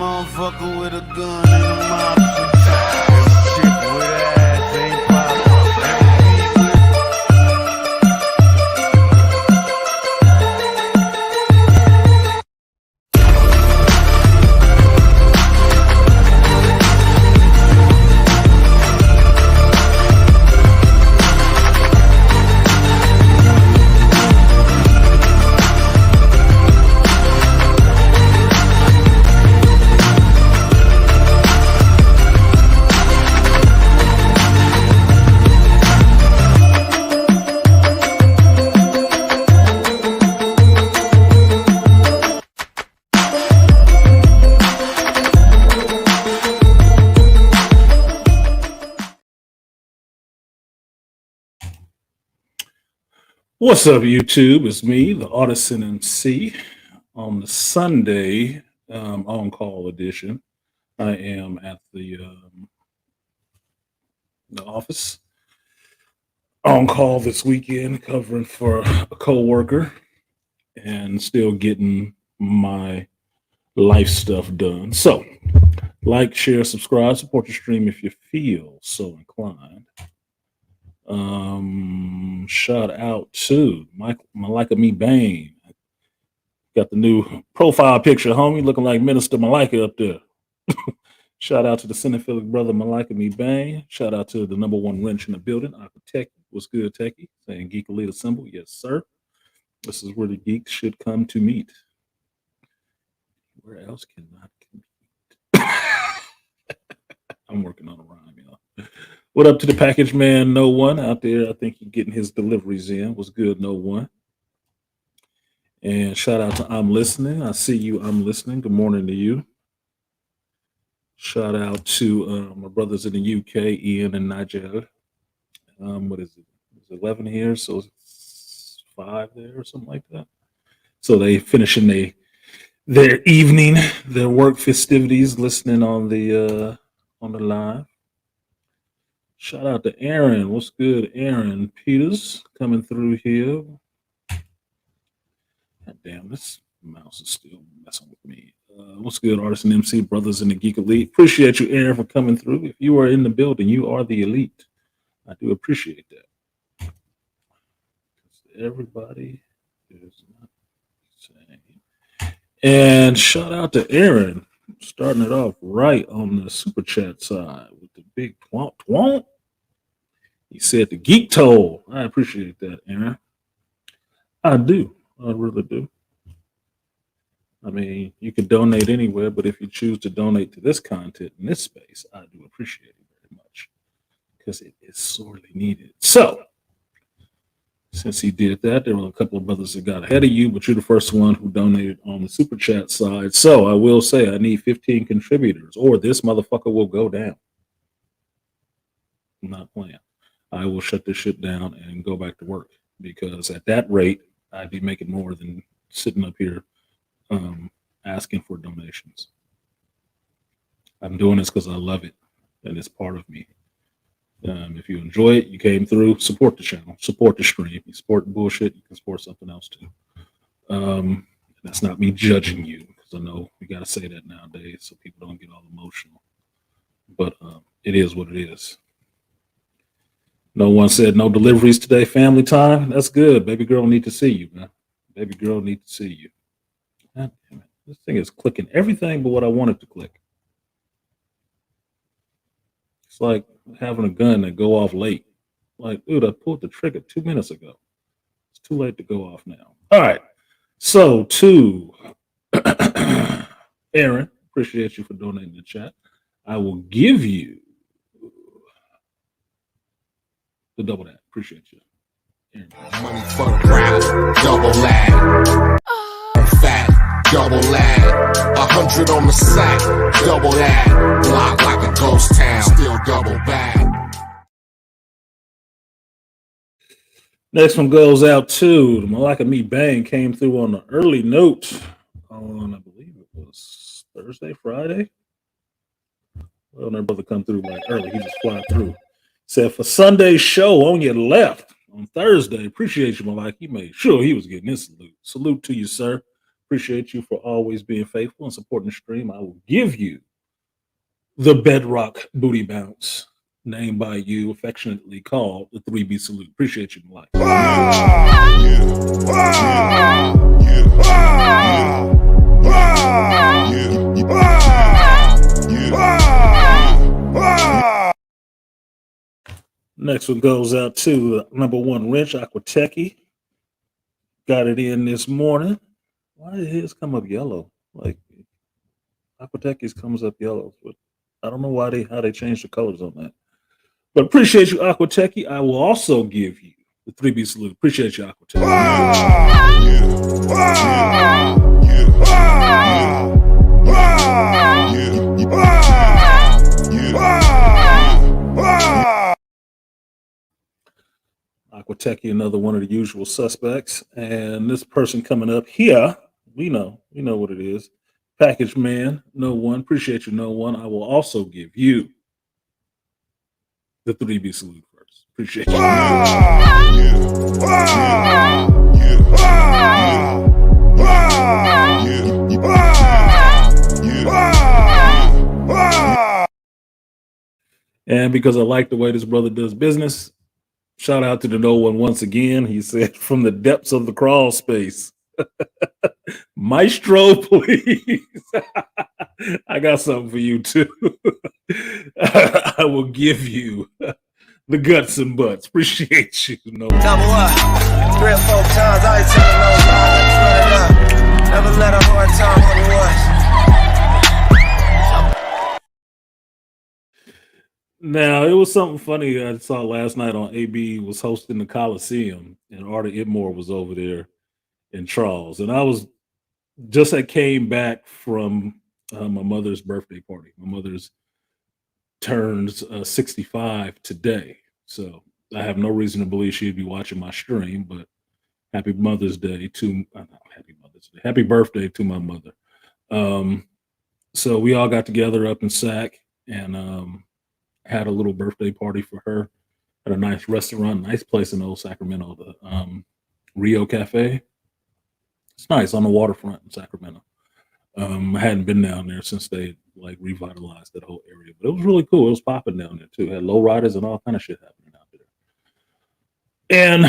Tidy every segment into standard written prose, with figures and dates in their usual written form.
Motherfucker with a gun in the mouth. Shit with ass ain't poppin'. What's up, YouTube? It's me, the artisanmc, on the Sunday on-call edition. I am at the office on call this weekend, covering for a co-worker and still getting my life stuff done. So, like, share, subscribe, support the stream if you feel so inclined. Shout out to Malika Me Bain. Got the new profile picture, homie, looking like Minister Malika up there. Shout out to the cinephilic brother Malika Me Bain. Shout out to the number one wrench in the building, Architect. What's good, Techie? Saying geekelite assemble. Yes, sir. This is where the geeks should come to meet. Where else can I compete? I'm working on a rhyme, y'all. What up to the package man, No One out there? I think he's getting his deliveries in. What's good, No One? And shout out to I'm Listening. I see you, I'm Listening. Good morning to you. Shout out to my brothers in the UK, Ian and Nigel. What is it? It's 11 here, so it's 5 there or something like that. So they finishing their evening, their work festivities, listening on the live. Shout out to Aaron. What's good, Aaron Peters, coming through here. God damn, this mouse is still messing with me. What's good, artisanmc, brothers in the Geek Elite? Appreciate you, Aaron, for coming through. If you are in the building, you are the elite. I do appreciate that. Everybody is not saying. And shout out to Aaron, starting it off right on the super chat side with the big twomp twomp. He said the geek toll. I appreciate that, Aaron. I do. I really do. I mean, you can donate anywhere, but if you choose to donate to this content in this space, I do appreciate it very much because it is sorely needed. So, since he did that, there were a couple of brothers that got ahead of you, but you're the first one who donated on the super chat side. So, I will say I need 15 contributors or this motherfucker will go down. I'm not playing. I will shut this shit down and go back to work because at that rate, I'd be making more than sitting up here asking for donations. I'm doing this because I love it and it's part of me. If you enjoy it, you came through, support the channel, support the stream. You support bullshit, you can support something else too. That's not me judging you because I know we got to say that nowadays so people don't get all emotional. But it is what it is. No one said no deliveries today. Family time. That's good. Baby girl need to see you, man. Baby girl need to see you. God damn it. This thing is clicking everything but what I want it to click. It's like having a gun that go off late. Like, dude, I pulled the trigger 2 minutes ago. It's too late to go off now. All right. So to Aaron, appreciate you for donating the chat. I will give you the double that. Appreciate you. Money for the crowd, double that. Fat, double that. 100 on the sack, double that. Block like a ghost town, still double back. Next one goes out to Malika Me Bang. Came through on an early note on, I believe it was Thursday, Friday. Well, my brother come through like early. He just fly through. Said for Sunday's show on your left on Thursday. Appreciate you, Malika. He made sure he was getting his salute. Salute to you, sir. Appreciate you for always being faithful and supporting the stream. I will give you the Bedrock Booty Bounce, named by you, affectionately called the 3B Salute. Appreciate you, Mike. Next one goes out to number one wrench, Aquateki. Got it in this morning. Why did his come up yellow? Like Aquateki's comes up yellow, but I don't know how they changed the colors on that. But appreciate you, Aquateki. I will also give you the 3B Salute. Appreciate you, Aquateki. Aquateki, another one of the usual suspects. And this person coming up here, we know what it is. Package Man, no one. Appreciate you, no one. I will also give you the 3B Salute first. Appreciate you. And because I like the way this brother does business, shout out to the no one once again. He said, from the depths of the crawl space, Maestro, please. I got something for you too. I will give you the guts and butts. Appreciate you. No. Double up. 3 or 4 times. I ain't telling no lies. Run it up. Never let a hard time on the was. Now, it was something funny I saw last night on AB was hosting the Coliseum, and Artie Itmore was over there in Charles. And I came back from my mother's birthday party. My mother's turns 65 today. So I have no reason to believe she'd be watching my stream, but happy Mother's Day to happy birthday to my mother. So we all got together up in Sac and had a little birthday party for her at a nice restaurant, nice place in Old Sacramento, the Rio Cafe. It's nice on the waterfront in Sacramento. I hadn't been down there since they revitalized that whole area, but it was really cool. It was popping down there too. Had low riders and all kind of shit happening out there. And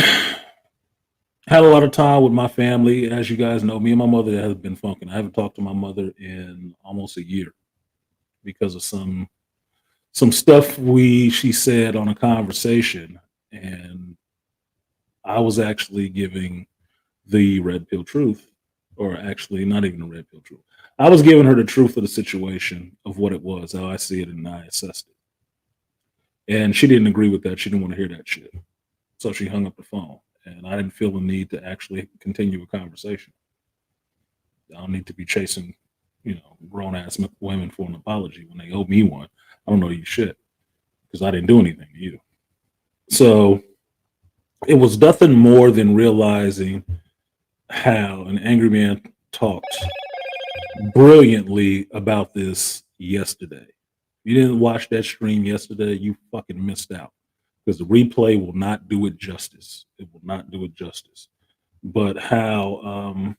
had a lot of time with my family. As you guys know, me and my mother have been funking. I haven't talked to my mother in almost a year because of some stuff she said on a conversation, and I was actually giving the red pill truth, or actually not even the red pill truth. I was giving her the truth of the situation of what it was, how I see it, and I assessed it. And she didn't agree with that. She didn't want to hear that shit. So she hung up the phone, and I didn't feel the need to actually continue a conversation. I don't need to be chasing, grown-ass women for an apology when they owe me one. I don't know you shit because I didn't do anything to you. So it was nothing more than realizing how an angry man talked brilliantly about this yesterday. If you didn't watch that stream yesterday, you fucking missed out because the replay will not do it justice. It will not do it justice. But how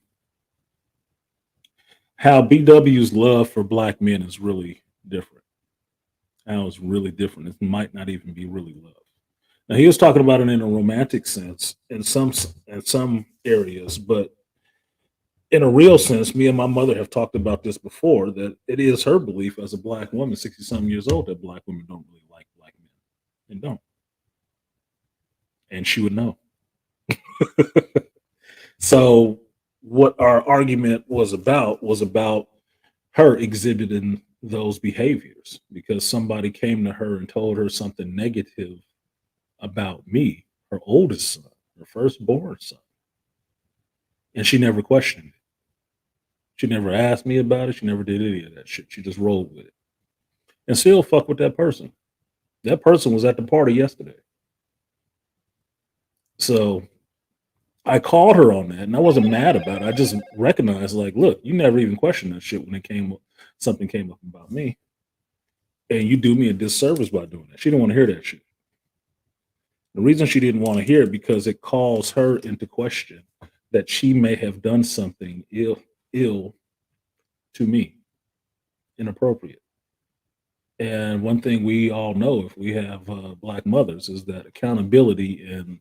BW's love for black men is really different. How it's really different. It might not even be really love. Now he was talking about it in a romantic sense in some areas, but in a real sense, me and my mother have talked about this before, that it is her belief as a black woman, 60-something years old, that black women don't really like black men and don't. And she would know. So what our argument was about her exhibiting those behaviors because somebody came to her and told her something negative about me, her oldest son, her firstborn son. And she never questioned it. She never asked me about it. She never did any of that shit. She just rolled with it. And still fuck with that person. That person was at the party yesterday. So I called her on that, and I wasn't mad about it. I just recognized, look, you never even questioned that shit when something came up about me. And you do me a disservice by doing that. She didn't want to hear that shit. The reason she didn't want to hear it because it calls her into question that she may have done something ill, ill to me, inappropriate. And one thing we all know, if we have black mothers, is that accountability and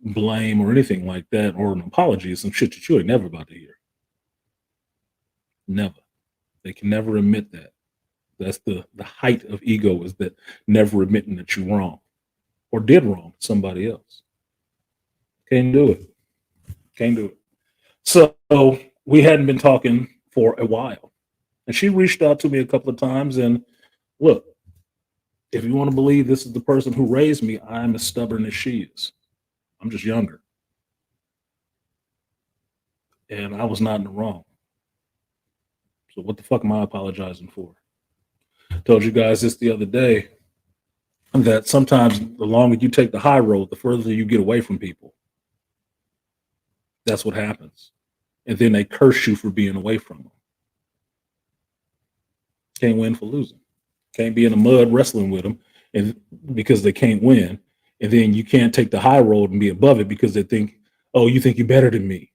blame or anything like that, or an apology, is some shit that you ain't never about to hear. Never. They can never admit that. That's the height of ego, is that never admitting that you're wrong or did wrong to somebody else. Can't do it. Can't do it. So we hadn't been talking for a while. And she reached out to me a couple of times. And look, if you want to believe this is the person who raised me, I'm as stubborn as she is. I'm just younger. And I was not in the wrong. So what the fuck am I apologizing for? I told you guys this the other day, that sometimes the longer you take the high road, the further you get away from people. That's what happens. And then they curse you for being away from them. Can't win for losing. Can't be in the mud wrestling with them and because they can't win. And then you can't take the high road and be above it because they think, oh, you think you're better than me.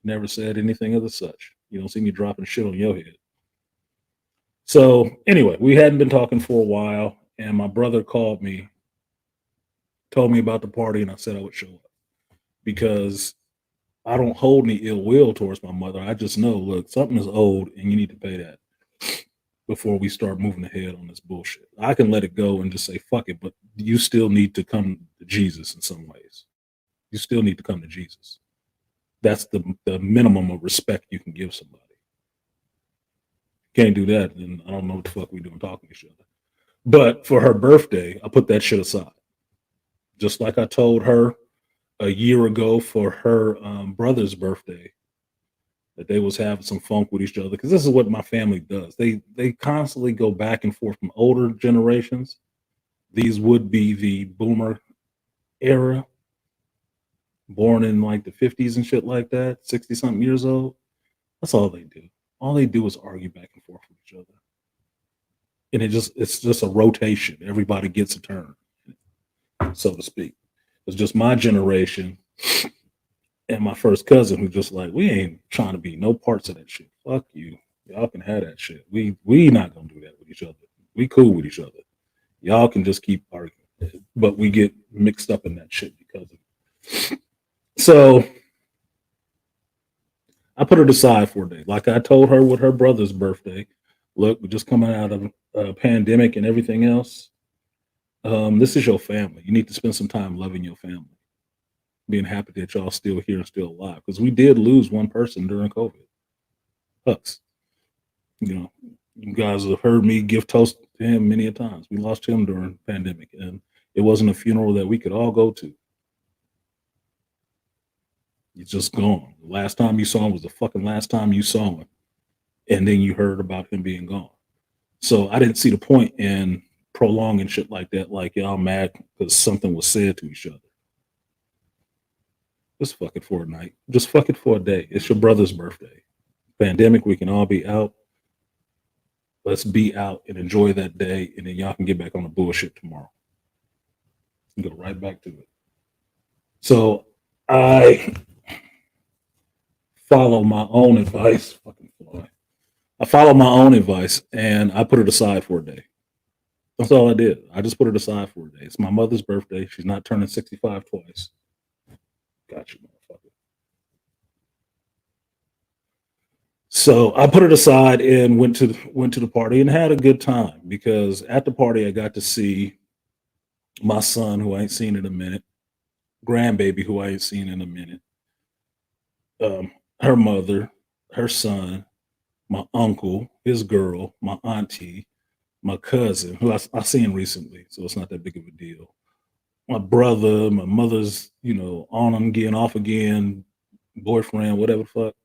Never said anything of the such. You don't see me dropping shit on your head. So anyway, we hadn't been talking for a while, and my brother called me, told me about the party, and I said I would show up because I don't hold any ill will towards my mother. I just know, look, something is owed, and you need to pay that before we start moving ahead on this bullshit. I can let it go and just say, fuck it, but you still need to come to Jesus in some ways. You still need to come to Jesus. That's the minimum of respect you can give somebody. Can't do that, then I don't know what the fuck we doing talking to each other. But for her birthday, I put that shit aside. Just like I told her a year ago for her brother's birthday, that they was having some funk with each other, because this is what my family does. They constantly go back and forth from older generations. These would be the boomer era, born in like the 50s and shit like that, 60 something years old. That's all they do. All they do is argue back and forth with each other. And it's just a rotation. Everybody gets a turn, so to speak. It's just my generation and my first cousin who just like, we ain't trying to be no parts of that shit. Fuck you. Y'all can have that shit. We not gonna do that with each other. We cool with each other. Y'all can just keep arguing. But we get mixed up in that shit because of it. So I put her aside for a day. Like I told her with her brother's birthday, look, we're just coming out of a pandemic and everything else. This is your family. You need to spend some time loving your family, being happy that y'all still here and still alive. Because we did lose one person during COVID. Hucks. You know, you guys have heard me give toast to him many a times. We lost him during the pandemic, and it wasn't a funeral that we could all go to. He's just gone. The last time you saw him was the fucking last time you saw him. And then you heard about him being gone. So I didn't see the point in prolonging shit like that, like y'all mad because something was said to each other. Just fuck it for a night. Just fuck it for a day. It's your brother's birthday. Pandemic, we can all be out. Let's be out and enjoy that day, and then y'all can get back on the bullshit tomorrow. And go right back to it. So I follow my own advice. Fucking fly. I followed my own advice and I put it aside for a day. That's all I did. I just put it aside for a day. It's my mother's birthday. She's not turning 65 twice. Got you, motherfucker. So I put it aside and went to the party and had a good time, because at the party I got to see my son, who I ain't seen in a minute, grandbaby, who I ain't seen in a minute, her mother, her son, my uncle, his girl, my auntie, my cousin, who I seen recently, so it's not that big of a deal. My brother, my mother's, on again, off again, boyfriend, whatever the fuck,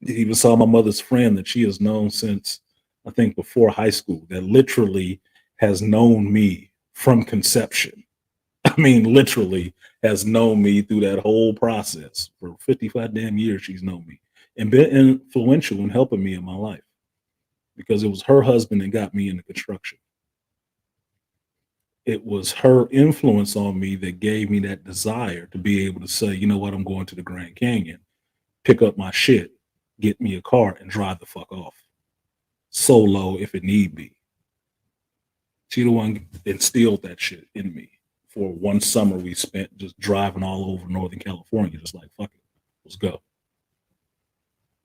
Even saw my mother's friend that she has known since, I think, before high school, that literally has known me from conception. I mean, literally has known me through that whole process. For 55 damn years, she's known me and been influential in helping me in my life, because it was her husband that got me into construction. It was her influence on me that gave me that desire to be able to say, you know what, I'm going to the Grand Canyon, pick up my shit, get me a car and drive the fuck off solo if it need be. She the one instilled that shit in me. For one summer we spent just driving all over Northern California, just like, fuck it, let's go.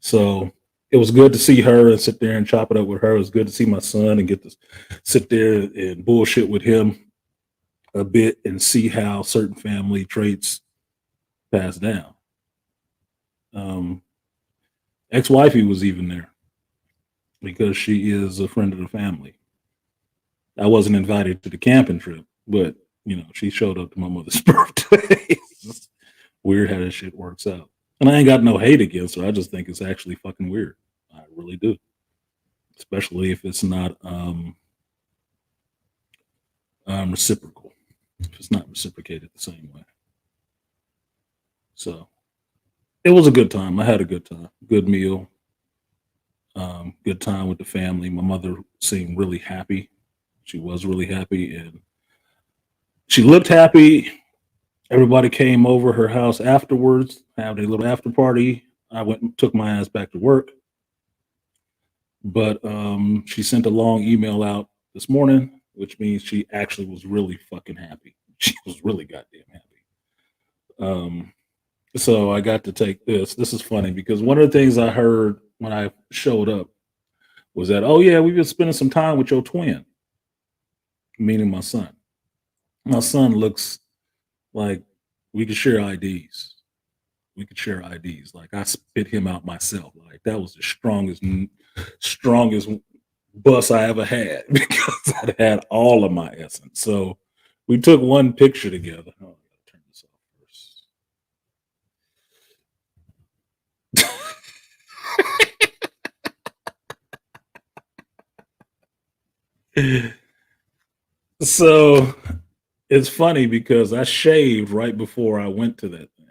So it was good to see her and sit there and chop it up with her. It was good to see my son and get to sit there and bullshit with him a bit and see how certain family traits pass down. Ex-wifey was even there because she is a friend of the family. I wasn't invited to the camping trip, but she showed up to my mother's birthday. It's weird how that shit works out. And I ain't got no hate against her. I just think it's actually fucking weird. I really do. Especially if it's not reciprocal. If it's not reciprocated the same way. So it was a good time. I had a good time. Good meal. Good time with the family. My mother seemed really happy. She was really happy and she looked happy. Everybody came over her house afterwards, had a little after party. I went and took my ass back to work. But she sent a long email out this morning, which means she actually was really fucking happy. She was really goddamn happy. So I got to take this. This is funny because one of the things I heard when I showed up was that, oh yeah, we've been spending some time with your twin, meaning my son. My son looks like we could share IDs. We could share IDs. Like I spit him out myself. Like that was the strongest bus I ever had because I had all of my essence. So we took one picture together. Oh, I gotta turn this off first. So it's funny because I shaved right before I went to that thing.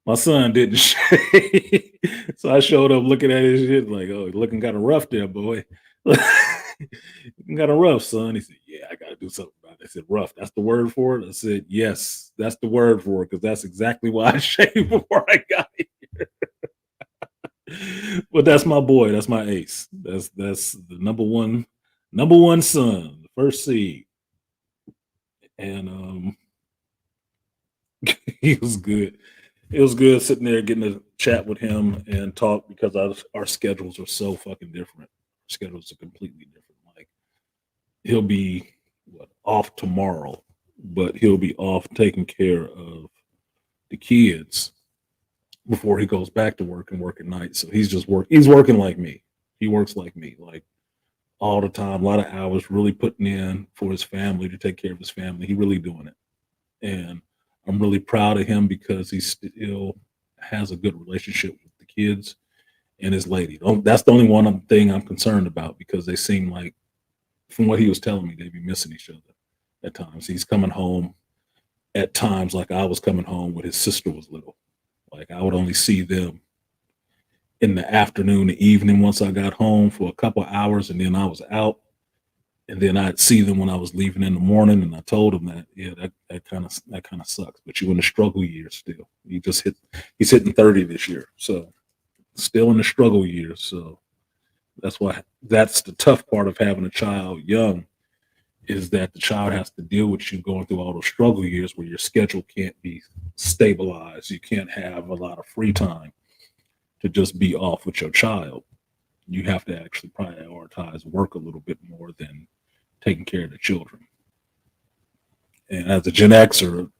My son didn't shave. So I showed up looking at his shit like, oh, looking kind of rough there, boy. Looking kind of rough, son. He said, yeah, I got to do something about it. I said, rough, that's the word for it? I said, yes, that's the word for it because that's exactly why I shaved before I got here. But that's my boy. That's my ace. That's the number one son, the first seed. And he was good. It was good sitting there getting to chat with him and talk because our schedules are so fucking different. Our schedules are completely different. Like he'll be off tomorrow, but he'll be off taking care of the kids before he goes back to work and work at night. So he's just he's working like me. He works like me, like all the time, a lot of hours, really putting in for his family, to take care of his family. He really doing it. And I'm really proud of him because he still has a good relationship with the kids and his lady. That's the only thing I'm concerned about because they seem like, from what he was telling me, they'd be missing each other at times. He's coming home at times like I was coming home when his sister was little. Like I would only see them in the afternoon, the evening once I got home for a couple of hours, and then I was out. And then I'd see them when I was leaving in the morning, and I told him that, yeah, that kind of sucks. But you're in the struggle years still. He's hitting 30 this year, so still in the struggle years. So that's the tough part of having a child young, is that the child has to deal with you going through all those struggle years where your schedule can't be stabilized. You can't have a lot of free time to just be off with your child. You have to actually prioritize work a little bit more than taking care of the children. And as a Gen Xer,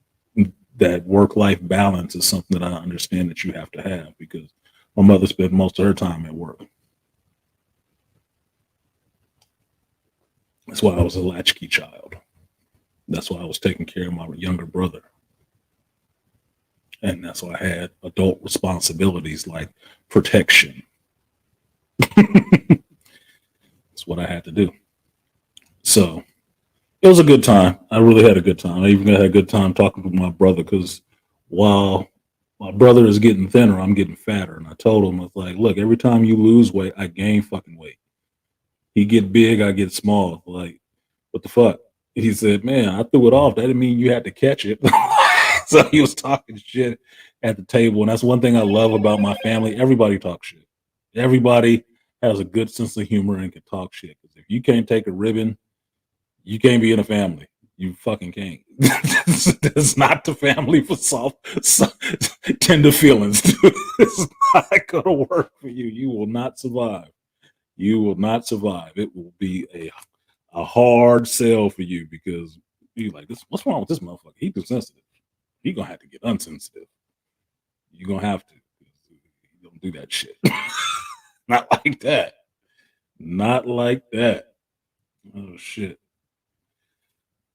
that work-life balance is something that I understand that you have to have because my mother spent most of her time at work. That's why I was a latchkey child. That's why I was taking care of my younger brother. And that's why I had adult responsibilities like protection. That's what I had to do. So it was a good time. I really had a good time. I even had a good time talking with my brother because while my brother is getting thinner, I'm getting fatter. And I told him, I was like, look, every time you lose weight, I gain fucking weight. He get big, I get small. Like, what the fuck? He said, man, I threw it off. That didn't mean you had to catch it. So he was talking shit at the table. And that's one thing I love about my family. Everybody talks shit. Everybody has a good sense of humor and can talk shit. Because if you can't take a ribbon, you can't be in a family. You fucking can't. It's not the family for tender feelings. It's not gonna work for you. You will not survive. You will not survive. It will be a hard sell for you because you're like, this. What's wrong with this motherfucker? He too sensitive. He gonna have to get unsensitive. You're gonna have to. You don't do that shit. Not like that. Not like that. Oh shit.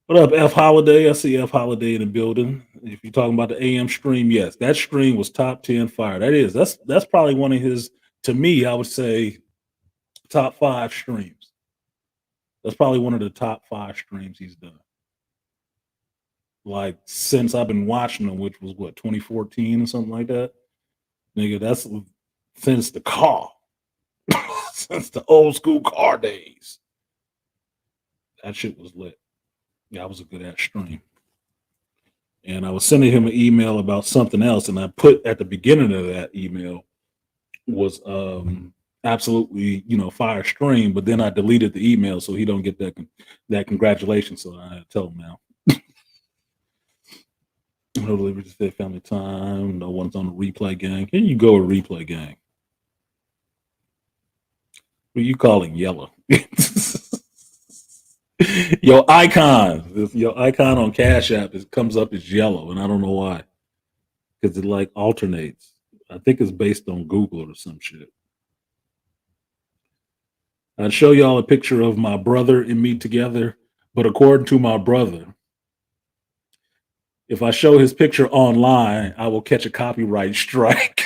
What up, F Holiday? I see F Holiday in the building. If you're talking about the AM stream, yes, that stream was top 10 fire. That's probably one of his, to me, I would say top 5 streams. That's probably one of the top 5 streams he's done. Like since I've been watching him, which was what, 2014 or something like that. Nigga, that's since the car. Since the old school car days. That shit was lit. Yeah, I was a good at stream. And I was sending him an email about something else, and I put at the beginning of that email was absolutely, fire stream, but then I deleted the email so he don't get that congratulations. So I tell him now. No delivery to family time. No one's on the replay gang. Here you go, a replay gang. What are you calling yellow? Your icon on Cash App comes up as yellow, and I don't know why. Because it like alternates. I think it's based on Google or some shit. I'd show y'all a picture of my brother and me together, but according to my brother, if I show his picture online, I will catch a copyright strike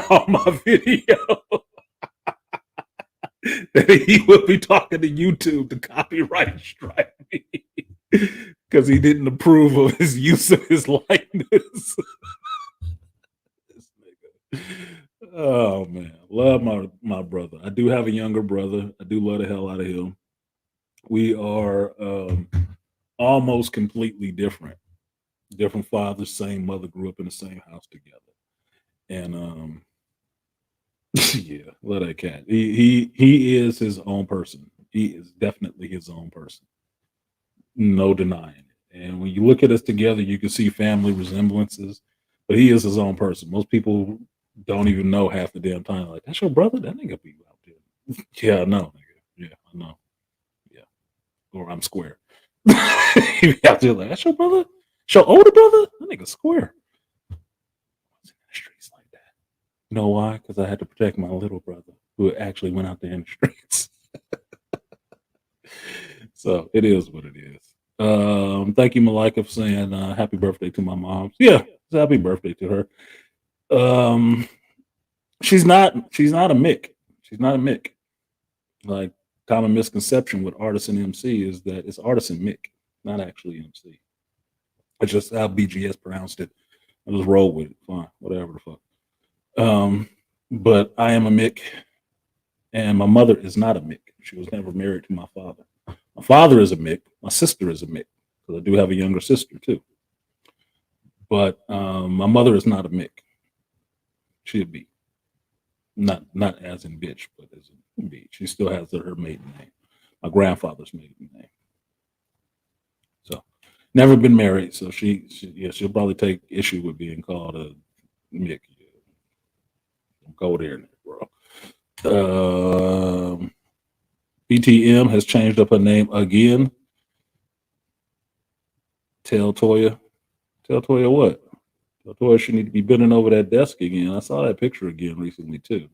on my video. That he will be talking to YouTube to copyright strike me because he didn't approve of his use of his likeness. This nigga. Oh man, love my brother. I do have a younger brother. I do love the hell out of him. We are almost completely different fathers, same mother, grew up in the same house together, and yeah, love that cat. He is his own person. He is definitely his own person. No denying it. And when you look at us together, you can see family resemblances, but he is his own person. Most people don't even know half the damn time. Like, that's your brother? That nigga be out there. Yeah, I know, nigga. Yeah, I know. Yeah. Or I'm square. You be out there like, that's your brother? It's your older brother? That nigga square. You know why? Because I had to protect my little brother who actually went out there in the streets. So it is what it is. Thank you, Malika, for saying happy birthday to my mom. Yeah, happy birthday to her. She's not a Mick. She's not a Mick. Like, common misconception with artisan MC is that it's artisan Mick, not actually MC. It's just how BGS pronounced it. I just roll with it. Fine, whatever the fuck. But I am a Mick, and my mother is not a Mick. She was never married to my father. My father is a Mick. My sister is a Mick, because I do have a younger sister too. But my mother is not a Mick. She'll be not as in bitch, but as in B. She still has her maiden name, my grandfather's maiden name. So never been married, so she'll probably take issue with being called a Mick. Go there, bro. BTM has changed up her name again. Tell Toya what? Tell Toya she need to be bending over that desk again. I saw that picture again recently too.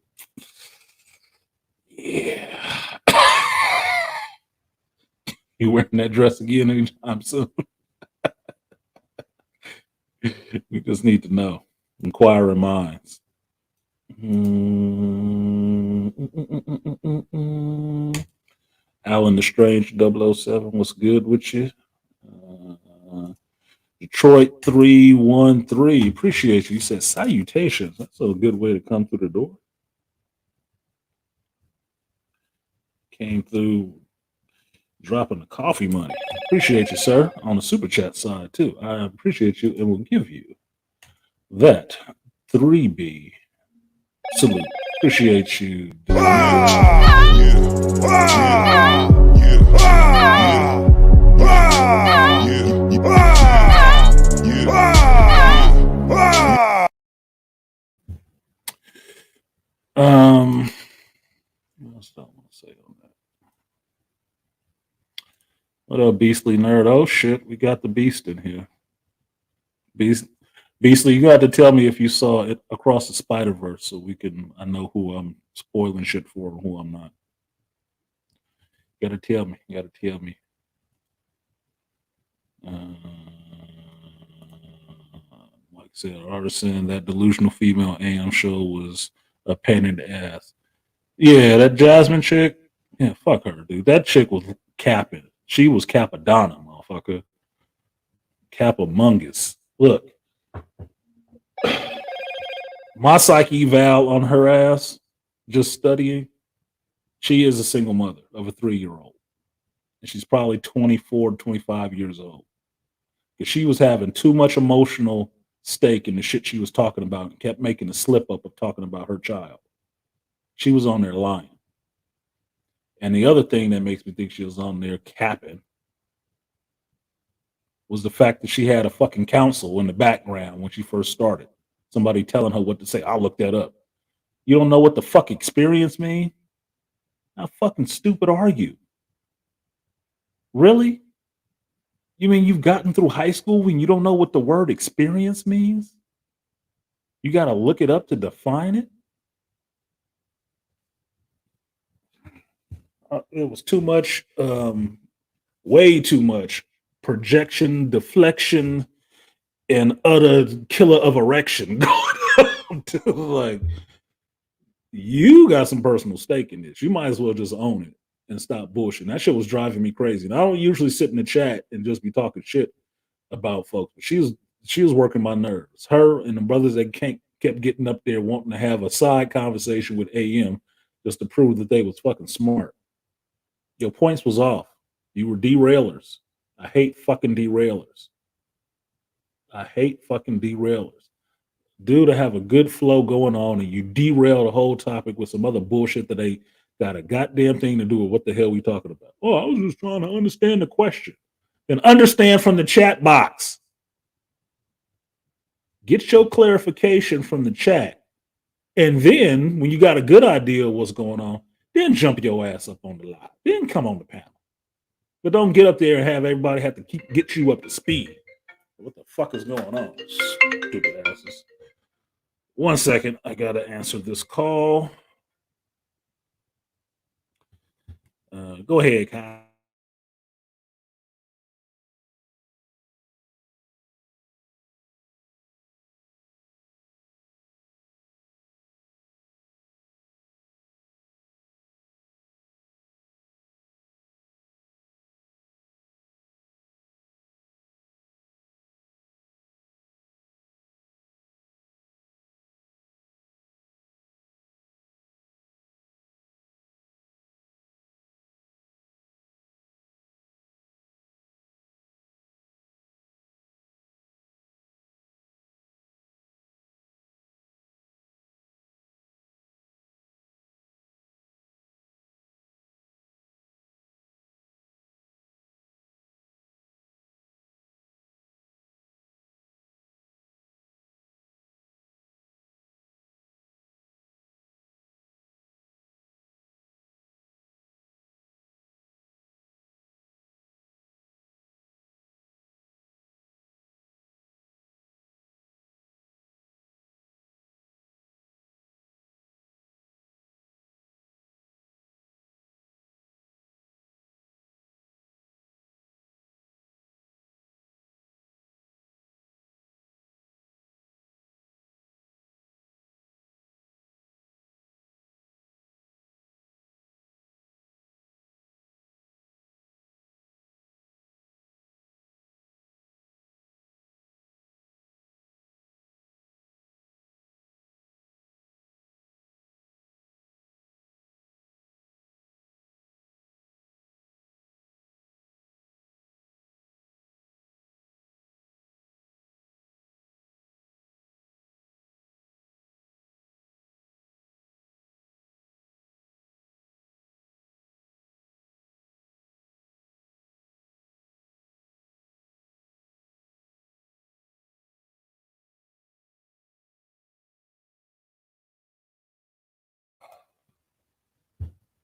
Yeah. You wearing that dress again anytime soon? We just need to know. Inquiring minds. Alan the Strange 007, what's good with you? Detroit 313, appreciate you. You said salutations. That's a good way to come through the door. Came through dropping the coffee money. Appreciate you, sir, on the super chat side too. I appreciate you and will give you that 3B salute. Appreciate you. What else do I want to say on that? What up, Beastly Nerd? Oh shit, we got the Beast in here. Beastly, you got to tell me if you saw it Across the Spider-Verse so I know who I'm spoiling shit for and who I'm not. You gotta tell me. Like I said, Artisan, that delusional female AM show was a pain in the ass. Yeah, that Jasmine chick. Yeah, fuck her, dude. That chick was capping. She was Capadonna, motherfucker. Capamungus. Look, my psyche eval on her ass, just studying. She is a single mother of a 3-year-old. And she's probably 24, 25 years old. Because she was having too much emotional stake in the shit she was talking about and kept making a slip up of talking about her child. She was on there lying. And the other thing that makes me think she was on there capping was the fact that she had a fucking counsel in the background when she first started. Somebody telling her what to say. I'll look that up. You don't know what the fuck experience means? How fucking stupid are you? Really? You mean you've gotten through high school when you don't know what the word experience means? You got to look it up to define it? It was too much, way too much projection, deflection, and utter killer of erection going on. Like, you got some personal stake in this. You might as well just own it and stop bullshitting. That shit was driving me crazy. And I don't usually sit in the chat and just be talking shit about folks. But she was working my nerves. Her and the brothers that kept getting up there wanting to have a side conversation with AM just to prove that they was fucking smart. Your points was off. You were derailers. I hate fucking derailers. Due to have a good flow going on and you derail the whole topic with some other bullshit that ain't got a goddamn thing to do with what the hell we talking about. Oh, I was just trying to understand the question. Then understand from the chat box. Get your clarification from the chat. And then when you got a good idea of what's going on, then jump your ass up on the live. Then come on the panel. But don't get up there and have everybody have to get you up to speed. What the fuck is going on? Stupid asses. 1 second. I got to answer this call. Go ahead, Kyle.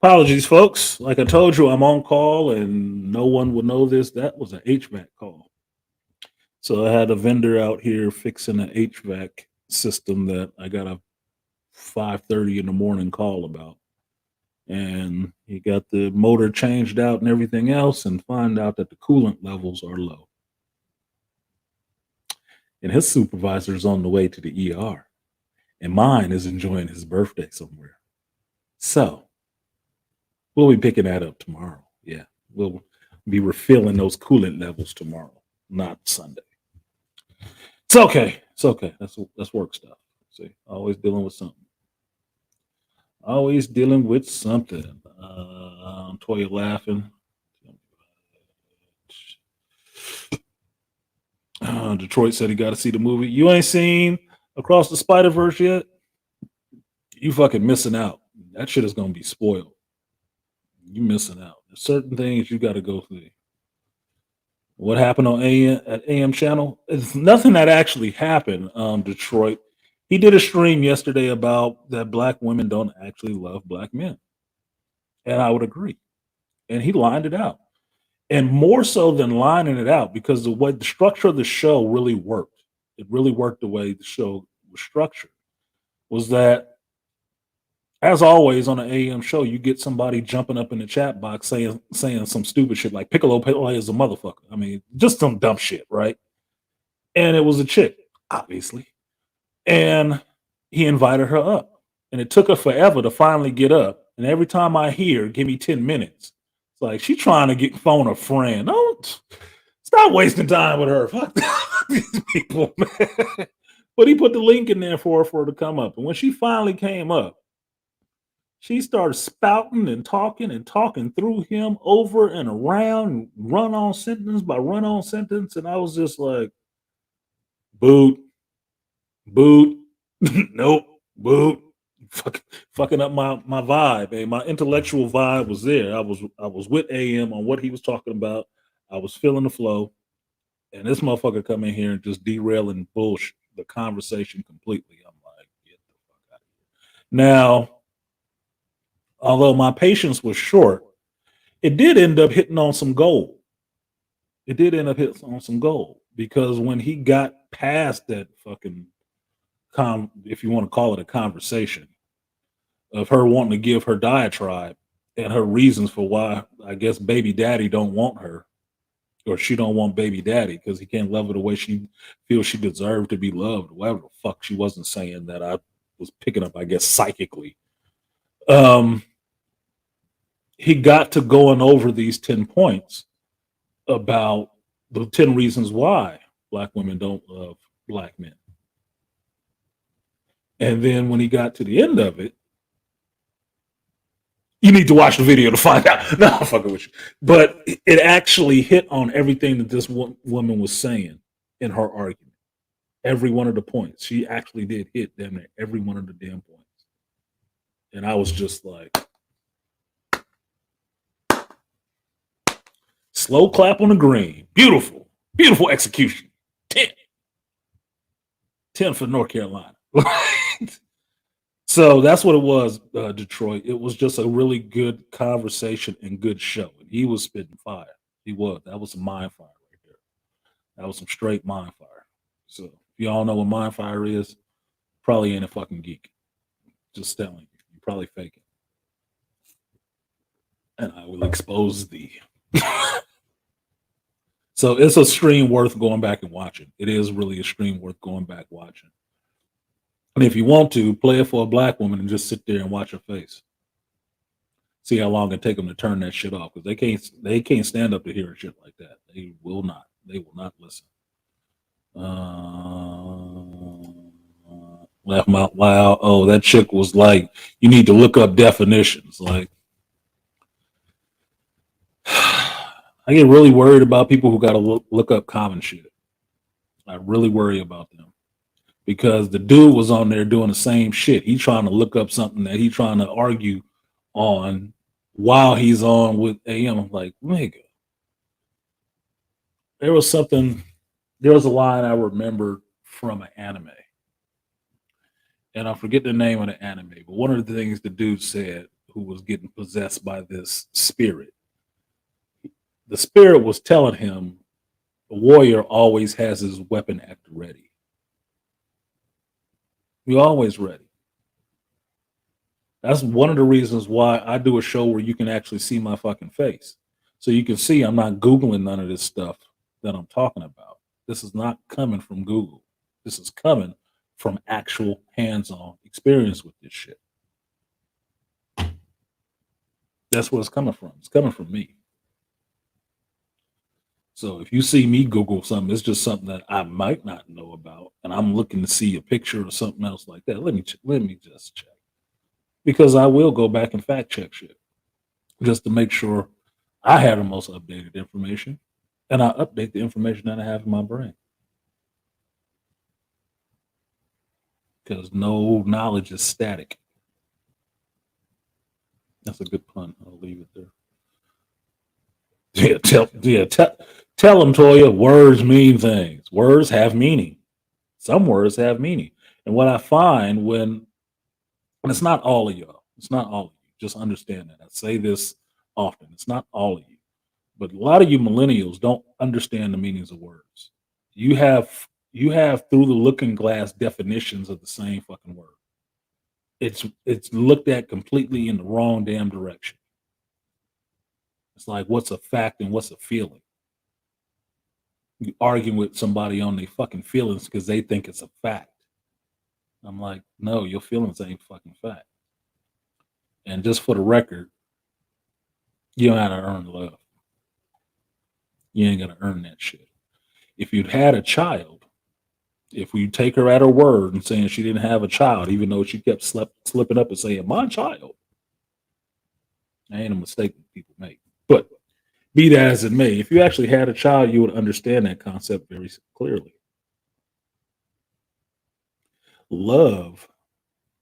Apologies, folks. Like I told you, I'm on call and no one will know this. That was an HVAC call. So I had a vendor out here fixing an HVAC system that I got a 5:30 in the morning call about. And he got the motor changed out and everything else and find out that the coolant levels are low. And his supervisor's on the way to the ER. And mine is enjoying his birthday somewhere. So we'll be picking that up tomorrow. Yeah, we'll be refilling those coolant levels tomorrow, not Sunday. It's okay. It's okay. That's work stuff. See, always dealing with something. Always dealing with something. Toya laughing. Detroit said he got to see the movie. You ain't seen Across the Spider-Verse yet? You fucking missing out. That shit is gonna be spoiled. You missing out. There's certain things you got to go through. What happened on AM channel? It's nothing that actually happened. Detroit. He did a stream yesterday about that black women don't actually love black men, and I would agree. And he lined it out, and more so than lining it out, because the way the structure of the show really worked. It really worked the way the show was structured. Was that, as always on an AM show, you get somebody jumping up in the chat box saying some stupid shit like Piccolo is a motherfucker. I mean, just some dumb shit, right? And it was a chick, obviously. And he invited her up. And it took her forever to finally get up. And every time I hear, give me 10 minutes, it's like she trying to phone a friend. Don't stop wasting time with her. Fuck these people, man. But he put the link in there for her to come up. And when she finally came up, she started spouting and talking through him over and around, run on sentence by run on sentence. And I was just like, boot, nope, boot. Fucking up my vibe. Hey, my intellectual vibe was there. I was with AM on what he was talking about. I was feeling the flow. And this motherfucker come in here and just derailing bullshit the conversation completely. I'm like, get the fuck out of here. Now, although my patience was short, it did end up hitting on some gold. It did end up hitting on some gold, because when he got past that fucking if you want to call it a conversation, of her wanting to give her diatribe and her reasons for why I guess baby daddy don't want her, or she don't want baby daddy because he can't love her the way she feels she deserved to be loved, whatever the fuck she wasn't saying that I was picking up, I guess, psychically. He got to going over these 10 points about the 10 reasons why black women don't love black men. And then when he got to the end of it, you need to watch the video to find out. No, I'm fucking with you. But it actually hit on everything that this woman was saying in her argument. Every one of the points. She actually did hit damn near every one of the damn points. And I was just like, slow clap on the green. Beautiful. Beautiful execution. 10. 10 for North Carolina. So that's what it was, Detroit. It was just a really good conversation and good show. And he was spitting fire. He was. That was some mind fire right there. That was some straight mind fire. So if y'all know what mind fire is, probably ain't a fucking geek. Just telling you. You're probably faking. And I will expose thee. So it's a stream worth going back and watching. It is really a stream worth going back watching. And if you want to, play it for a black woman and just sit there and watch her face. See how long it take them to turn that shit off, because they can't stand up to hearing shit like that. They will not. They will not listen. Laugh out loud. Oh, that chick was like, you need to look up definitions. Like, I get really worried about people who got to look up common shit. I really worry about them. Because the dude was on there doing the same shit. He trying to look up something that he trying to argue on while he's on with AM. I'm like, nigga. There was a line I remember from an anime. And I forget the name of the anime, but one of the things the dude said, who was getting possessed by this spirit. The spirit was telling him the warrior always has his weapon at the ready. You're always ready. That's one of the reasons why I do a show where you can actually see my fucking face. So you can see I'm not Googling none of this stuff that I'm talking about. This is not coming from Google. This is coming from actual hands-on experience with this shit. That's where it's coming from. It's coming from me. So if you see me Google something, it's just something that I might not know about, and I'm looking to see a picture or something else like that. Let me just check, because I will go back and fact check shit just to make sure I have the most updated information, and I update the information that I have in my brain. Because no knowledge is static. That's a good pun. I'll leave it there. Tell them, Toya, words mean things. Words have meaning. Some words have meaning. And what I find and it's not all of y'all. It's not all of you. Just understand that. I say this often. It's not all of you. But a lot of you millennials don't understand the meanings of words. You have through the looking glass definitions of the same fucking word. It's looked at completely in the wrong damn direction. It's like, what's a fact and what's a feeling? You arguing with somebody on their fucking feelings because they think it's a fact. I'm like, no, your feelings ain't fucking fact. And just for the record, you don't have to earn love. You ain't gonna earn that shit. If you'd had a child, if we take her at her word and saying she didn't have a child, even though she kept slipping up and saying, my child, that ain't a mistake that people make. But be that as it may, if you actually had a child, you would understand that concept very clearly. Love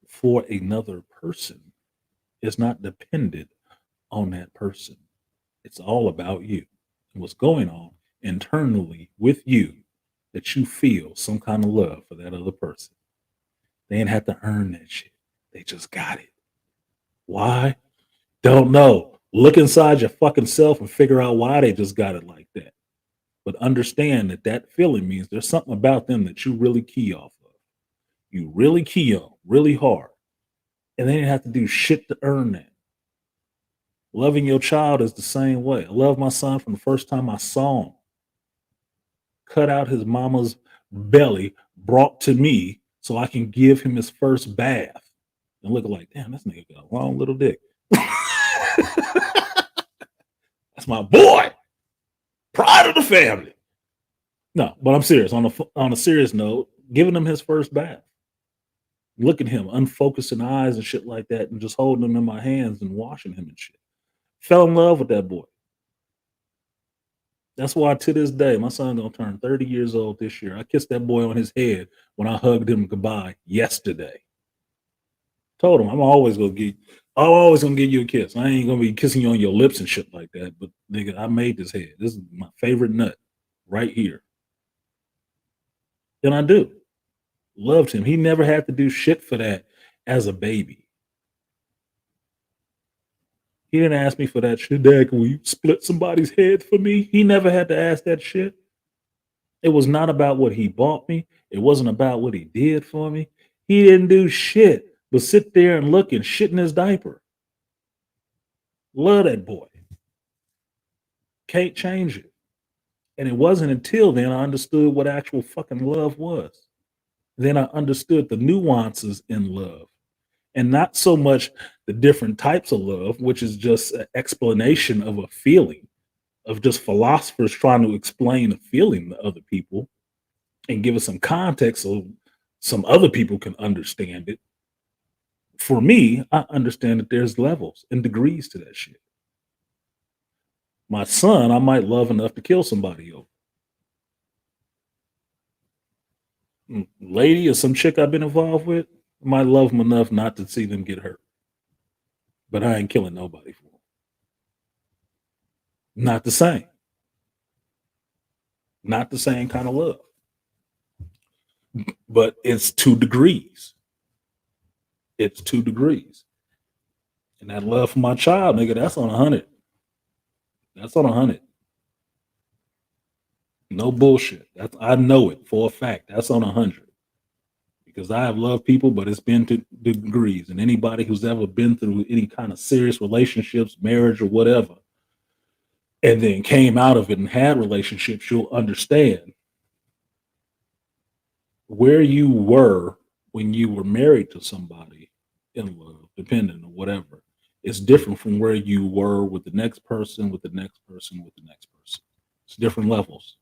for another person is not dependent on that person. It's all about you and what's going on internally with you, that you feel some kind of love for that other person. They ain't have to earn that shit. They just got it. Why? Don't know. Look inside your fucking self and figure out why they just got it like that. But understand that that feeling means there's something about them that you really key off of. You really key on really hard. And they didn't have to do shit to earn that. Loving your child is the same way. I love my son from the first time I saw him. Cut out his mama's belly, brought to me so I can give him his first bath. And look like, damn, this nigga got a long little dick. That's my boy. Pride of the family. No, but I'm serious. On a serious note, giving him his first bath. Look at him, unfocusing eyes and shit like that, and just holding him in my hands and washing him and shit. Fell in love with that boy. That's why to this day, my son gonna turn 30 years old this year. I kissed that boy on his head when I hugged him goodbye yesterday. Told him I'm always gonna give you a kiss. I ain't gonna be kissing you on your lips and shit like that. But nigga, I made this head. This is my favorite nut right here. And I do. Loved him. He never had to do shit for that as a baby. He didn't ask me for that shit. Dad, can we split somebody's head for me? He never had to ask that shit. It was not about what he bought me. It wasn't about what he did for me. He didn't do shit but sit there and look and shit in his diaper. Love that boy. Can't change it. And it wasn't until then I understood what actual fucking love was. Then I understood the nuances in love. And not so much the different types of love, which is just an explanation of a feeling, of just philosophers trying to explain a feeling to other people and give us some context so some other people can understand it. For me, I understand that there's levels and degrees to that shit. My son, I might love enough to kill somebody over. Lady or some chick I've been involved with, I might love them enough not to see them get hurt. But I ain't killing nobody for them. Not the same. Not the same kind of love. But it's 2 degrees. It's 2 degrees. And that love for my child, nigga, that's on 100. That's on 100. No bullshit. That's, I know it for a fact. That's on 100. Because I have loved people, but it's been to degrees. And anybody who's ever been through any kind of serious relationships, marriage or whatever, and then came out of it and had relationships, you'll understand where you were when you were married to somebody in love, dependent or whatever. It's different from where you were with the next person, with the next person, with the next person. It's different levels.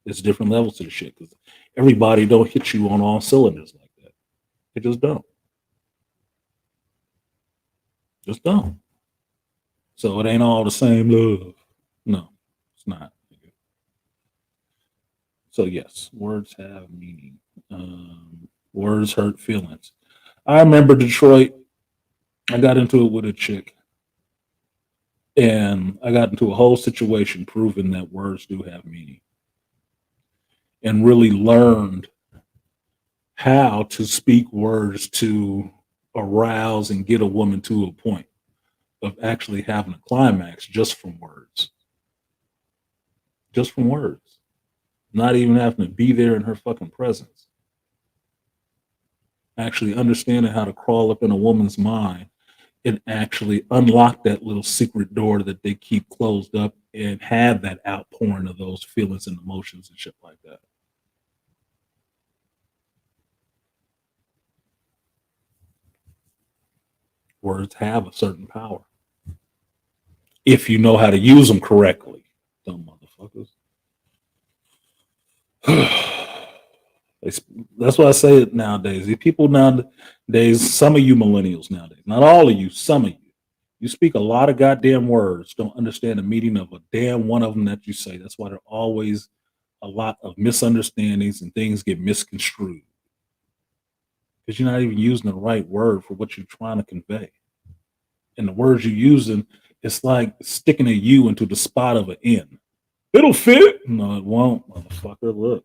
It's different levels to the shit because everybody don't hit you on all cylinders like that. They just don't. Just don't. So it ain't all the same love. No, it's not. So yes, words have meaning. Words hurt feelings. I remember Detroit. I got into it with a chick, and I got into a whole situation proving that words do have meaning, and really learned how to speak words to arouse and get a woman to a point of actually having a climax just from words. Just from words. Not even having to be there in her fucking presence. Actually understanding how to crawl up in a woman's mind and actually unlock that little secret door that they keep closed up and have that outpouring of those feelings and emotions and shit like that. Words have a certain power if you know how to use them correctly. Dumb motherfuckers. That's why I say it nowadays. These people nowadays, some of you millennials nowadays, not all of you, some of you, you speak a lot of goddamn words, don't understand the meaning of a damn one of them that you say. That's why there are always a lot of misunderstandings and things get misconstrued because you're not even using the right word for what you're trying to convey. And the words you're using, it's like sticking a U into the spot of an N. It'll fit. No, it won't, motherfucker. Look.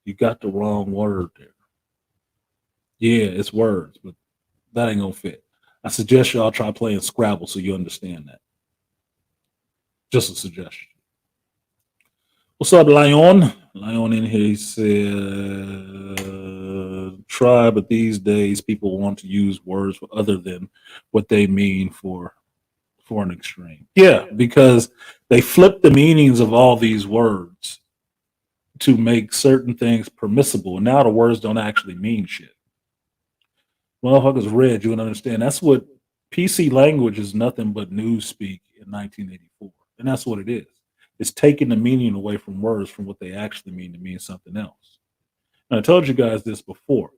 You got the wrong word there. Yeah, it's words, but that ain't gonna fit. I suggest y'all try playing Scrabble so you understand that. Just a suggestion. What's up, Lion? Lion in here, he said, try, but these days people want to use words for other than what they mean for an extreme. Yeah, because they flip the meanings of all these words to make certain things permissible. And now the words don't actually mean shit. Motherfuckers read, you would understand. That's what PC language is, nothing but newspeak in 1984. And that's what it is. It's taking the meaning away from words from what they actually mean to mean something else. And I told you guys this before.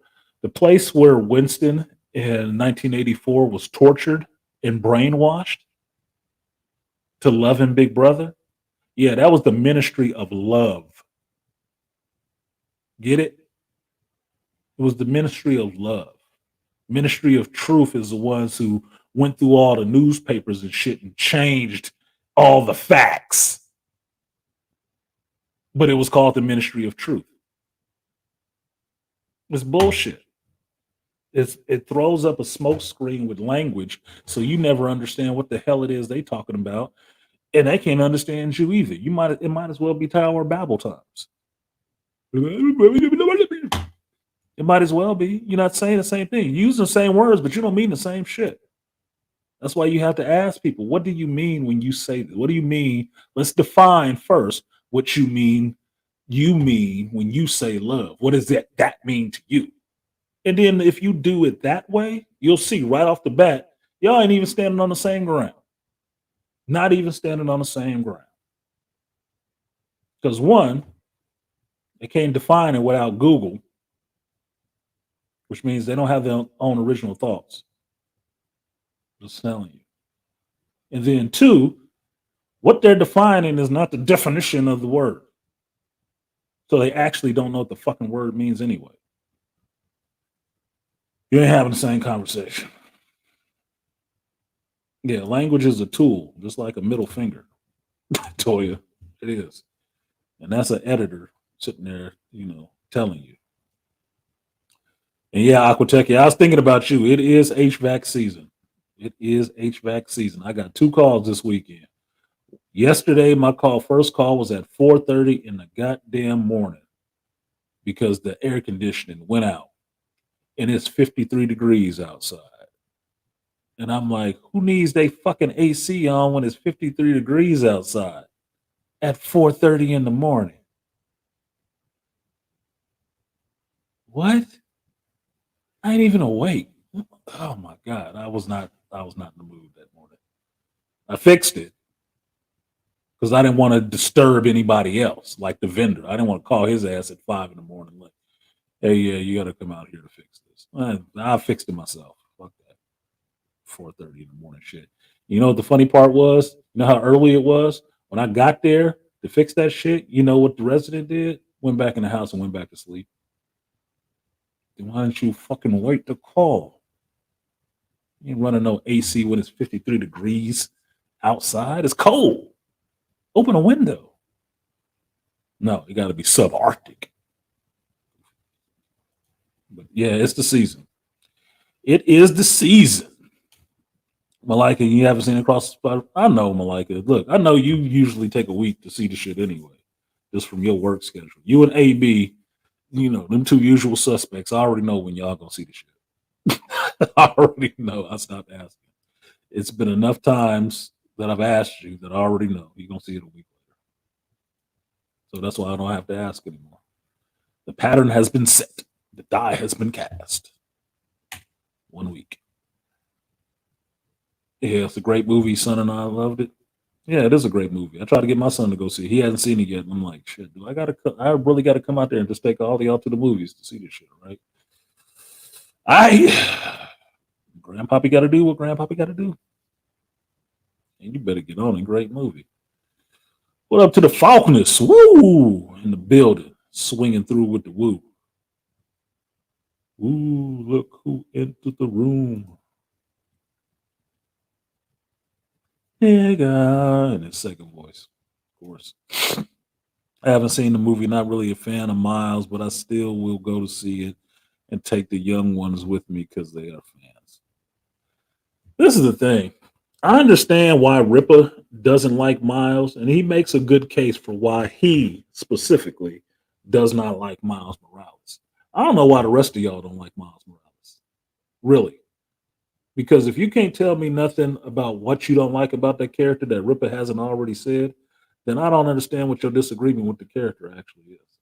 The place where Winston in 1984 was tortured and brainwashed to love him, Big Brother. Yeah, that was the ministry of love. Get it? It was the ministry of love. Ministry of truth is the ones who went through all the newspapers and shit and changed all the facts. But it was called the ministry of truth. It's bullshit. It throws up a smoke screen with language, so you never understand what the hell it is they talking about, and they can't understand you either. It might as well be Tower of Babel times. It might as well be. You're not saying the same thing. You use the same words, but you don't mean the same shit. That's why you have to ask people, what do you mean when you say this? What do you mean? Let's define first what you mean when you say love. What does that mean to you? And then if you do it that way, you'll see right off the bat, y'all ain't even standing on the same ground. Not even standing on the same ground. Because one, they can't define it without Google, which means they don't have their own original thoughts. Just telling you. And then two, what they're defining is not the definition of the word. So they actually don't know what the fucking word means anyway. You ain't having the same conversation. Yeah, language is a tool, just like a middle finger. Toya, it is. And that's an editor sitting there, telling you. And yeah, Aquatech, I was thinking about you. It is HVAC season. It is HVAC season. I got 2 calls this weekend. Yesterday, my first call was at 4:30 in the goddamn morning because the air conditioning went out and it's 53 degrees outside. And I'm like, who needs they fucking AC on when it's 53 degrees outside at 4:30 in the morning? What? I ain't even awake. Oh my God. I was not in the mood that morning. I fixed it because I didn't want to disturb anybody else, like the vendor. I didn't want to call his ass at 5 in the morning. Like, hey, yeah, you got to come out here to fix this. I fixed it myself. Fuck that. 4:30 in the morning shit. You know what the funny part was? You know how early it was? When I got there to fix that shit, you know what the resident did? Went back in the house and went back to sleep. Then why didn't you fucking wait to call? You ain't running no AC when it's 53 degrees outside. It's cold. Open a window. No, it got to be subarctic. But yeah, it's the season. It is the season. Malika, you haven't seen Across the Spider? I know, Malika. Look, I know you usually take a week to see the shit anyway, just from your work schedule. You and AB, you know, them 2 usual suspects. I already know when y'all gonna see the shit. I already know. I stopped asking. It's been enough times that I've asked you that I already know you're gonna see it a week later. So that's why I don't have to ask anymore. The pattern has been set. The die has been cast. 1 week. Yeah, it's a great movie. Son and I loved it. Yeah, it is a great movie. I tried to get my son to go see it. He hasn't seen it yet. And I'm like, shit, dude, I really gotta come out there and just take all of y'all to the movies to see this shit, right? Grandpappy gotta do what Grandpappy gotta do. And you better get on it. Great movie. What up to the Falconers? Woo! In the building. Swinging through with the woo. Ooh, look who entered the room. Nigga. In his second voice, of course. I haven't seen the movie, not really a fan of Miles, but I still will go to see it and take the young ones with me because they are fans. This is the thing. I understand why Ripper doesn't like Miles, and he makes a good case for why he specifically does not like Miles Morales. I don't know why the rest of y'all don't like Miles Morales. Really. Because if you can't tell me nothing about what you don't like about that character that Ripper hasn't already said, then I don't understand what your disagreement with the character actually is.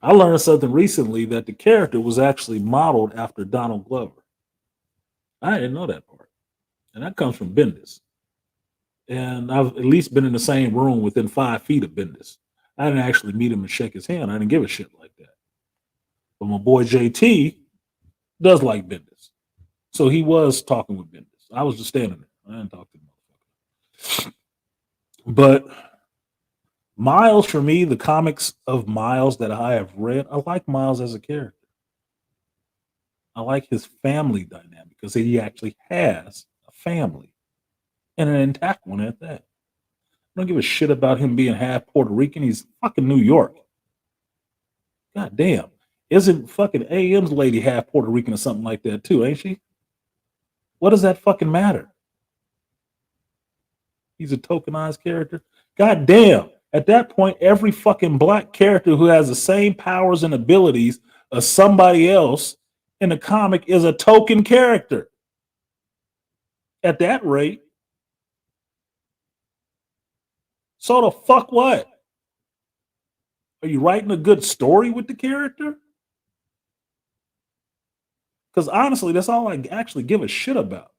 I learned something recently that the character was actually modeled after Donald Glover. I didn't know that part. And that comes from Bendis. And I've at least been in the same room within 5 feet of Bendis. I didn't actually meet him and shake his hand. I didn't give a shit like that. But my boy JT does like Bendis. So he was talking with Bendis. I was just standing there. I didn't talk to the motherfucker. But Miles, for me, the comics of Miles that I have read, I like Miles as a character. I like his family dynamic because he actually has a family and an intact one at that. I don't give a shit about him being half Puerto Rican. He's fucking New York. God damn. Isn't fucking AM's lady half Puerto Rican or something like that too, ain't she? What does that fucking matter? He's a tokenized character. God damn. At that point, every fucking black character who has the same powers and abilities as somebody else in the comic is a token character. At that rate. So the fuck what? Are you writing a good story with the character? Because honestly, that's all I actually give a shit about.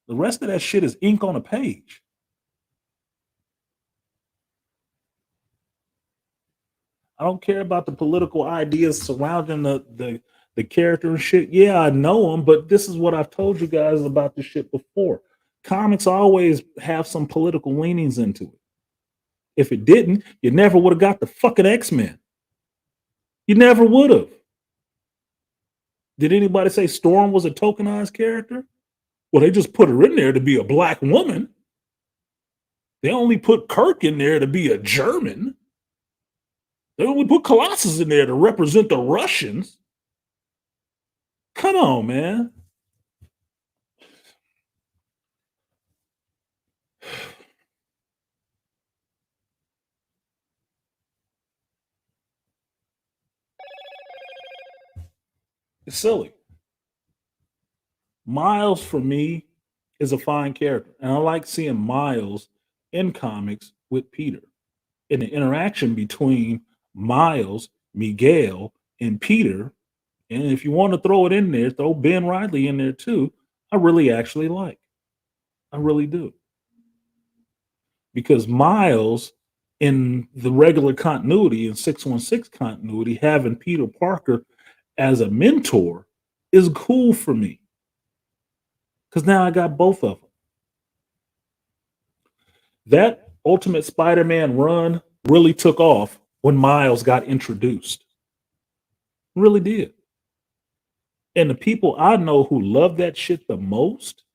The rest of that shit is ink on a page. I don't care about the political ideas surrounding the character and shit. Yeah, I know them, but this is what I've told you guys about this shit before. Comics always have some political leanings into it. If it didn't, you never would have got the fucking X-Men. You never would have. Did anybody say Storm was a tokenized character? Well, they just put her in there to be a black woman. They only put Kirk in there to be a German. They only put Colossus in there to represent the Russians. Come on, man. It's silly. Miles for me is a fine character, and I like seeing Miles in comics with Peter. And the interaction between Miles, Miguel, and Peter, and if you want to throw it in there, throw Ben Riley in there too. I really actually like. I really do. Because Miles in the regular continuity in 616 continuity, having Peter Parker as a mentor is cool for me. Because now I got both of them. That Ultimate Spider-Man run really took off when Miles got introduced. Really did. And the people I know who love that shit the most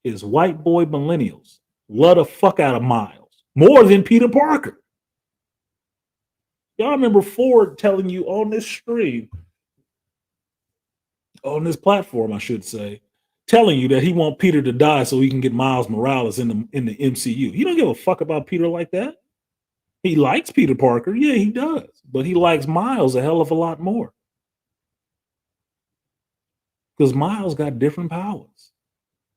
is white boy millennials. Love the fuck out of Miles. More than Peter Parker. Y'all remember Ford telling you on this stream, on this platform, I should say, telling you that he want Peter to die so he can get Miles Morales in the MCU. He don't give a fuck about Peter like that. He likes Peter Parker. Yeah, he does. But he likes Miles a hell of a lot more. Because Miles got different powers.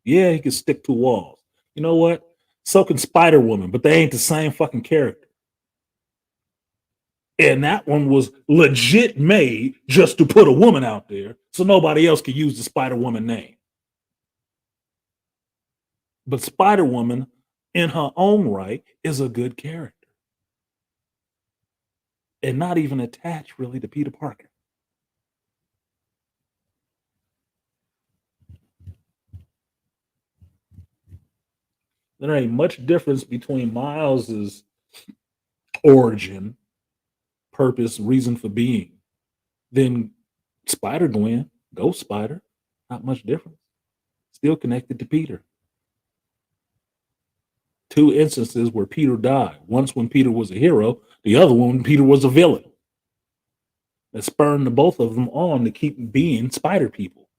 Yeah, he can stick to walls. You know what? So can Spider-Woman, but they ain't the same fucking character. And that one was legit made just to put a woman out there so nobody else could use the Spider-Woman name. But Spider-Woman, in her own right, is a good character. And not even attached really to Peter Parker. There ain't much difference between Miles's origin, purpose, reason for being than Spider-Gwen, Ghost Spider. Not much difference. Still connected to Peter. Two instances where Peter died. Once when Peter was a hero, the other one when Peter was a villain. That spurred the both of them on to keep being spider people.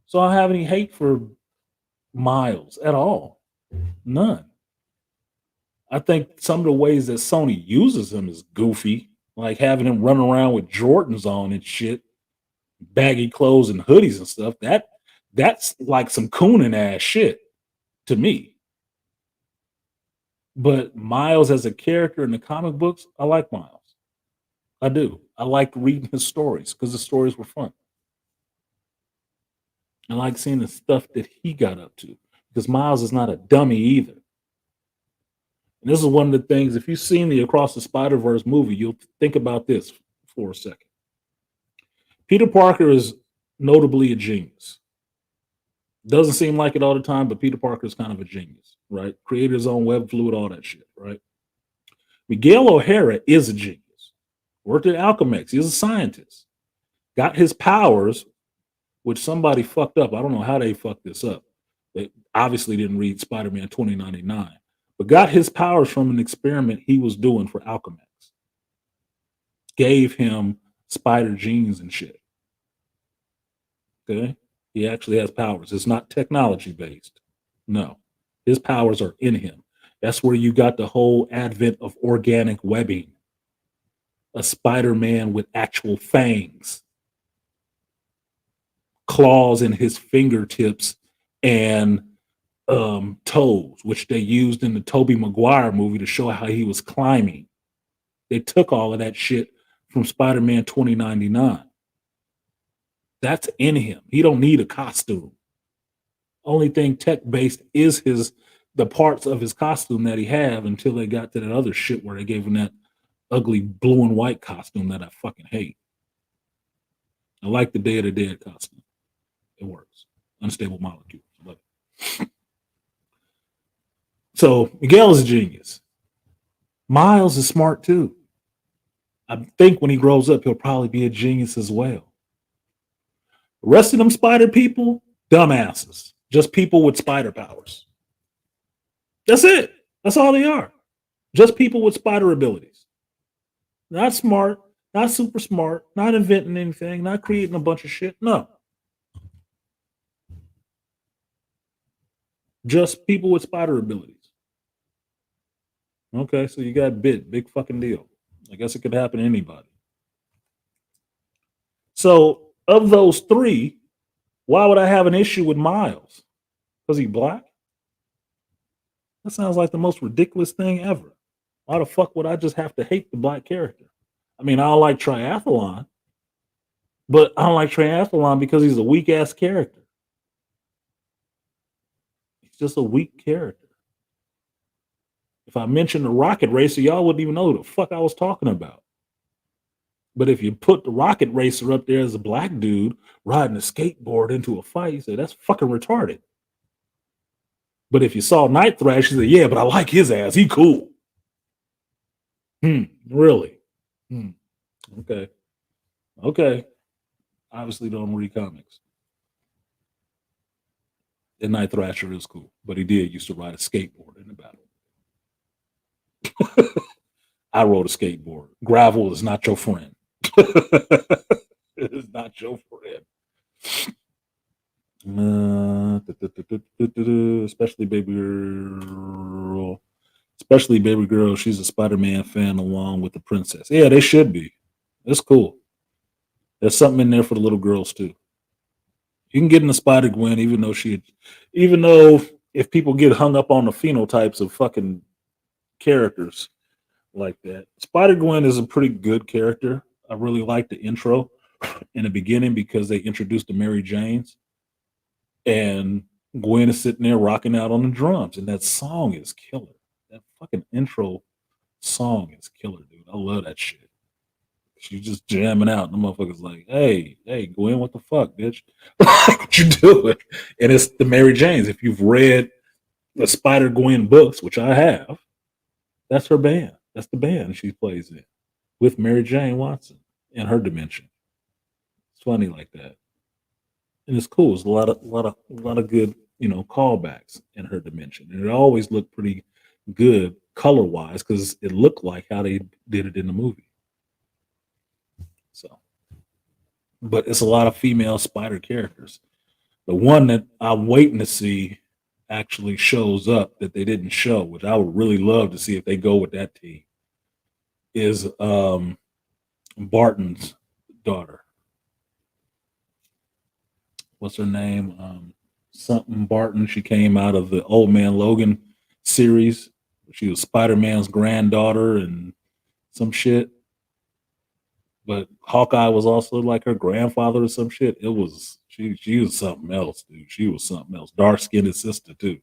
So I don't have any hate for Miles at all. None. I think some of the ways that Sony uses him is goofy, like having him run around with Jordans on and shit, baggy clothes and hoodies and stuff. That's like some cooning ass shit to me. But Miles as a character in the comic books, I like Miles. I do. I like reading his stories because the stories were fun. I like seeing the stuff that he got up to because Miles is not a dummy either. And this is one of the things, if you've seen the Across the Spider-Verse movie, you'll think about this for a second. Peter Parker is notably a genius. Doesn't seem like it all the time, but Peter Parker is kind of a genius, right? Created his own web fluid, all that shit, right? Miguel O'Hara is a genius. Worked at Alchemex. He's a scientist. Got his powers, which somebody fucked up. I don't know how they fucked this up. They obviously didn't read Spider-Man 2099, but got his powers from an experiment he was doing for Alchemex. Gave him spider genes and shit. Okay? He actually has powers. It's not technology based. No. His powers are in him. That's where you got the whole advent of organic webbing. A Spider-Man with actual fangs, claws in his fingertips and toes, which they used in the Tobey Maguire movie to show how he was climbing. They took all of that shit from Spider-Man 2099. That's in him. He don't need a costume. Only thing tech-based is the parts of his costume that he have until they got to that other shit where they gave him that ugly blue and white costume that I fucking hate. I like the Day of the Dead costume. It works. Unstable molecules. I love it. So Miguel is a genius. Miles is smart too. I think when he grows up, he'll probably be a genius as well. The rest of them spider people, dumbasses. Just people with spider powers. That's it. That's all they are. Just people with spider abilities. Not smart, Not super smart, not inventing anything, not creating a bunch of shit. No. Just people with spider abilities. Okay, so you got bit, big fucking deal. I guess it could happen to anybody. So, of those three, why would I have an issue with Miles? Because he black? That sounds like the most ridiculous thing ever. Why the fuck would I just have to hate the black character? I mean, I don't like Triathlon, but I don't like Triathlon because he's a weak ass character. He's just a weak character. If I mentioned the Rocket Racer, y'all wouldn't even know who the fuck I was talking about. But if you put the Rocket Racer up there as a black dude riding a skateboard into a fight, you say that's fucking retarded. But if you saw Night Thrash, you say, yeah, but I like his ass. He cool. Really? Okay. Okay. Obviously don't read comics. And Night Thrasher is cool, but he did used to ride a skateboard in the battle. I rode a skateboard. Gravel is not your friend. It is not your friend. Especially baby girl. Especially baby girl. She's a Spider-Man fan along with the princess. Yeah, they should be. It's cool. There's something in there for the little girls too. You can get in the Spider Gwen, even though if people get hung up on the phenotypes of fucking characters like that, Spider Gwen is a pretty good character. I really like the intro in the beginning because they introduced the Mary Janes, and Gwen is sitting there rocking out on the drums, and that song is killer. That fucking intro song is killer, dude. I love that shit. She's just jamming out. And the motherfucker's like, hey, Gwen, what the fuck, bitch? What you doing? And it's the Mary Janes. If you've read the Spider Gwen books, which I have, that's her band. That's the band she plays in with Mary Jane Watson in her dimension. It's funny like that. And it's cool. It's a lot of good, callbacks in her dimension. And it always looked pretty good color-wise because it looked like how they did it in the movie. So, but it's a lot of female spider characters. The one that I'm waiting to see actually shows up that they didn't show, which I would really love to see if they go with that team, is Barton's daughter. What's her name? Something Barton. She came out of the Old Man Logan series. She was Spider-Man's granddaughter and some shit. But Hawkeye was also like her grandfather or some shit. It was she was something else, dude. She was something else. Dark-skinned sister too.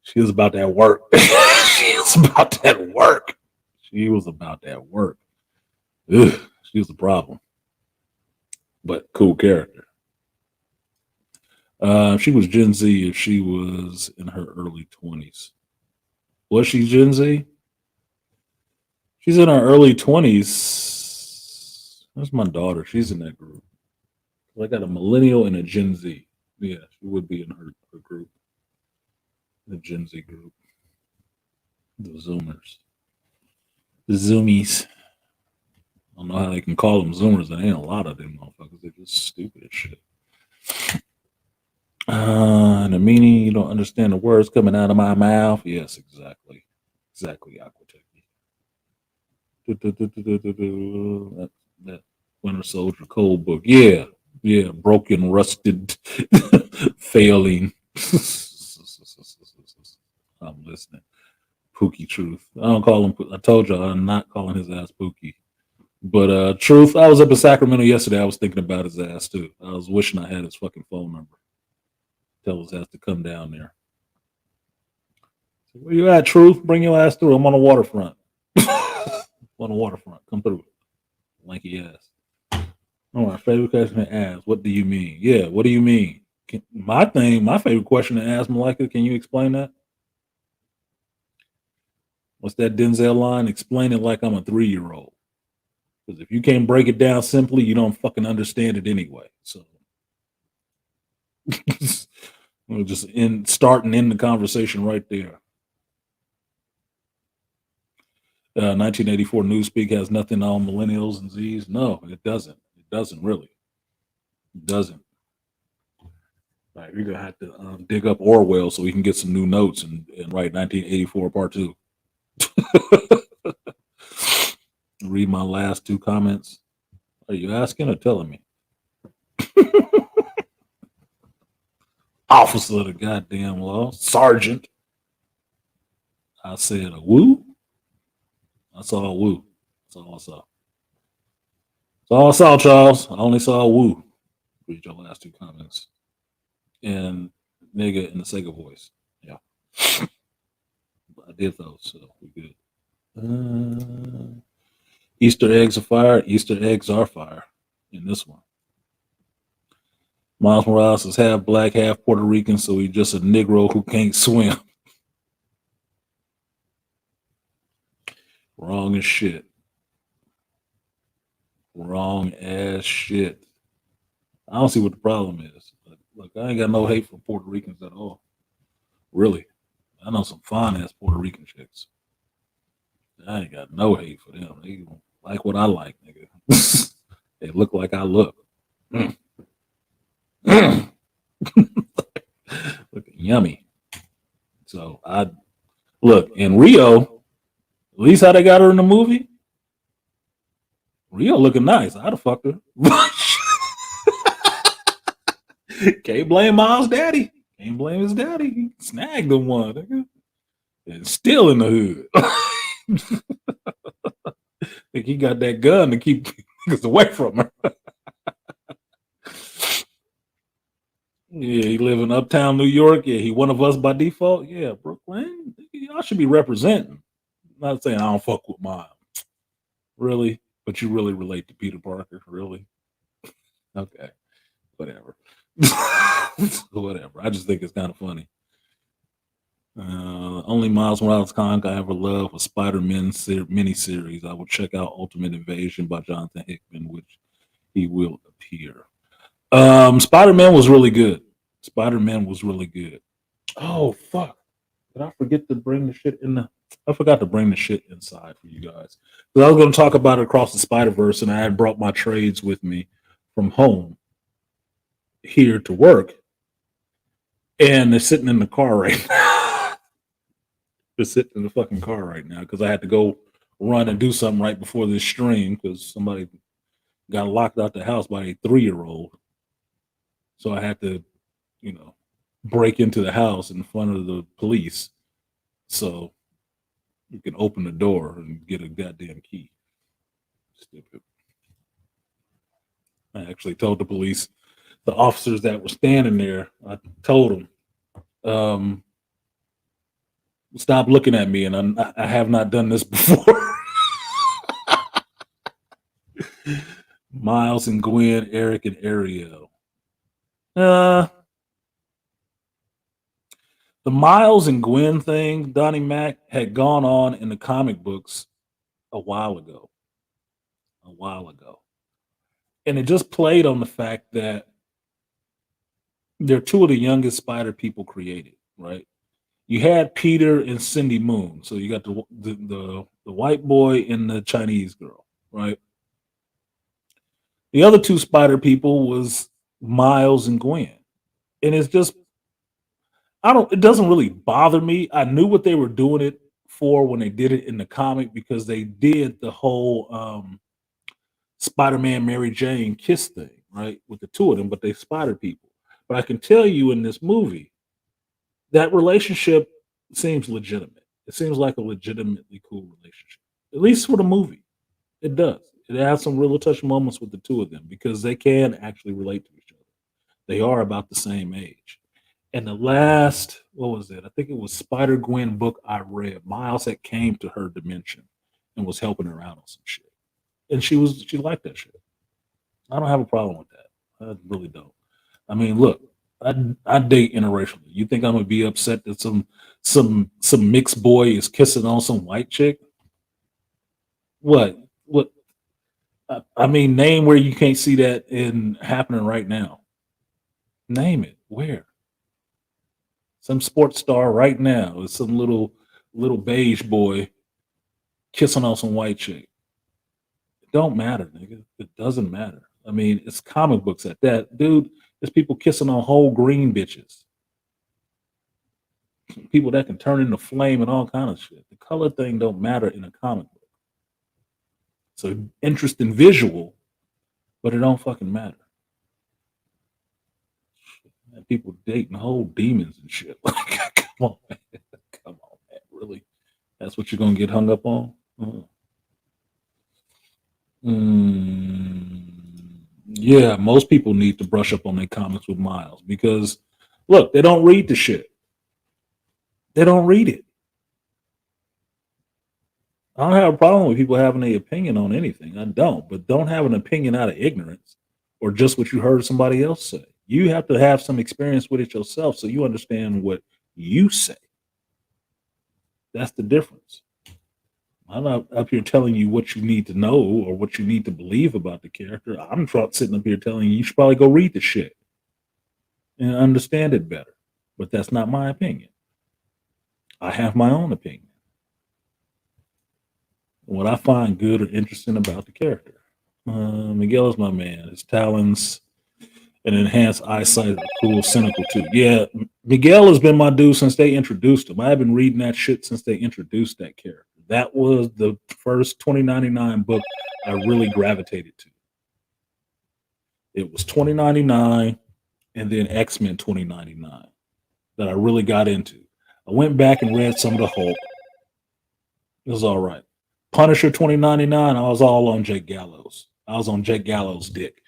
She was about that work. She was about that work. She was about that work. Ugh, she was a problem. But cool character. She was Gen Z if she was in her early 20s. Was she Gen Z? She's in her early 20s. That's my daughter. She's in that group. I got a millennial and a Gen Z. Yeah, she would be in her group. The Gen Z group. The Zoomers. The Zoomies. I don't know how they can call them Zoomers. There ain't a lot of them motherfuckers. They're just stupid as shit. And the meaning, you don't understand the words coming out of my mouth. Yes, exactly. Exactly, Aquatech. That Winter Soldier Code book. Yeah. Broken, rusted, failing. I'm listening. Pookie Truth. I don't call him. I told y'all I'm not calling his ass Pookie. But Truth, I was up in Sacramento yesterday. I was thinking about his ass too. I was wishing I had his fucking phone number. Tell his ass to come down there. Where you at, Truth? Bring your ass through. I'm on the waterfront. On the waterfront. Come through. Lanky ass. Oh, my favorite question to ask. What do you mean? Yeah, what do you mean? My favorite question to ask, Malika, can you explain that? What's that Denzel line? Explain it like I'm a 3-year-old. Because if you can't break it down simply, you don't fucking understand it anyway. So we'll just start and end the conversation right there. 1984 Newspeak has nothing on millennials and Z's. No, it doesn't. It doesn't really. It doesn't. Like, we're gonna have to dig up Orwell so we can get some new notes and write 1984 Part 2. Read my last two comments. Are you asking or telling me? Officer of the goddamn law, sergeant. I said a woo. I saw a woo. That's all I saw. That's all I saw, Charles. I only saw a woo. Read your last two comments. And nigga in the Sega voice. Yeah. I did those, so we good. Easter eggs are fire. Easter eggs are fire in this one. Miles Morales is half black, half Puerto Rican, so he's just a Negro who can't swim. Wrong as shit. Wrong as shit. I don't see what the problem is. But look, I ain't got no hate for Puerto Ricans at all. Really. I know some fine ass Puerto Rican chicks. I ain't got no hate for them. They like what I like, nigga. They look like I look. Looking yummy. So I look in Rio, at least how they got her in the movie. Rio looking nice. I'd have fucked her. Can't blame Miles' daddy. Can't blame his daddy. He snagged him one, nigga. And still in the hood. Think he got that gun to keep niggas away from her. Yeah, he live in uptown New York. Yeah, he one of us by default. Yeah, Brooklyn. Y'all should be representing. I'm not saying I don't fuck with mine. Really? But you really relate to Peter Parker? Really? Okay. Whatever. Whatever. I just think it's kind of funny. Only Miles Morales comic I ever loved was Spider-Man miniseries. I will check out Ultimate Invasion by Jonathan Hickman, which he will appear. Spider-Man was really good. Spider-Man was really good. Oh fuck! Did I forget to bring the shit in the? I forgot to bring the shit inside for you guys. Because I was going to talk about it across the Spider-Verse, and I had brought my trades with me from home here to work, and they're sitting in the car right now. They're sitting in the fucking car right now because I had to go run and do something right before this stream because somebody got locked out the house by a 3-year-old. So I had to, break into the house in front of the police so you can open the door and get a goddamn key. Stupid. I actually told the police, the officers that were standing there, I told them, stop looking at me, and I have not done this before. Miles and Gwen, Eric and Ariel. The Miles and Gwen thing, Donnie Mac, had gone on in the comic books a while ago. And it just played on the fact that they're two of the youngest spider people created, right? You had Peter and Cindy Moon. So you got the white boy and the Chinese girl, right? The other two spider people was Miles and Gwen. And it's just, it doesn't really bother me. I knew what they were doing it for when they did it in the comic because they did the whole Spider-Man Mary Jane kiss thing, right? With the two of them, but they spider people. But I can tell you in this movie, that relationship seems legitimate. It seems like a legitimately cool relationship, at least for the movie. It does. It has some real touch moments with the two of them because they can actually relate to each other. They are about the same age. And the last, what was it? I think it was Spider-Gwen book I read. Miles had came to her dimension and was helping her out on some shit. And she liked that shit. I don't have a problem with that. I really don't. I mean, look, I date interracially. You think I'm gonna be upset that some mixed boy is kissing on some white chick? What? I mean, name where you can't see that happening right now. Name it. Where? Some sports star right now. Or some little beige boy kissing on some white chick. It don't matter, nigga. It doesn't matter. I mean, it's comic books at that. Dude, there's people kissing on whole green bitches. People that can turn into flame and all kind of shit. The color thing don't matter in a comic book. So interesting visual, but it don't fucking matter. And people dating whole demons and shit. Like, come on, man. Come on, man. Really? That's what you're gonna get hung up on? Yeah, most people need to brush up on their comics with Miles because look, they don't read the shit. They don't read it. I don't have a problem with people having an opinion on anything. I don't, but don't have an opinion out of ignorance or just what you heard somebody else say. You have to have some experience with it yourself so you understand what you say. That's the difference. I'm not up here telling you what you need to know or what you need to believe about the character. I'm sitting up here telling you should probably go read the shit and understand it better. But that's not my opinion. I have my own opinion. What I find good or interesting about the character. Miguel is my man. His talents and enhanced eyesight are cool, cynical too. Yeah, Miguel has been my dude since they introduced him. I've been reading that shit since they introduced that character. That was the first 2099 book I really gravitated to. It was 2099 and then X-Men 2099 that I really got into. I went back and read some of the Hulk. It was all right. Punisher 2099, I was all on Jake Gallows. I was on Jake Gallows' dick.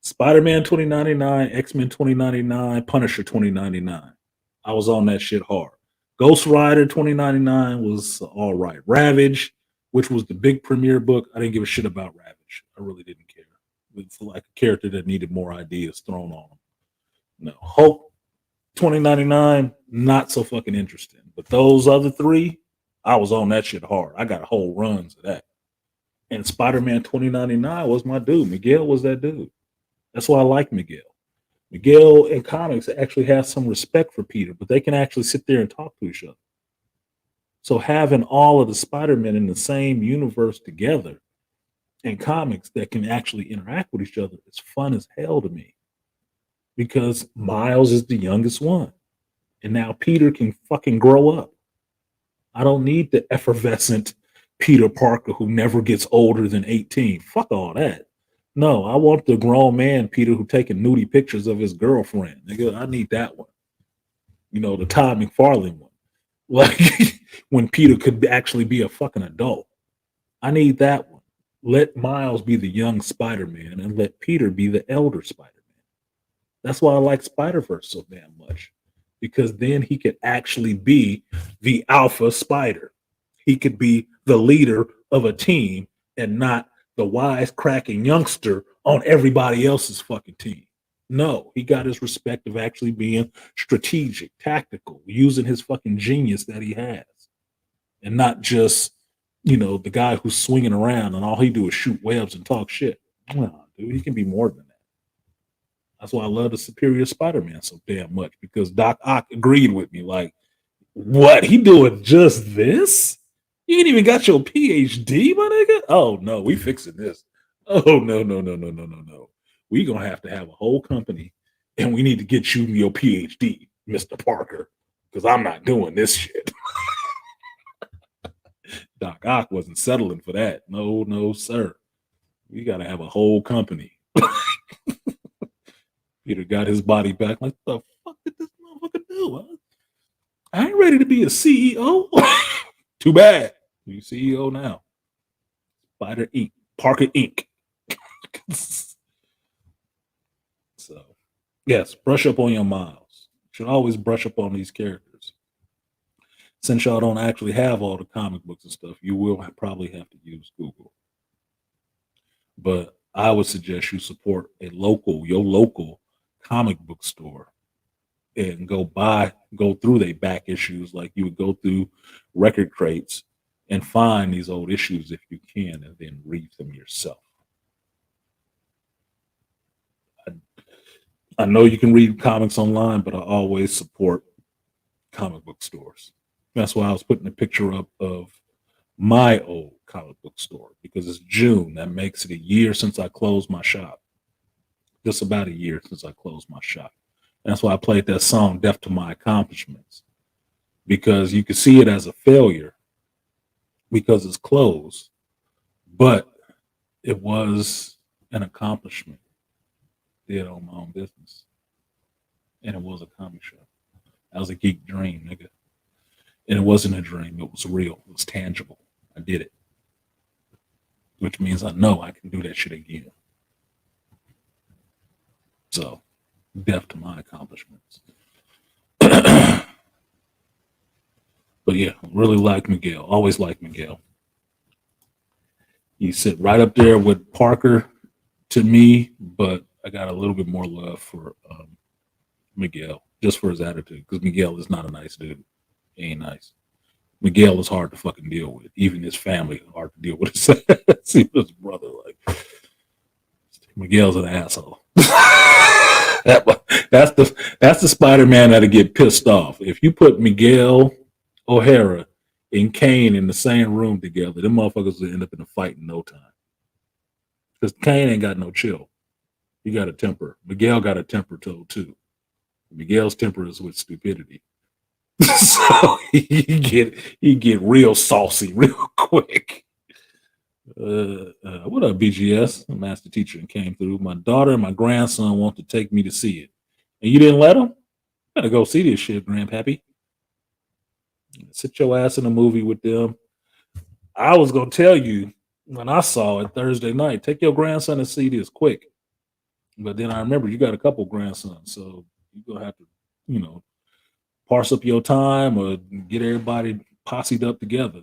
Spider-Man 2099, X-Men 2099, Punisher 2099. I was on that shit hard. Ghost Rider 2099 was all right. Ravage, which was the big premiere book, I didn't give a shit about Ravage. I really didn't care. It's like a character that needed more ideas thrown on him. No. Hulk 2099, not so fucking interesting. But those other three, I was on that shit hard. I got whole runs of that. And Spider-Man 2099 was my dude. Miguel was that dude. That's why I like Miguel. Miguel in comics actually has some respect for Peter, but they can actually sit there and talk to each other. So having all of the Spider-Men in the same universe together in comics that can actually interact with each other is fun as hell to me. Because Miles is the youngest one. And now Peter can fucking grow up. I don't need the effervescent Peter Parker who never gets older than 18. Fuck all that. No, I want the grown man Peter who taking nudie pictures of his girlfriend. Nigga, I need that one. You know, the Todd McFarlane one. Like when Peter could actually be a fucking adult. I need that one. Let Miles be the young Spider-Man and let Peter be the elder Spider-Man. That's why I like Spider-Verse so damn much. Because then he could actually be the alpha spider. He could be the leader of a team and not the wisecracking youngster on everybody else's fucking team. No, he got his respect of actually being strategic, tactical, using his fucking genius that he has. And not just, you know, the guy who's swinging around and all he do is shoot webs and talk shit. No, dude, he can be more than that. That's why I love the Superior Spider-Man so damn much, because Doc Ock agreed with me. Like, what? He doing just this? You ain't even got your PhD, my nigga? Oh, no, we fixing this. Oh, no. We going to have a whole company, and we need to get you your PhD, Mr. Parker, because I'm not doing this shit. Doc Ock wasn't settling for that. No, sir. We got to have a whole company. Peter got his body back. Like, the fuck did this motherfucker do? Huh? I ain't ready to be a CEO. Too bad. You CEO now. Spider Inc. Parker Inc. So, yes, brush up on your Miles. You should always brush up on these characters. Since y'all don't actually have all the comic books and stuff, you will probably have to use Google. But I would suggest you support your local comic book store and go through their back issues like you would go through record crates and find these old issues if you can and then read them yourself. I know you can read comics online, but I always support comic book stores. That's why I was putting a picture up of my old comic book store because it's June. That makes it a year since I closed my shop. Just about a year since I closed my shop. And that's why I played that song, Deaf to My Accomplishments, because you could see it as a failure because it's closed, but it was an accomplishment. Did on my own business. And it was a comic shop. That was a geek dream, nigga. And it wasn't a dream, it was real, it was tangible. I did it. Which means I know I can do that shit again. So, deaf to my accomplishments. But yeah, really like Miguel. Always like Miguel. He sit right up there with Parker to me, but I got a little bit more love for Miguel, just for his attitude, because Miguel is not a nice dude. He ain't nice. Miguel is hard to fucking deal with. Even his family is hard to deal with. See his brother, like, Miguel's an asshole. That's the Spider-Man that'll get pissed off. If you put Miguel O'Hara and Kane in the same room together, them motherfuckers will end up in a fight in no time. Because Kane ain't got no chill. He got a temper. Miguel got a temper too. Miguel's temper is with stupidity. So he get real saucy real quick. What up, BGS? Master teacher came through. My daughter and my grandson want to take me to see it. And you didn't let them? Gotta go see this shit, Grandpappy. Sit your ass in a movie with them. I was gonna tell you when I saw it Thursday night, take your grandson to see this quick. But then I remember you got a couple grandsons, so you're gonna have to, parse up your time or get everybody posseed up together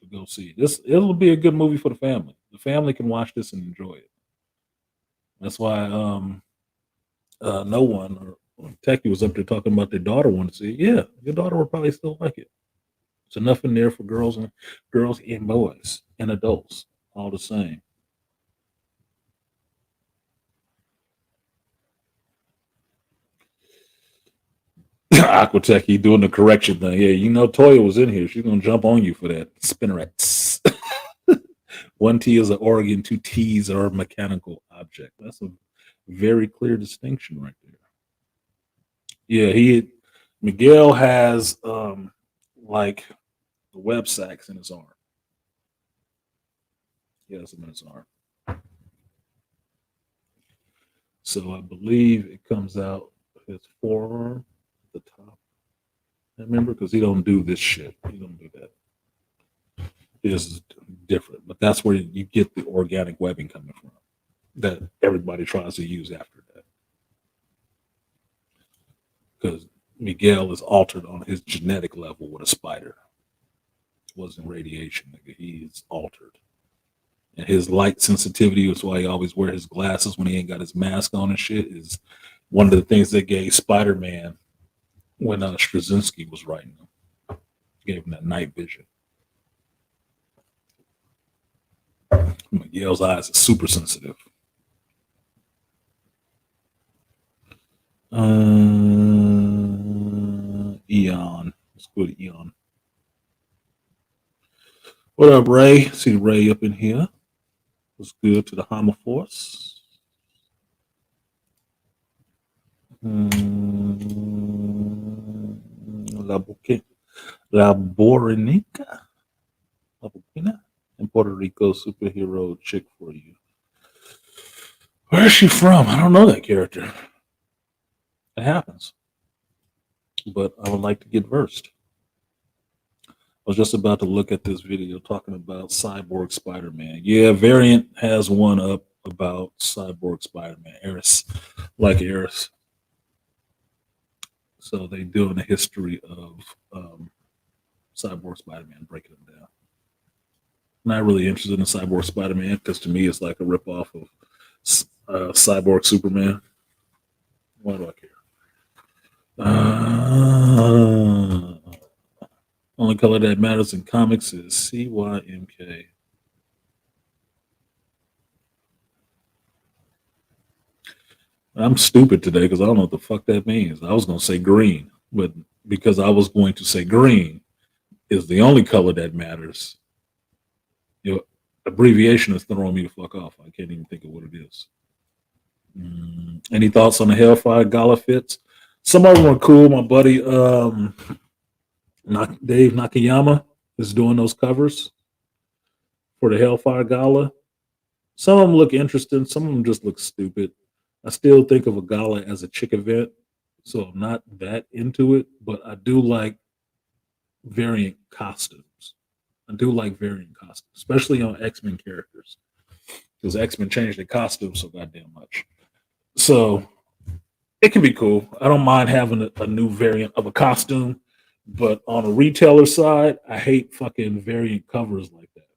to go see this. It'll be a good movie for the family. The family can watch this and enjoy it. That's why no one or Techie was up there talking about their daughter wanted to see it. Yeah, your daughter would probably still like it. There's enough in there for girls and boys and adults, all the same. Aquatech, doing the correction thing. Yeah, Toya was in here. She's gonna jump on you for that. Spinnerets. One T is an organ, two T's are a mechanical object. That's a very clear distinction right there. Yeah, Miguel has like the web sacks in his arm. He has them in his arm. So I believe it comes out his forearm at the top. I remember, because he don't do this shit. He don't do that. It is different, but that's where you get the organic webbing coming from that everybody tries to use after that. Because Miguel is altered on his genetic level with a spider. It wasn't radiation, nigga. He's altered. And his light sensitivity is why he always wears his glasses when he ain't got his mask on and shit, is one of the things that gave Spider-Man when Straczynski was writing him. Gave him that night vision. Miguel's eyes are super sensitive. Eon. Let's go to Eon. What up, Ray? See Ray up in here. What's good to the Hama Force? La Borinica. La Burkina. And Puerto Rico superhero chick for you. Where is she from? I don't know that character. It happens. But I would like to get versed. I was just about to look at this video talking about Cyborg Spider-Man. Yeah, Variant has one up about Cyborg Spider-Man. Eris, like Eris. So they do in a history of Cyborg Spider-Man, breaking them down. Not really interested in Cyborg Spider-Man because to me it's like a ripoff of Cyborg Superman. Why do I care? Only color that matters in comics is CYMK. I'm stupid today because I don't know what the fuck that means. I was going to say green, but because I was going to say green, is the only color that matters. Abbreviation is throwing me the fuck off. I can't even think of what it is. Any thoughts on the Hellfire Gala fits? Some of them are cool. My buddy Dave Nakayama is doing those covers for the Hellfire Gala. Some of them look interesting. Some of them just look stupid. I still think of a gala as a chick event, so I'm not that into it. But I do like variant costumes. I do like variant costumes, especially on X-Men characters, because X-Men changed their costumes so goddamn much. So it can be cool. I don't mind having a new variant of a costume, but on a retailer side, I hate fucking variant covers like that,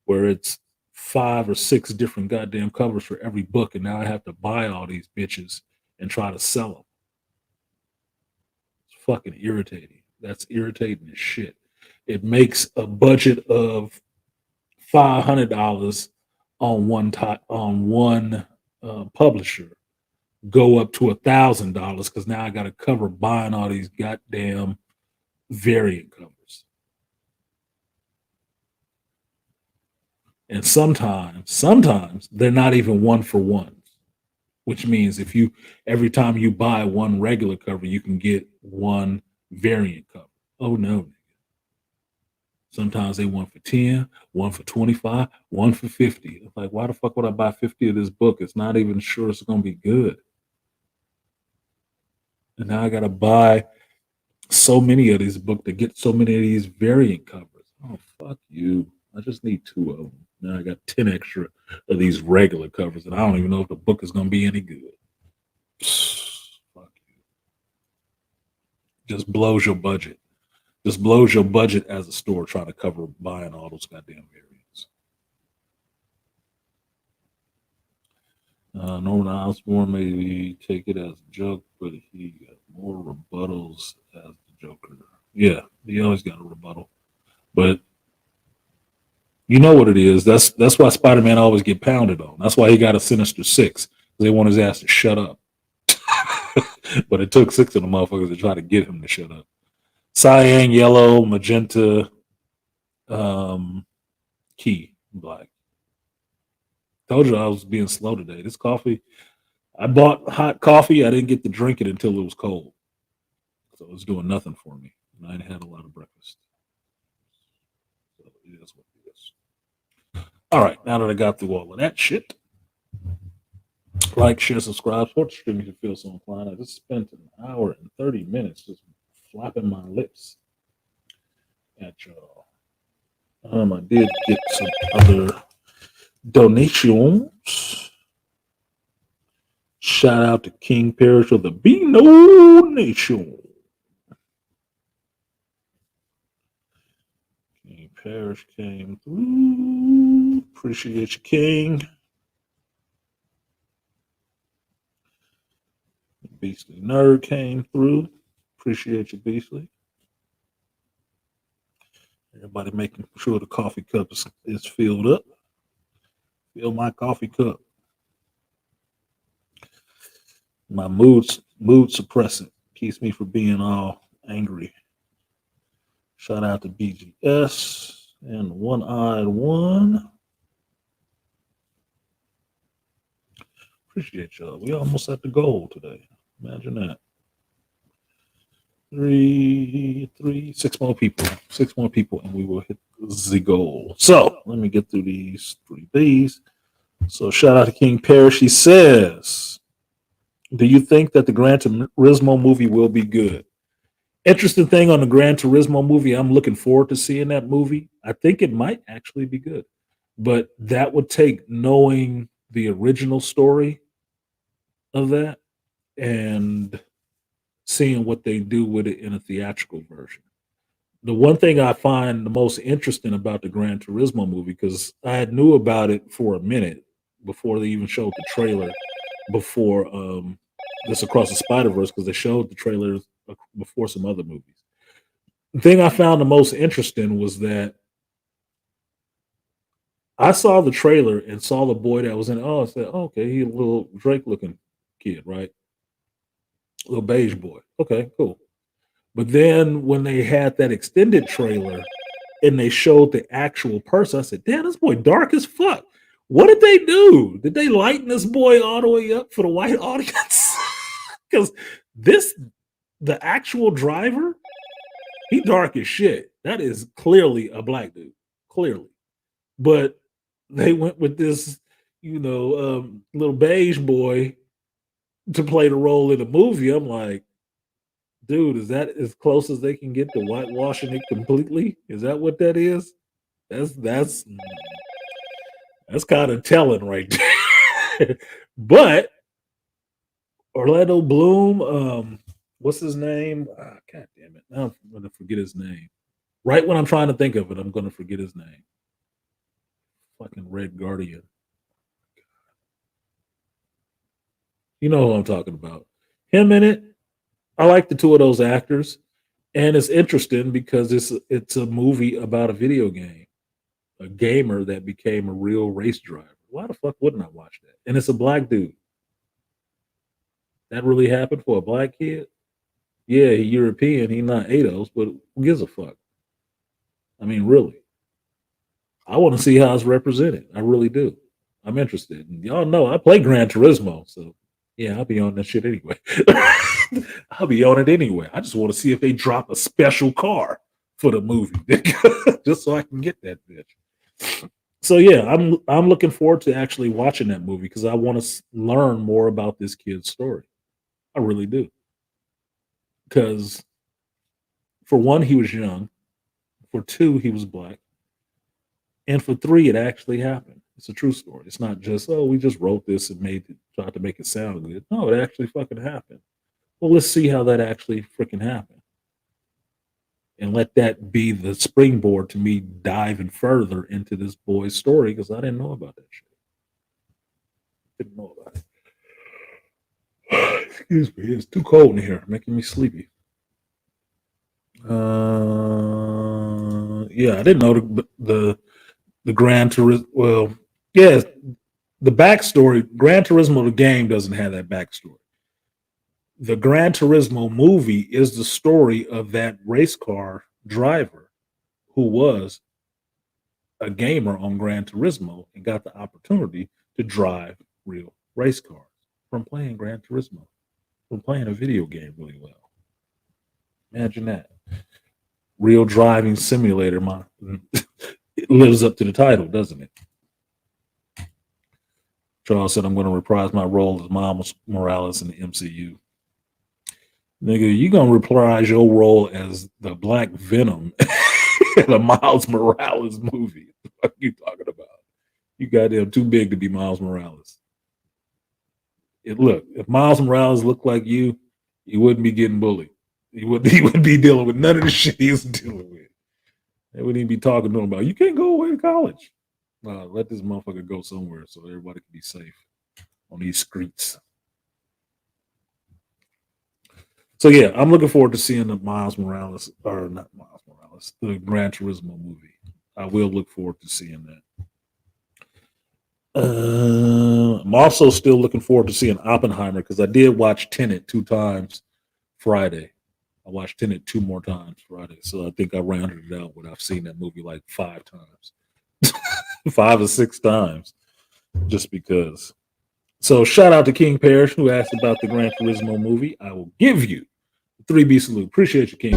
where it's 5 or 6 different goddamn covers for every book, and now I have to buy all these bitches and try to sell them. It's fucking irritating. That's irritating as shit. It makes a budget of $500 on one publisher go up to $1,000 because now I got to cover buying all these goddamn variant covers. And sometimes they're not even one for ones, which means every time you buy one regular cover, you can get one variant cover. Oh no. Sometimes they one for 10, one for 25, one for 50. It's like, why the fuck would I buy 50 of this book? It's not even sure it's going to be good. And now I got to buy so many of these books to get so many of these variant covers. Oh, fuck you. I just need 2 of them. Now I got 10 extra of these regular covers, and I don't even know if the book is going to be any good. Fuck you. Just blows your budget. Just blows your budget as a store trying to cover buying all those goddamn variants. Norman Osborn may take it as a joke, but he got more rebuttals as the Joker. Yeah, he always got a rebuttal. But you know what it is. That's why Spider-Man always get pounded on. That's why he got a Sinister 6. They want his ass to shut up. But it took 6 of the motherfuckers to try to get him to shut up. Cyan, yellow, magenta, key, black. Told you I was being slow today. This coffee, I bought hot coffee. I didn't get to drink it until it was cold. So it was doing nothing for me. And I hadn't had a lot of breakfast. So it is what it is. All right, now that I got through all of that shit, like, share, subscribe, support the stream if you feel so inclined. I just spent an hour and 30 minutes just flapping my lips at y'all. I did get some other donations. Shout out to King Parish of the Beano Nation. King Parish came through. Appreciate you, King. Beastly Nerd came through. Appreciate you, Beastly. Everybody making sure the coffee cup is filled up. Fill my coffee cup. My mood suppressant keeps me from being all angry. Shout out to BGS and One-Eyed One. Appreciate y'all. We almost at the goal today. Imagine that. 6 more people. 6 more people, and we will hit the goal. So let me get through these 3 B's. So shout out to King Parish. He says, do you think that the Gran Turismo movie will be good? Interesting thing on the Gran Turismo movie, I'm looking forward to seeing that movie. I think it might actually be good. But that would take knowing the original story of that and seeing what they do with it in a theatrical version. The one thing I find the most interesting about the Gran Turismo movie, because I had knew about it for a minute before they even showed the trailer before this Across the Spider-Verse, because they showed the trailers before some other movies. The thing I found the most interesting was that I saw the trailer and saw the boy that was in it. Oh, I said, oh, okay, he's a little Drake looking kid, right? Little beige boy. Okay, cool. But then when they had that extended trailer and they showed the actual person, I said, damn, this boy dark as fuck. What did they do? Did they lighten this boy all the way up for the white audience? Because the actual driver, he dark as shit. That is clearly a black dude, clearly. But they went with this, little beige boy to play the role in the movie. I'm like, dude, is that as close as they can get to whitewashing it completely? Is that what that is? That's kind of telling right there. But Orlando Bloom, what's his name? God damn it. Now I'm gonna forget his name. Right when I'm trying to think of it, I'm gonna forget his name. Fucking Red Guardian. You know who I'm talking about. Him in it. I like the two of those actors. And it's interesting because it's a movie about a video game. A gamer that became a real race driver. Why the fuck wouldn't I watch that? And it's a black dude. That really happened for a black kid? Yeah, he's European. He's not ADOS, but who gives a fuck? I mean, really. I want to see how it's represented. I really do. I'm interested. And y'all know I play Gran Turismo, so yeah, I'll be on that shit anyway. I'll be on it anyway. I just want to see if they drop a special car for the movie, just so I can get that bitch. So yeah, I'm looking forward to actually watching that movie because I want to learn more about this kid's story. I really do. Because for one, he was young. For two, he was black. And for three, it actually happened. It's a true story. It's not just, oh, we just wrote this and tried to make it sound good. No, it actually fucking happened. Well, let's see how that actually freaking happened. And let that be the springboard to me diving further into this boy's story because I didn't know about that shit. Didn't know about it. Excuse me, it's too cold in here, making me sleepy. Yeah, I didn't know the Gran Turismo. Well, yeah, the backstory. Gran Turismo, the game, doesn't have that backstory. The Gran Turismo movie is the story of that race car driver who was a gamer on Gran Turismo and got the opportunity to drive real race cars from playing Gran Turismo, from playing a video game really well. Imagine that. Real driving simulator. It lives up to the title, doesn't it? Charles said, I'm going to reprise my role as Miles Morales in the MCU. Nigga, you going to reprise your role as the Black Venom in a Miles Morales movie. What are you talking about? You goddamn too big to be Miles Morales. Look, if Miles Morales looked like you, he wouldn't be getting bullied. He wouldn't be dealing with none of the shit he's dealing with. They wouldn't even be talking to him about, you can't go away to college. Let this motherfucker go somewhere so everybody can be safe on these streets. So yeah, I'm looking forward to seeing the Miles Morales, or not Miles Morales, the Gran Turismo movie. I will look forward to seeing that. I'm also still looking forward to seeing Oppenheimer because I did watch Tenet 2 times Friday. I watched Tenet 2 more times Friday, so I think I rounded it out when I've seen that movie like 5 times, 5 or 6 times, just because. So shout out to King Parrish who asked about the Gran Turismo movie. I will give you the 3B salute. Appreciate you, King.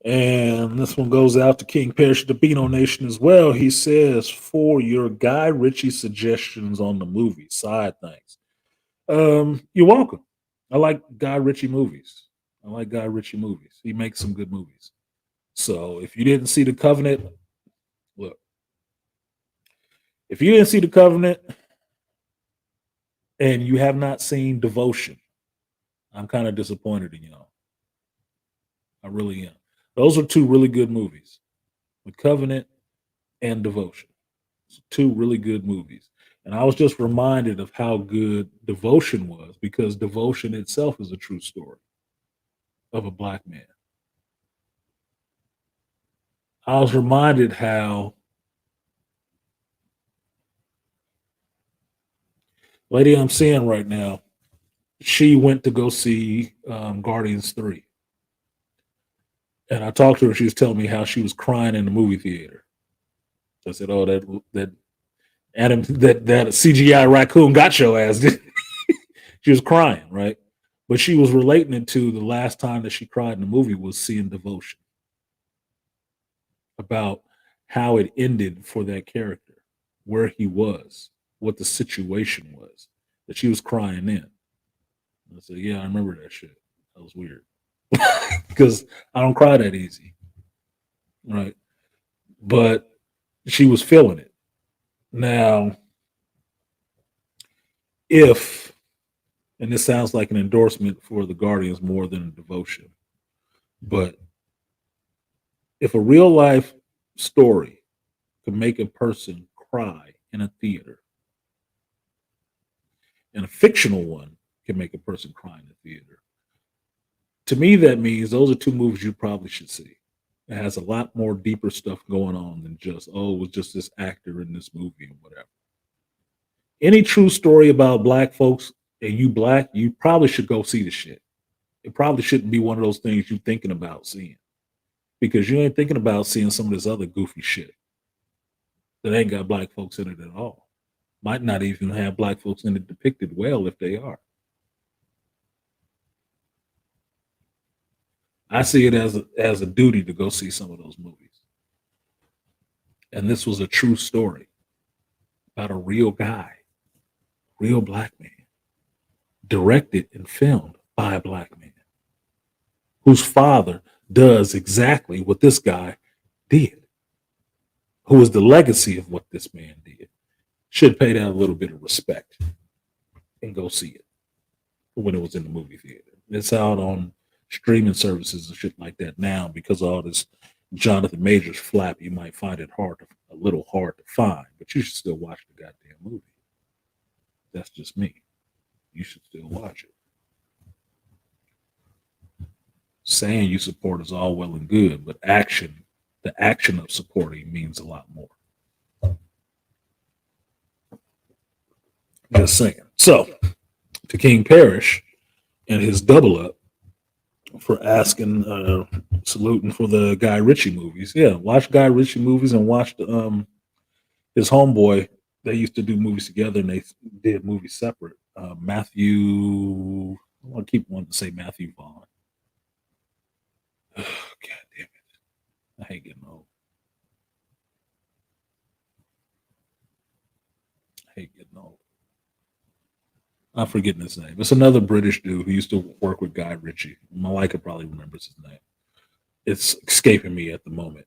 And this one goes out to King Parrish, the Beano Nation as well. He says, for your Guy Ritchie suggestions on the movie side things. You're welcome. I like Guy Ritchie movies. He makes some good movies. So if you didn't see The Covenant, look. If you didn't see The Covenant and you have not seen Devotion, I'm kind of disappointed in y'all. I really am. Those are 2 really good movies. The Covenant and Devotion. 2 really good movies. And I was just reminded of how good Devotion was because Devotion itself is a true story of a black man. I was reminded how lady I'm seeing right now, she went to go see Guardians 3. And I talked to her. She was telling me how she was crying in the movie theater. So I said, "Oh, that Adam that CGI raccoon got your ass." She was crying, right? But she was relating it to the last time that she cried in the movie was seeing Devotion, about how it ended for that character, where he was, what the situation was, that she was crying in. I said, "Yeah, I remember that shit. That was weird." Because I don't cry that easy, right? But she was feeling it. Now, if, and this sounds like an endorsement for the Guardians more than a devotion, but if a real life story could make a person cry in a theater, and a fictional one can make a person cry in a theater, to me, that means those are two movies you probably should see. It has a lot more deeper stuff going on than just, oh, it was just this actor in this movie or whatever. Any true story about black folks and you black, you probably should go see the shit. It probably shouldn't be one of those things you're thinking about seeing, because you ain't thinking about seeing some of this other goofy shit that ain't got black folks in it at all. Might not even have black folks in it depicted well if they are. I see it as a duty to go see some of those movies. And this was a true story about a real guy, real black man, directed and filmed by a black man, whose father does exactly what this guy did, who is the legacy of what this man did. Should pay that a little bit of respect and go see it when it was in the movie theater. It's out on streaming services and shit like that now, because of all this Jonathan Majors flap. You might find it a little hard to find, but you should still watch the goddamn movie. That's just me. You should still watch it. Saying you support is all well and good, but the action of supporting means a lot more. Just saying. So, to King Parrish and his double up for asking, saluting for the Guy Ritchie movies. Yeah, watch Guy Ritchie movies and watch his homeboy. They used to do movies together and they did movies separate. Matthew, I want to keep wanting to say Matthew Vaughn. God damn it. I hate getting old. I'm forgetting his name. It's another British dude who used to work with Guy Ritchie. Malika probably remembers his name. It's escaping me at the moment.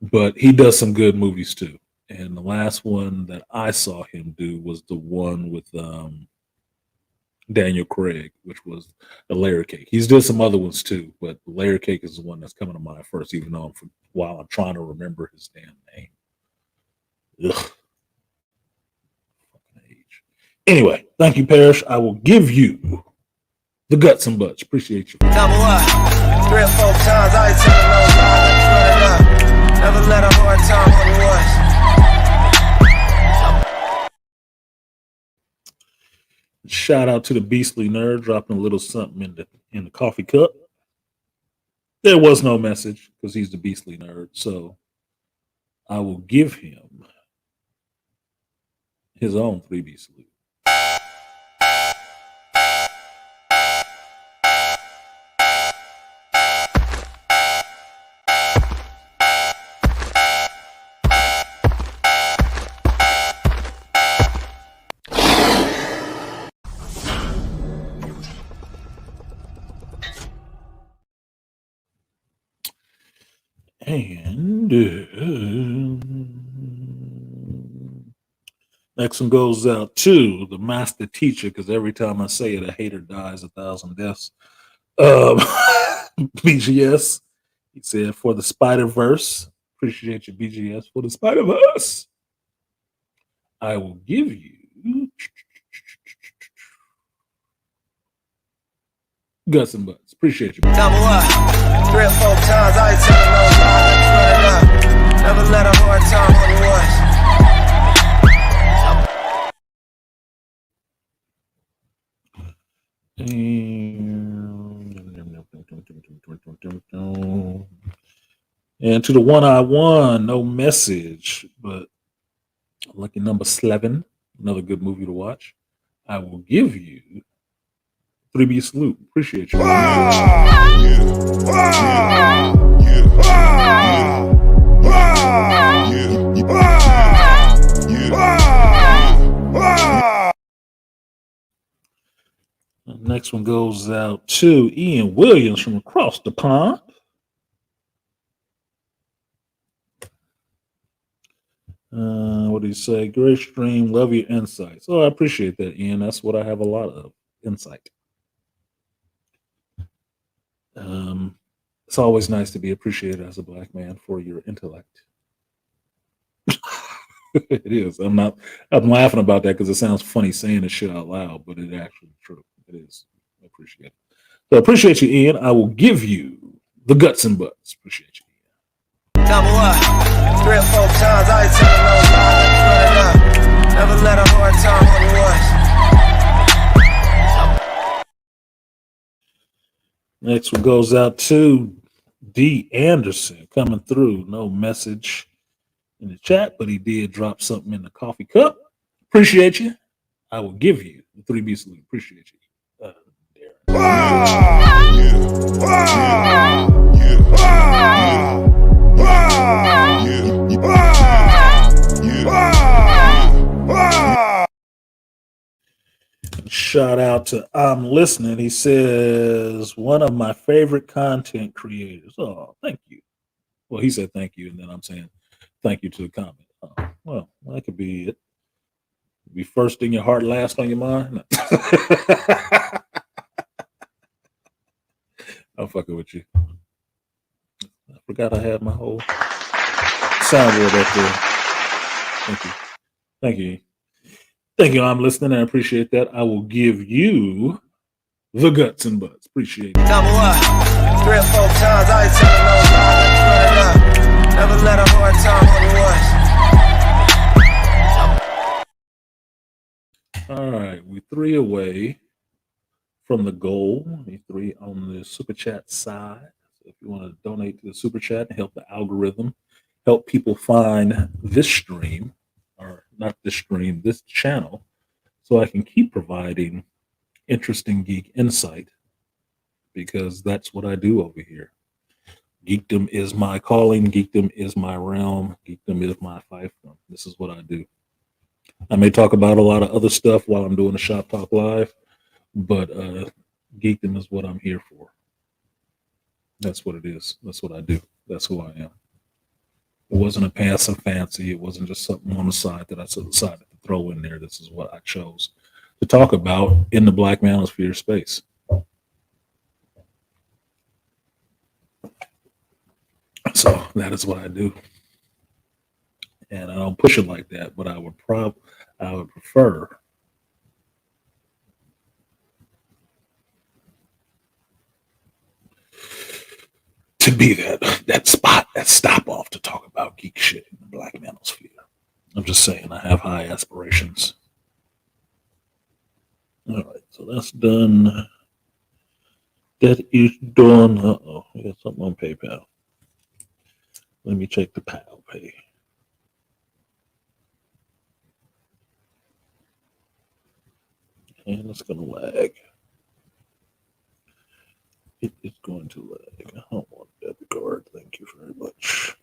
But he does some good movies too. And the last one that I saw him do was the one with Daniel Craig, which was The Layer Cake. He's did some other ones too, but The Layer Cake is the one that's coming to mind first, even though while I'm trying to remember his damn name. Ugh. Anyway, thank you, Parrish. I will give you the guts and butts. Appreciate you. Double up. 3 or 4 times, I ain't telling no lies. Run it up. Never let a hard time on the was. Shout out to the Beastly Nerd, dropping a little something in the coffee cup. There was no message because he's the Beastly Nerd, so I will give him his own 3B salute. And next one goes out to the master teacher, because every time I say it, a hater dies 1,000 deaths. BGS, he said, for the Spider-Verse, appreciate you, BGS, for the Spider-Verse, I will give you guts and butts. Appreciate you. Double up. 3 or 4 times, I ain't telling no lies. And to the one I won, no message, but lucky number 11, another good movie to watch. I will give you 3B salute. Appreciate you. The next one goes out to Ian Williams from across the pond. What do you say? Great stream. Love your insights. Oh, I appreciate that, Ian. That's what I have a lot of, insight. It's always nice to be appreciated as a black man for your intellect. It is. I'm laughing about that because it sounds funny saying this shit out loud, but it actually is true. It is. I appreciate it. So I appreciate you, Ian. I will give you the guts and butts. Appreciate you, Ian. Double up, 3 or 4 times. I ain't telling no lies. Run it up. Never let a hard time on once. Next one goes out to D. Anderson coming through. No message in the chat, but he did drop something in the coffee cup. Appreciate you. I will give you the 3B salute. Appreciate you. Shout out to I'm Listening. He says, one of my favorite content creators. Oh, thank you. Well, he said thank you, and then I'm saying thank you to the comment. Oh, well, that could be it. Be first in your heart, last on your mind. No. I'm fucking with you. I forgot I had my whole soundboard up there. Thank you. Thank you. Thank you. I'm listening. I appreciate that. I will give you the guts and butts. Appreciate it. Double up, 3 or 4 times. I ain't telling no lies. Run it up. Never let a hard time on once. All right. We're 3 away from the goal. We're 3 on the super chat side. So if you want to donate to the super chat and help the algorithm, help people find this stream, or not this stream, this channel, so I can keep providing interesting geek insight, because that's what I do over here. Geekdom is my calling. Geekdom is my realm. Geekdom is my fiefdom. This is what I do. I may talk about a lot of other stuff while I'm doing the Shop Talk Live, but geekdom is what I'm here for. That's what it is. That's what I do. That's who I am. It wasn't a passive fancy. It wasn't just something on the side that I decided to throw in there. This is what I chose to talk about in the Black Manosphere space. So that is what I do. And I don't push it like that, but I would prefer to be that spot, that stop off to talk about geek shit in the Black Manosphere. I'm just saying, I have high aspirations. All right, so that's done. That is done. Uh-oh, we got something on PayPal. Let me check the PAL pay. And it's going to lag. It is going to lag. I don't want a debit card. Thank you very much.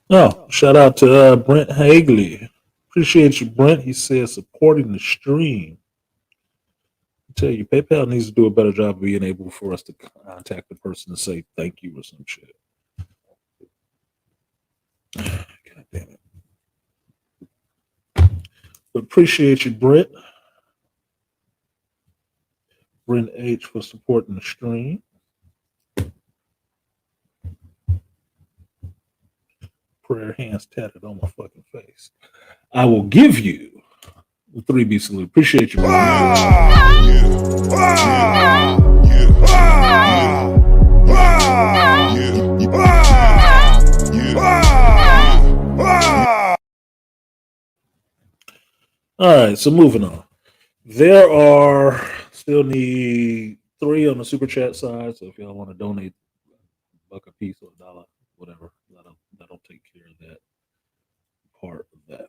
Oh, shout out to Brent Hagley. Appreciate you, Brent. He says supporting the stream. I tell you, PayPal needs to do a better job of being able for us to contact the person and say thank you or some shit. God damn it. But appreciate you, Brent. Brent H for supporting the stream. Prayer hands tatted on my fucking face. I will give you the 3B salute. Appreciate you, All right, so moving on. There are still need 3 on the super chat side. So if y'all want to donate buck a piece or a dollar, whatever. That'll take care of that part of that.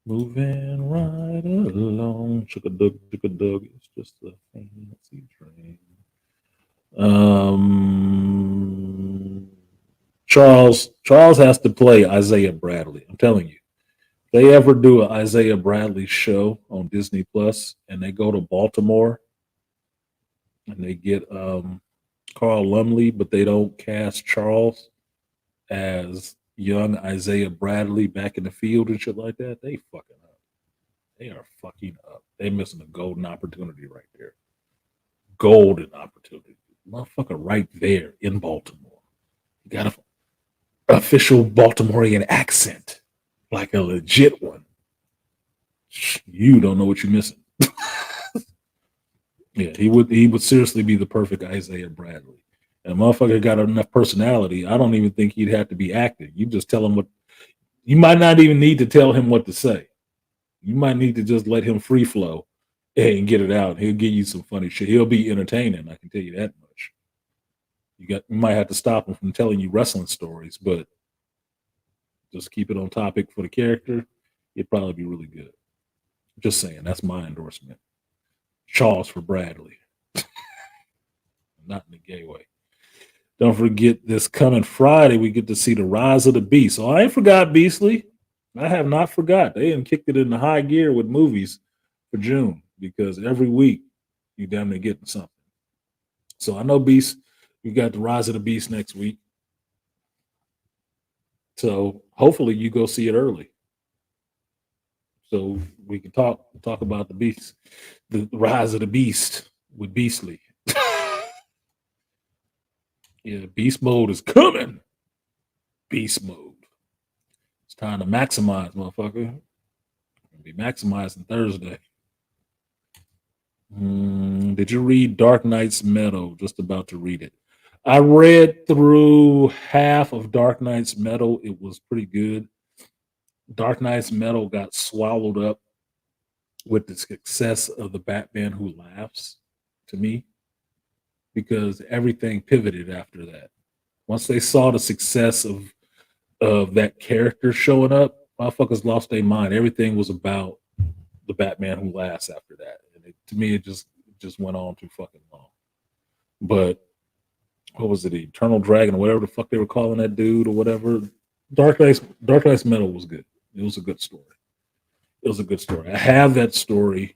Moving right along, chugga-dug, it's just a fancy train. Charles has to play Isaiah Bradley. I'm telling you, if they ever do an Isaiah Bradley show on Disney Plus, and they go to Baltimore, and they get Carl Lumley, but they don't cast Charles as young Isaiah Bradley back in the field and shit like that, they fucking up. They are fucking up. They're missing a golden opportunity right there. Golden opportunity. Motherfucker right there in Baltimore. You got an official Baltimorean accent, like a legit one. You don't know what you're missing. Yeah, he would seriously be the perfect Isaiah Bradley. And motherfucker got enough personality. I don't even think he'd have to be acting. You just tell him what. You might not even need to tell him what to say. You might need to just let him free flow and get it out. He'll give you some funny shit. He'll be entertaining. I can tell you that much. You might have to stop him from telling you wrestling stories, but just keep it on topic for the character. It'd probably be really good. Just saying, that's my endorsement. Charles for Bradley. Not in a gay way. Don't forget this coming Friday, we get to see the Rise of the Beast. So I ain't forgot Beastly. I have not forgot. They done kicked it into high gear with movies for June because every week you damn near getting something. So I know Beast, we got the Rise of the Beast next week. So hopefully you go see it early. So we can talk about the Beast, the Rise of the Beast with Beastly. Yeah, beast mode is coming. Beast mode. It's time to maximize, motherfucker. We'll be maximizing Thursday. Did you read Dark Knight's Meadow? Just about to read it. I read through half of Dark Knight's Meadow. It was pretty good. Dark Knight's Meadow got swallowed up with the success of the Batman Who Laughs, to me, because everything pivoted after that. Once they saw the success of that character showing up, motherfuckers lost their mind. Everything was about the Batman Who Laughs after that. And to me, it just went on too fucking long. But what was it, Eternal Dragon or whatever the fuck they were calling that dude or whatever? Dark Knight's Meadow was good. It was a good story. It was a good story. I have that story.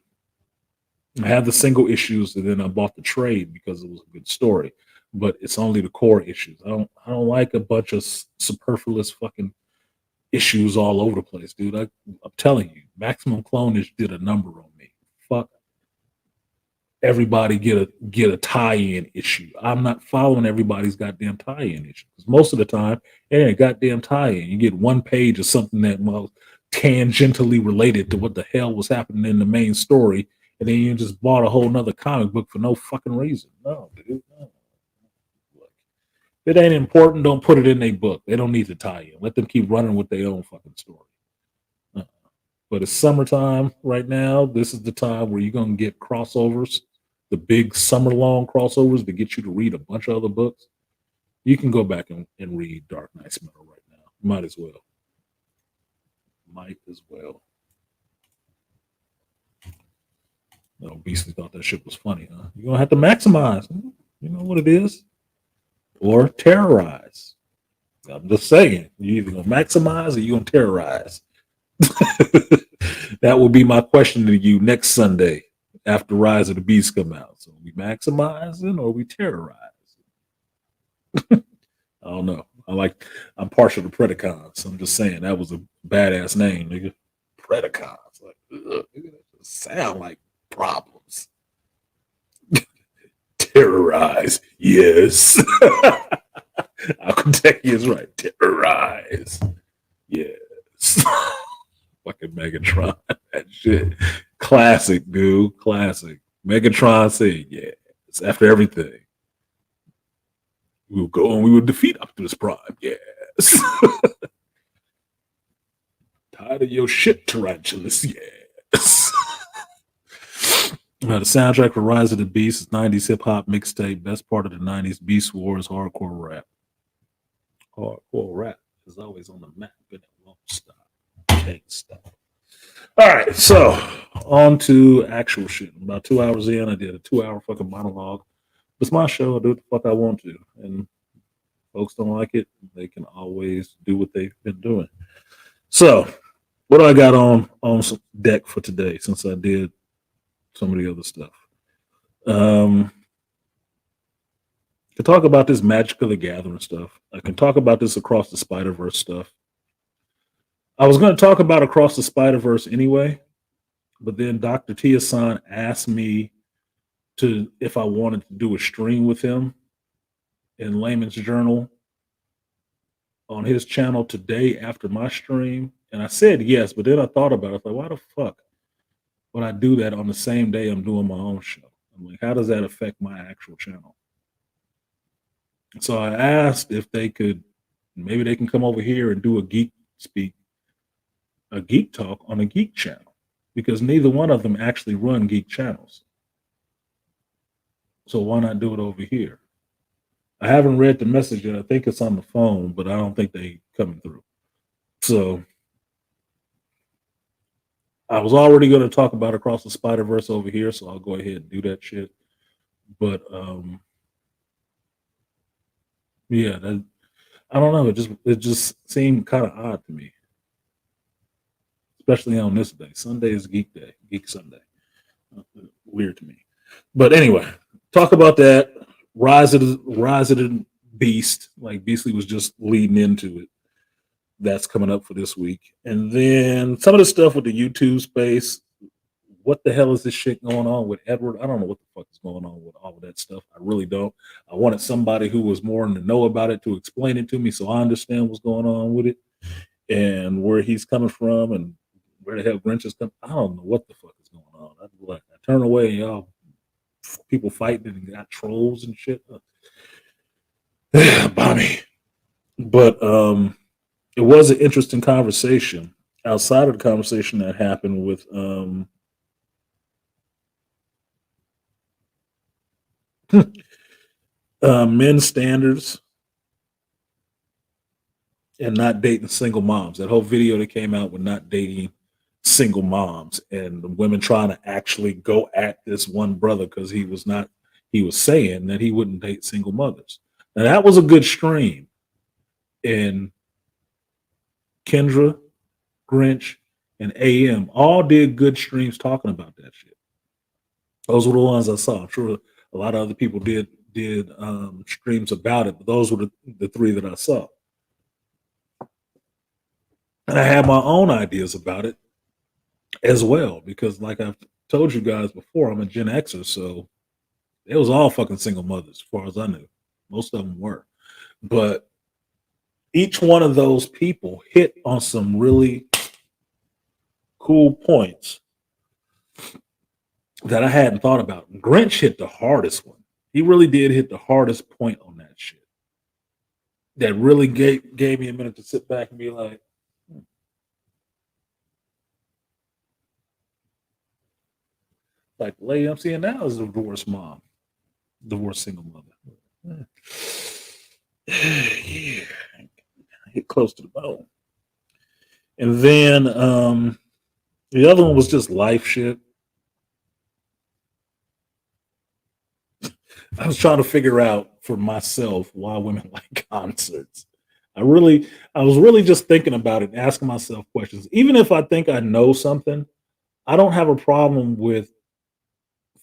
I have the single issues, and then I bought the trade because it was a good story. But it's only the core issues. I don't like a bunch of superfluous fucking issues all over the place, dude. I'm telling you, Maximum Clonage did a number on me. Fuck. Everybody get a tie-in issue. I'm not following everybody's goddamn tie-in issue. Because most of the time, it ain't a goddamn tie-in. You get one page of something that was tangentially related to what the hell was happening in the main story, and then you just bought a whole nother comic book for no fucking reason. No, dude. No. Look, if it ain't important, don't put it in their book. They don't need to tie in. Let them keep running with their own fucking story. But it's summertime right now. This is the time where you're going to get crossovers, the big summer-long crossovers that get you to read a bunch of other books. You can go back and read Dark Knight's Meadow right now. Might as well. Might as well. No, Beastly thought that shit was funny, huh? You're going to have to maximize. You know what it is? Or terrorize. I'm just saying. You're either going to maximize or you're going to terrorize. That will be my question to you next Sunday after Rise of the Beast come out. So we maximizing or we terrorizing? I don't know. I'm partial to Predacons. I'm just saying that was a badass name, nigga. Predacons. Like, ugh, nigga, that just sound like problems. Terrorize. Yes. Alcanteki is right. Terrorize. Yes. Fucking Megatron. That shit. Classic, dude. Classic. Megatron said, yes. After everything. We will go and we will defeat Optimus Prime. Yes. Tired of your shit, Tarantulas. Yes. The soundtrack for Rise of the Beast is 90s hip hop mixtape. Best part of the 90s Beast Wars hardcore rap. Hardcore rap is always on the map, but it won't stop. Can't stop. All right, so on to actual shit. About 2 hours in, I did a 2-hour fucking monologue. It's my show. I do what the fuck I want to. And folks don't like it, they can always do what they've been doing. So, what do I got on deck for today since I did some of the other stuff? To talk about this Magic of the Gathering stuff. I can talk about this Across the Spider-Verse stuff. I was going to talk about Across the Spider-Verse anyway, but then Dr. Tia-san asked me if I wanted to do a stream with him in Layman's Journal on his channel today after my stream. And I said yes, but then I thought about it. I was like, why the fuck would I do that on the same day I'm doing my own show? I'm like, how does that affect my actual channel? So I asked if they could, maybe they can come over here and do a geek talk on a geek channel, because neither one of them actually run geek channels. So why not do it over here? I haven't read the message yet. I think it's on the phone, but I don't think they coming through. So I was already going to talk about Across the Spider-Verse over here, so I'll go ahead and do that shit. But yeah, I don't know. It just seemed kind of odd to me, especially on this day. Sunday is Geek Day, Geek Sunday. Weird to me. But anyway, talk about that. Rise of the Beast, like Beastly was just leading into it. That's coming up for this week. And then some of the stuff with the YouTube space. What the hell is this shit going on with Edward? I don't know what the fuck is going on with all of that stuff. I really don't. I wanted somebody who was more in the know about it to explain it to me so I understand what's going on with it and where he's coming from and where the hell Grinch is coming. I don't know what the fuck is going on. I turn away and y'all people fighting and got trolls and shit. Bonnie. But it was an interesting conversation outside of the conversation that happened with men's standards and not dating single moms. That whole video that came out with not dating single moms and the women trying to actually go at this one brother because he was saying that he wouldn't date single mothers. Now that was a good stream. And Kendra, Grinch, and AM all did good streams talking about that shit. Those were the ones I saw. I'm sure a lot of other people did streams about it, but those were the three that I saw. And I had my own ideas about it as well, because like I've told you guys before, I'm a Gen Xer, so it was all fucking single mothers as far as I knew. Most of them were. But each one of those people hit on some really cool points that I hadn't thought about. Grinch hit the hardest one. He really did hit the hardest point on that shit. That really gave me a minute to sit back and be like, like the lady I'm seeing now is a divorced mom, divorced single mother. Yeah, hit close to the bone. And then the other one was just life shit. I was trying to figure out for myself why women like concerts. I was really just thinking about it and asking myself questions. Even if I think I know something, I don't have a problem with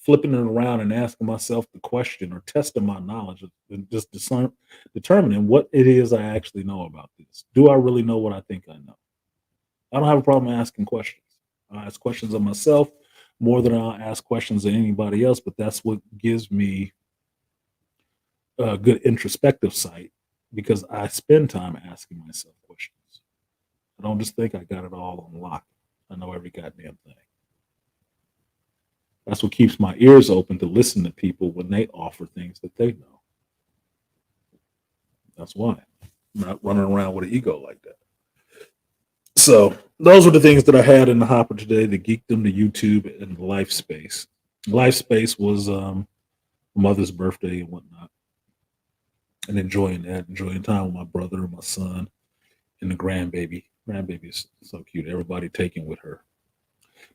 flipping it around and asking myself the question or testing my knowledge and just determining what it is I actually know about this. Do I really know what I think I know? I don't have a problem asking questions. I ask questions of myself more than I'll ask questions of anybody else, but that's what gives me a good introspective sight, because I spend time asking myself questions. I don't just think I got it all on lock. I know every goddamn thing. That's what keeps my ears open to listen to people when they offer things that they know. That's why I'm not running around with an ego like that. So those were the things that I had in the hopper today: the geekdom, the YouTube, and the life space. Life space was mother's birthday and whatnot, and enjoying that, enjoying time with my brother and my son and the grandbaby. Grandbaby is so cute. Everybody taking with her.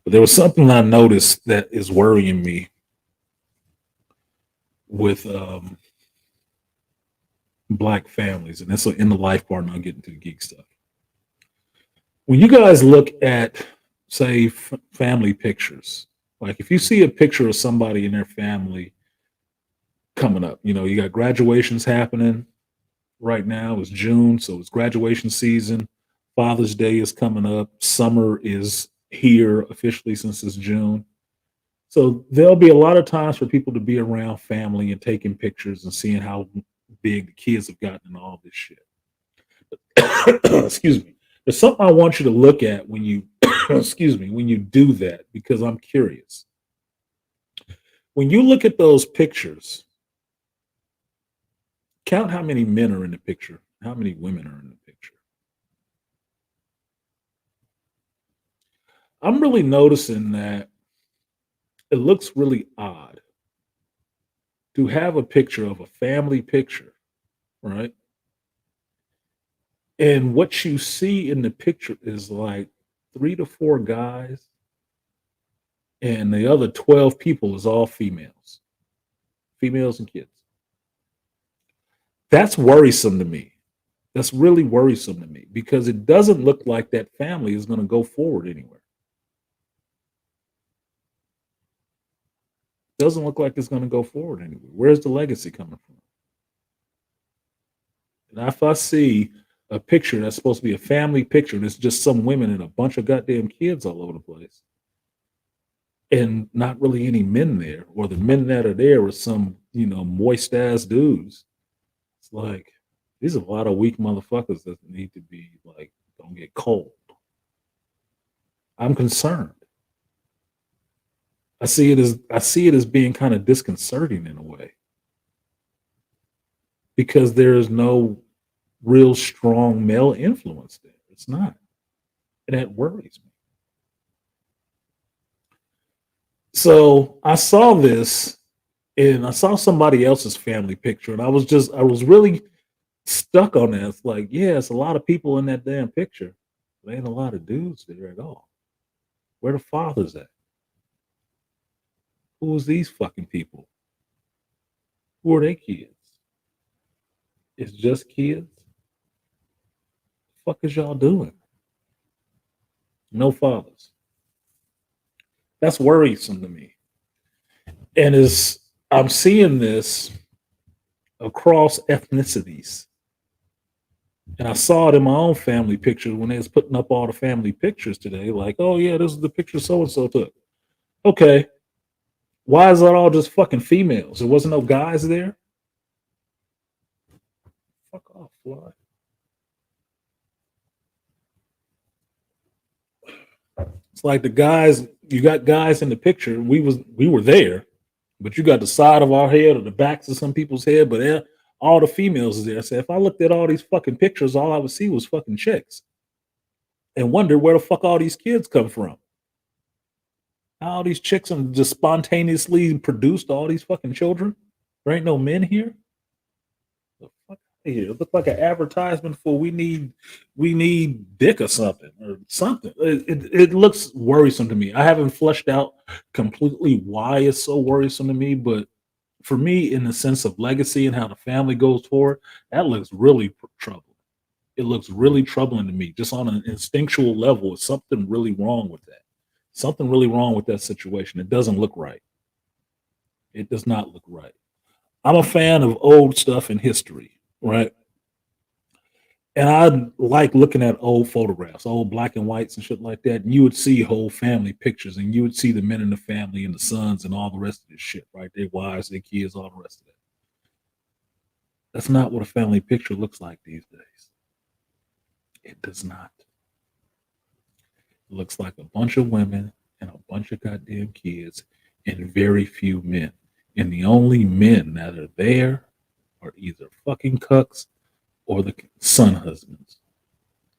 But there was something I noticed that is worrying me with black families, and that's in the life part. And I'll get into the geek stuff. When you guys look at, say, family pictures, like if you see a picture of somebody in their family coming up, you got graduations happening right now. It's June, so it's graduation season. Father's Day is coming up. Summer is here officially since it's June. So there'll be a lot of times for people to be around family and taking pictures and seeing how big the kids have gotten and all this shit. Excuse me. There's something I want you to look at when you, excuse me, when you do that, because I'm curious. When you look at those pictures, count how many men are in the picture, how many women are in the picture. I'm really noticing that it looks really odd to have a picture of a family picture, right? And what you see in the picture is like 3 to 4 guys, and the other 12 people is all females and kids. That's worrisome to me. That's really worrisome to me because it doesn't look like that family is going to go forward anywhere. Doesn't look like it's going to go forward anywhere. Where's the legacy coming from? And if I see a picture that's supposed to be a family picture, and it's just some women and a bunch of goddamn kids all over the place, and not really any men there, or the men that are there are some, moist ass dudes. It's like, these are a lot of weak motherfuckers that need to be like, don't get cold. I'm concerned. I see it as being kind of disconcerting in a way, because there is no real strong male influence there. It's not. And that worries me. So I saw this, and I saw somebody else's family picture, and I was really stuck on that. It's like, yeah, it's a lot of people in that damn picture. There ain't a lot of dudes there at all. Where the fathers at? Who is these fucking people? Who are they kids? It's just kids? What the fuck is y'all doing? No fathers. That's worrisome to me. And as I'm seeing this across ethnicities, and I saw it in my own family pictures when they was putting up all the family pictures today, like, oh yeah, this is the picture so-and-so took. Okay. Why is that all just fucking females? There wasn't no guys there? Fuck off, fly. It's like the guys, you got guys in the picture. We were there, but you got the side of our head or the backs of some people's head, but all the females is there. I said, if I looked at all these fucking pictures, all I would see was fucking chicks. And wonder where the fuck all these kids come from. All these chicks and just spontaneously produced all these fucking children. There ain't no men here. The fuck here? It looked like an advertisement for we need dick or something. It looks worrisome to me. I haven't fleshed out completely why it's so worrisome to me, but for me, in the sense of legacy and how the family goes forward, that looks really troubling. It looks really troubling to me, just on an instinctual level. It's something really wrong with that. Something really wrong with that situation. It doesn't look right. It does not look right. I'm a fan of old stuff in history, right? And I like looking at old photographs, old black and whites and shit like that. And you would see whole family pictures, and you would see the men in the family and the sons and all the rest of this shit, right? Their wives, their kids, all the rest of that. That's not what a family picture looks like these days. It does not. It looks like a bunch of women and a bunch of goddamn kids and very few men. And the only men that are there are either fucking cucks or the son husbands.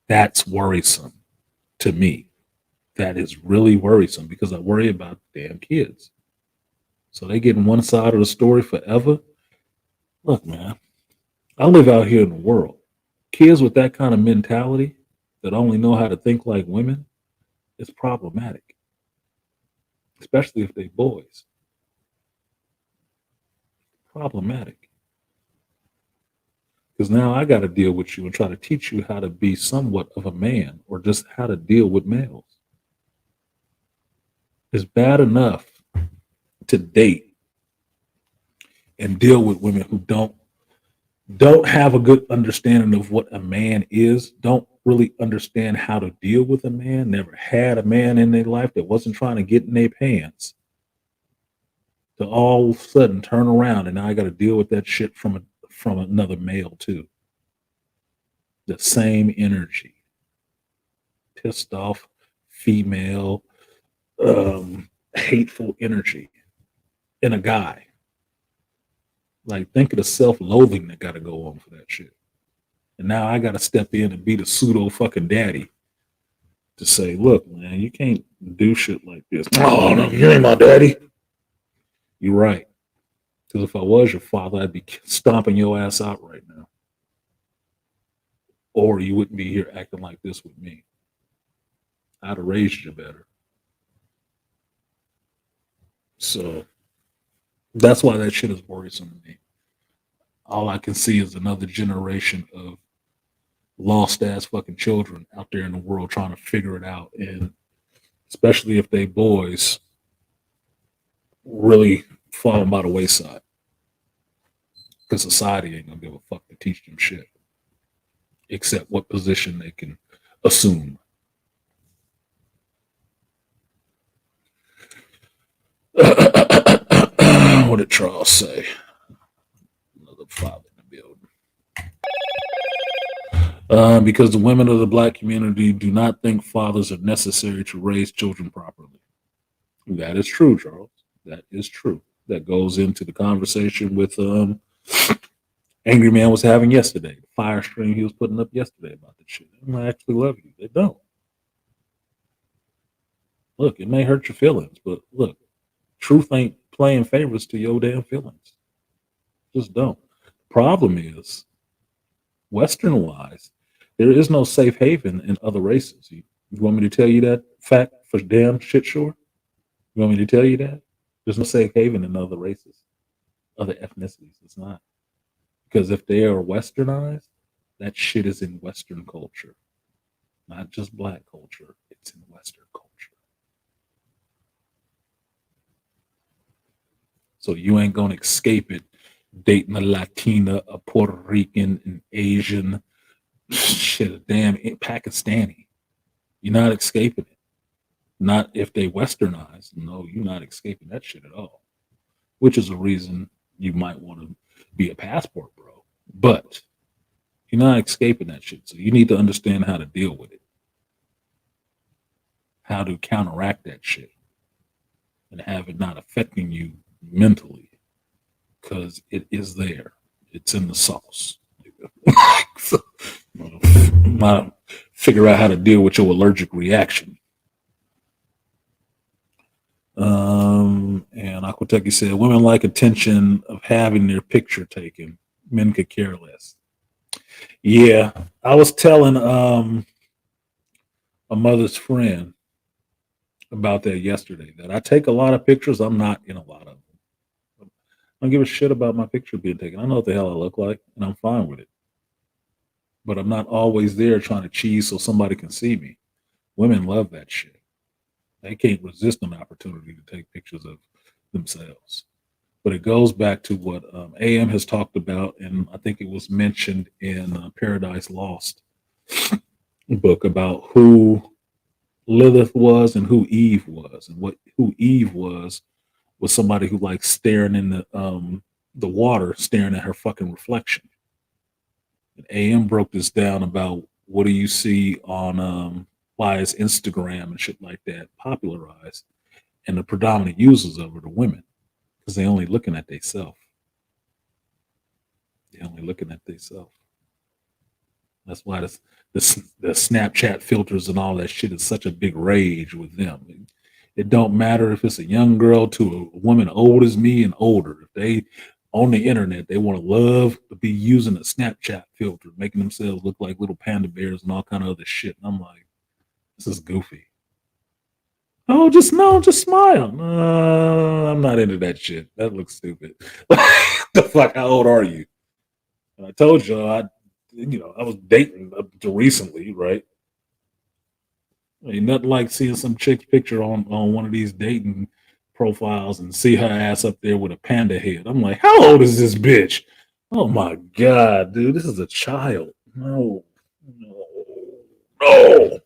That's worrisome to me. That is really worrisome because I worry about damn kids. So they getting one side of the story forever. Look, man, I live out here in the world. Kids with that kind of mentality that only know how to think like women is problematic, especially if they boys. Problematic. Because now I got to deal with you and try to teach you how to be somewhat of a man or just how to deal with males. It's bad enough to date and deal with women who don't have a good understanding of what a man is, don't really understand how to deal with a man, never had a man in their life that wasn't trying to get in their pants, to all of a sudden turn around and now I got to deal with that shit from another male too. The same energy, pissed off, female, hateful energy in a guy. Like, think of the self-loathing that got to go on for that shit. And now I got to step in and be the pseudo fucking daddy to say, look, man, you can't do shit like this. Oh, no, you ain't my daddy. You're right. Because if I was your father, I'd be stomping your ass out right now. Or you wouldn't be here acting like this with me. I'd have raised you better. So that's why that shit is worrisome to me. All I can see is another generation of lost ass fucking children out there in the world trying to figure it out. And especially if they boys really falling by the wayside. Because society ain't gonna give a fuck to teach them shit. Except what position they can assume. What did Charles say? Another father in the building. Because the women of the black community do not think fathers are necessary to raise children properly. That is true, Charles. That is true. That goes into the conversation with Angry Man was having yesterday. The fire stream he was putting up yesterday about that shit. They might actually love you. They don't. Look, it may hurt your feelings, but look, truth ain't playing favorites to your damn feelings. Just don't. Problem is, Western wise, there is no safe haven in other races. You want me to tell you that fact for damn shit sure? You want me to tell you that? There's no safe haven in other races, other ethnicities. It's not. Because if they are westernized, that shit is in Western culture. Not just black culture, it's in Western culture. So you ain't gonna escape it dating a Latina, a Puerto Rican, an Asian, shit, a damn Pakistani. You're not escaping it. Not if they westernized. No, you're not escaping that shit at all. Which is a reason you might want to be a passport bro. But you're not escaping that shit. So you need to understand how to deal with it. How to counteract that shit. And have it not affecting you mentally, because it is there. It's in the sauce. So, figure out how to deal with your allergic reaction. And Aquateki said, women like attention of having their picture taken. Men could care less. Yeah, I was telling a mother's friend about that yesterday, that I take a lot of pictures. I'm not in a lot of them. I don't give a shit about my picture being taken. I know what the hell I look like, and I'm fine with it. But I'm not always there trying to cheese so somebody can see me. Women love that shit. They can't resist an opportunity to take pictures of themselves. But it goes back to what AM has talked about, and I think it was mentioned in Paradise Lost book about who Lilith was and who Eve was, and who Eve was somebody who likes staring in the water, staring at her fucking reflection. And AM broke this down about what do you see on why is Instagram and shit like that popularized, and the predominant users of it are women, because they only looking at themselves. They're only looking at themselves. That's why the Snapchat filters and all that shit is such a big rage with them. It don't matter if it's a young girl to a woman old as me and older. If they on the internet, they want to love to be using a Snapchat filter, making themselves look like little panda bears and all kind of other shit. And I'm like, this is goofy. Oh, just no, just smile. I'm not into that shit. That looks stupid. The fuck? How old are you? And I told you, I was dating up to recently, right? Ain't nothing like seeing some chick picture on one of these dating profiles and see her ass up there with a panda head. I'm like, how old is this bitch? Oh my god, dude, this is a child. No, no, no.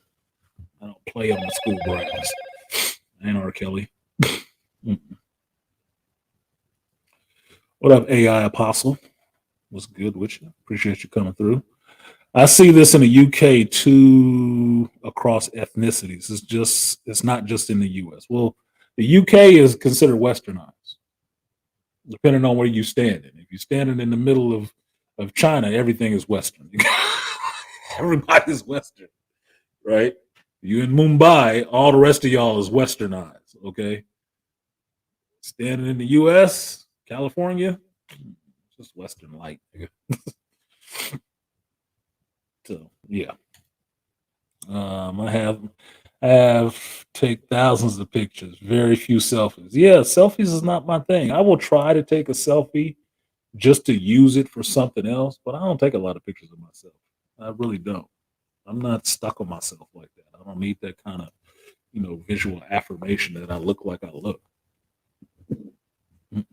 I don't play on the school grounds. And R. Kelly. What up, AI Apostle? What's good with you? Appreciate you coming through. I see this in the UK too, across ethnicities. It's not just in the US. Well, the UK is considered westernized, depending on where you stand. If you're standing in the middle of China, everything is Western. Everybody's Western, right? You in Mumbai, all the rest of y'all is westernized, okay? Standing in the US, California, just Western light. So yeah. I have take thousands of pictures, very few selfies. Yeah, selfies is not my thing. I will try to take a selfie just to use it for something else, but I don't take a lot of pictures of myself. I really don't. I'm not stuck on myself like that. I don't need that kind of, visual affirmation that I look like I look. If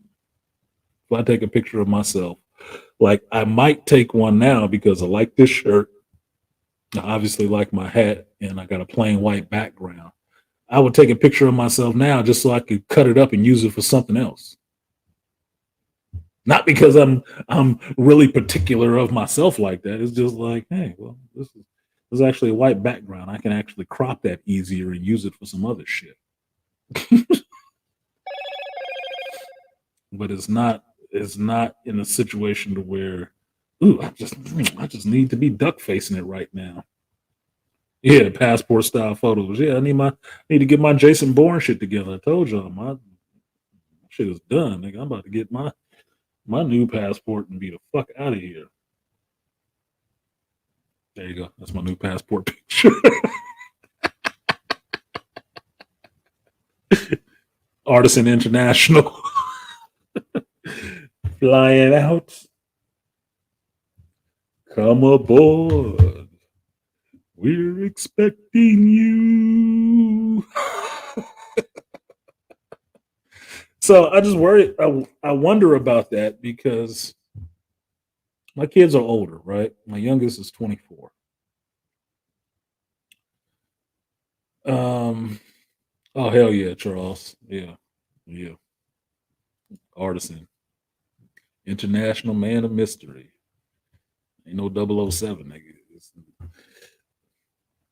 I take a picture of myself, like I might take one now because I like this shirt. I obviously like my hat and I got a plain white background. I would take a picture of myself now just so I could cut it up and use it for something else. Not because I'm really particular of myself like that. It's just like, hey, well, this is actually a white background. I can actually crop that easier and use it for some other shit. But it's not in a situation to where, ooh, I just need to be duck facing it right now. Yeah, passport style photos. Yeah, I need to get my Jason Bourne shit together. I told y'all my shit is done. Nigga, I'm about to get my new passport and be the fuck out of here. There you go. That's my new passport picture. Artisan International. Flying out. Come aboard. We're expecting you. So I just worry. I wonder about that because my kids are older, right? My youngest is 24. Oh hell yeah, Charles. Yeah. Artisan. International man of mystery. Ain't no 007, nigga. It's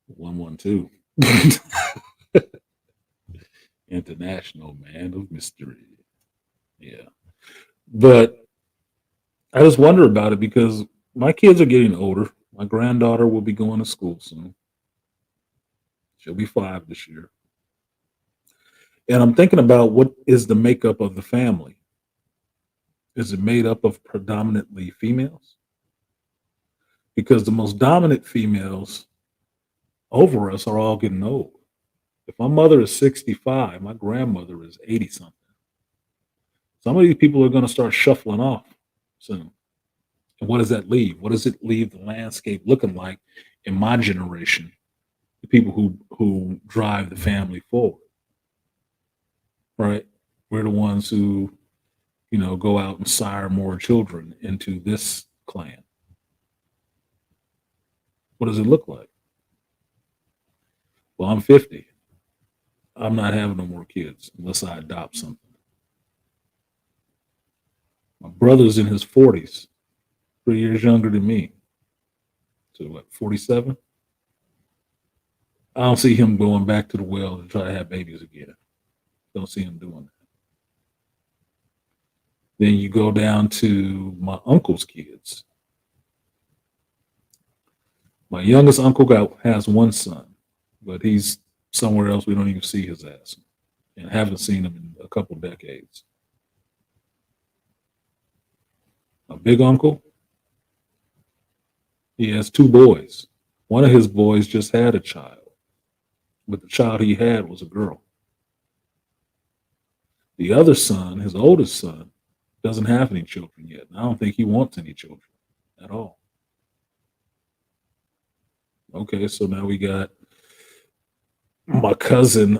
112. International man of mystery. Yeah. But I just wonder about it because my kids are getting older. My granddaughter will be going to school soon. She'll be 5 this year. And I'm thinking about what is the makeup of the family. Is it made up of predominantly females? Because the most dominant females over us are all getting old. If my mother is 65, my grandmother is 80 something. Some of these people are going to start shuffling off soon. And what does that leave? What does it leave the landscape looking like in my generation? The people who drive the family forward, right? We're the ones who, go out and sire more children into this clan. What does it look like? Well, I'm 50. I'm not having no more kids unless I adopt something. My brother's in his 40s, 3 years younger than me. So what, 47? I don't see him going back to the well to try to have babies again. Don't see him doing that. Then you go down to my uncle's kids. My youngest uncle has one son, but he's somewhere else. We don't even see his ass. and haven't seen him in a couple decades. My big uncle, he has two boys. One of his boys just had a child, but the child he had was a girl. The other son, his oldest son, doesn't have any children yet. And I don't think he wants any children at all. Okay, so now we got my cousin,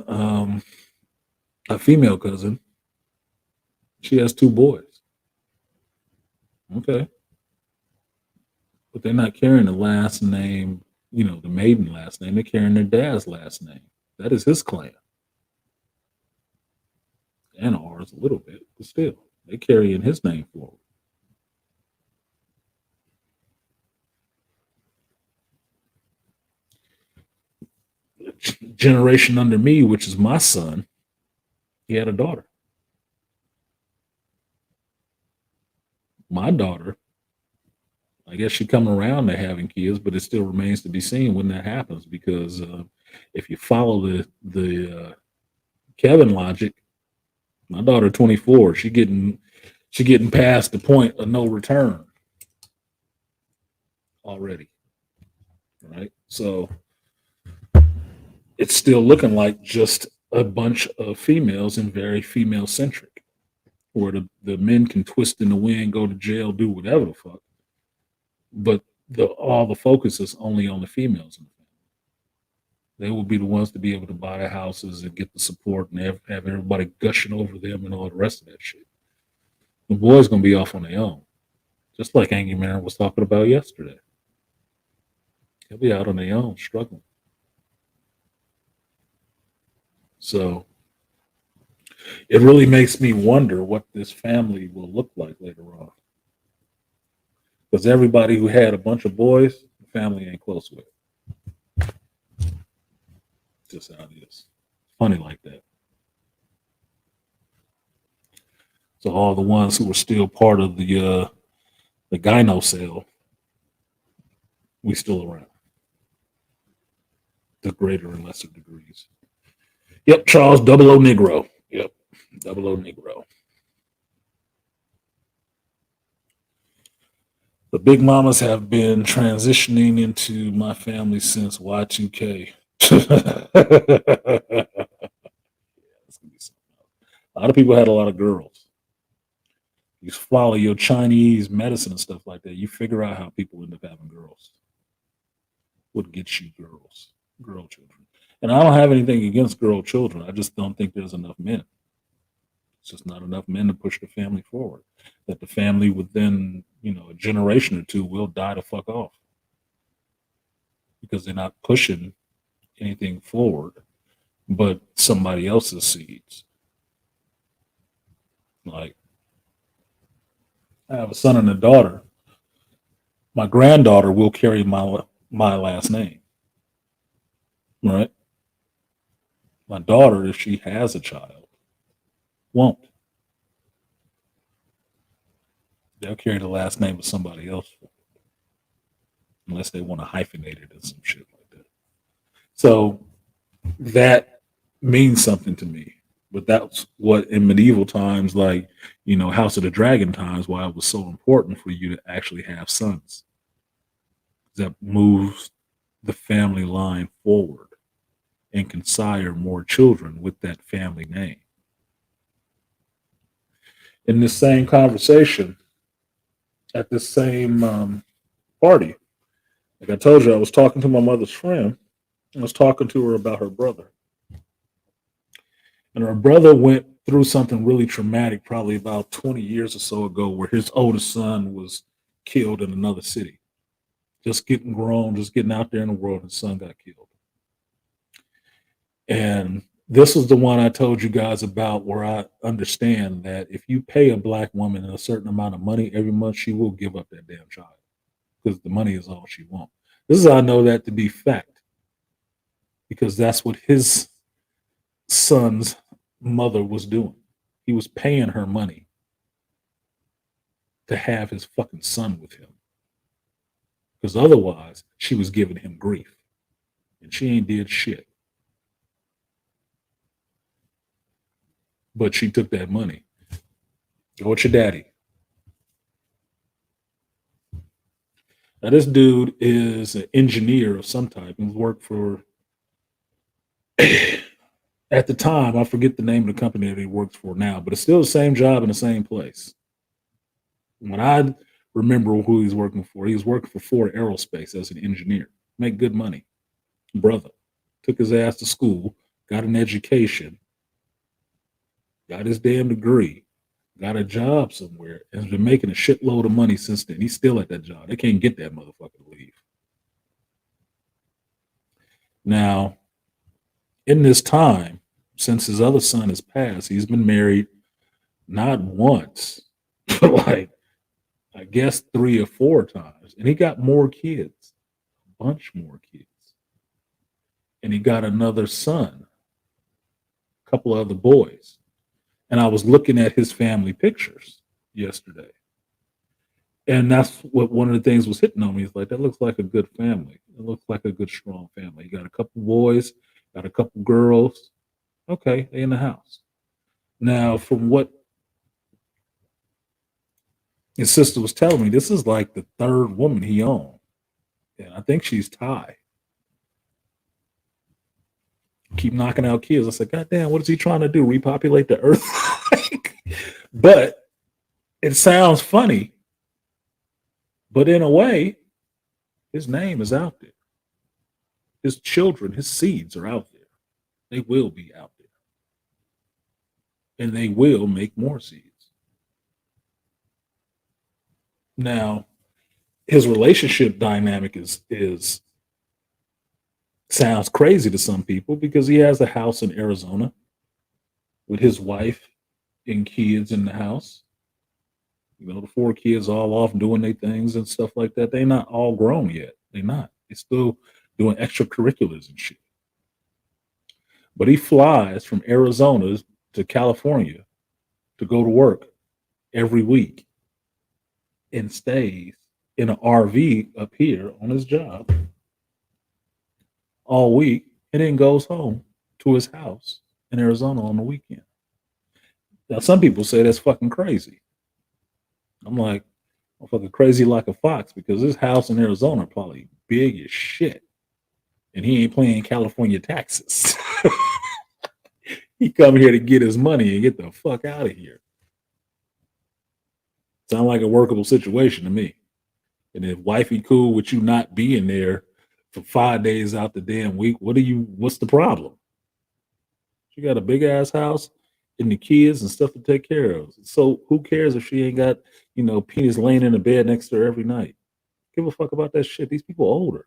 a female cousin. She has two boys. Okay. But they're not carrying the last name, the maiden last name. They're carrying their dad's last name. That is his clan. And ours a little bit, but still, they're carrying his name forward. Generation under me, which is my son, he had a daughter. My daughter, I guess she's coming around to having kids, but it still remains to be seen when that happens. Because if you follow the Kevin logic, my daughter 24, she getting past the point of no return already, right? So it's still looking like just a bunch of females and very female centric, where the men can twist in the wind, go to jail, do whatever the fuck, but all the focus is only on the females in the family. They will be the ones to be able to buy the houses and get the support and have everybody gushing over them and all the rest of that shit. The boys gonna be off on their own, just like Angry Man was talking about yesterday. They'll be out on their own, struggling. So it really makes me wonder what this family will look like later on. Because everybody who had a bunch of boys, the family ain't close with. Just how it is. Funny like that. So all the ones who were still part of the gyno cell, we still around. To greater and lesser degrees. Yep, Charles, double O Negro. Yep, double O Negro. The big mamas have been transitioning into my family since Y2K. A lot of people had a lot of girls. You follow your Chinese medicine and stuff like that, you figure out how people end up having girls. What gets you girls, girl children? And I don't have anything against girl children. I just don't think there's enough men. It's just not enough men to push the family forward. That the family within, a generation or two will die the fuck off. Because they're not pushing anything forward but somebody else's seeds. Like, I have a son and a daughter. My granddaughter will carry my last name. Right? My daughter, if she has a child, won't. They'll carry the last name of somebody else, unless they want to hyphenate it or some shit like that. So that means something to me. But that's what in medieval times, like, House of the Dragon times, why it was so important for you to actually have sons. That moves the family line forward and can sire more children with that family name. In this same conversation, at this same party, like I told you, I was talking to my mother's friend. I was talking to her about her brother. And her brother went through something really traumatic probably about 20 years or so ago, where his oldest son was killed in another city. Just getting grown, just getting out there in the world, his son got killed. And this is the one I told you guys about, where I understand that if you pay a black woman a certain amount of money every month, she will give up that damn child because the money is all she wants. This is how I know that to be fact, because that's what his son's mother was doing. He was paying her money to have his fucking son with him, because otherwise she was giving him grief, and she ain't did shit. but she took that money. Go with your daddy. Now, this dude is an engineer of some type and worked for, at the time, I forget the name of the company that he works for now, but it's still the same job in the same place. When I remember who he's working for, he was working for Ford Aerospace as an engineer. Make good money. Brother took his ass to school, got an education, got his damn degree, got a job somewhere, and has been making a shitload of money since then. He's still at that job. They can't get that motherfucker to leave. Now, in this time, since his other son has passed, he's been married not once, but like, I guess 3 or 4 times. And he got more kids, a bunch more kids. And he got another son, a couple of other boys. And I was looking at his family pictures yesterday. And that's what one of the things was hitting on me. Is like, that looks like a good family. It looks like a good, strong family. You got a couple boys, got a couple girls. Okay, they in the house. Now, from what his sister was telling me, this is like the 3rd woman he owned. And I think she's Thai. Keep knocking out kids. I said, God damn, what is he trying to do? Repopulate the earth? But it sounds funny. But in a way, his name is out there. His children, his seeds are out there. They will be out there. And they will make more seeds. Now, his relationship dynamic is sounds crazy to some people because he has a house in Arizona with his wife and kids in the house. You know, the 4 kids all off doing their things and stuff like that. They're not all grown yet. They're not. They're still doing extracurriculars and shit. But he flies from Arizona to California to go to work every week and stays in an RV up here on his job all week and then goes home to his house in Arizona on the weekend. Now, some people say that's fucking crazy. I'm like, I'm fucking crazy like a fox because this house in Arizona probably big as shit. And he ain't paying California taxes. He come here to get his money and get the fuck out of here. Sound like a workable situation to me. And if wifey cool with you not being there for 5 days out the damn week, what's the problem? She got a big ass house and the kids and stuff to take care of. So who cares if she ain't got, penis laying in the bed next to her every night? Give a fuck about that shit. These people older.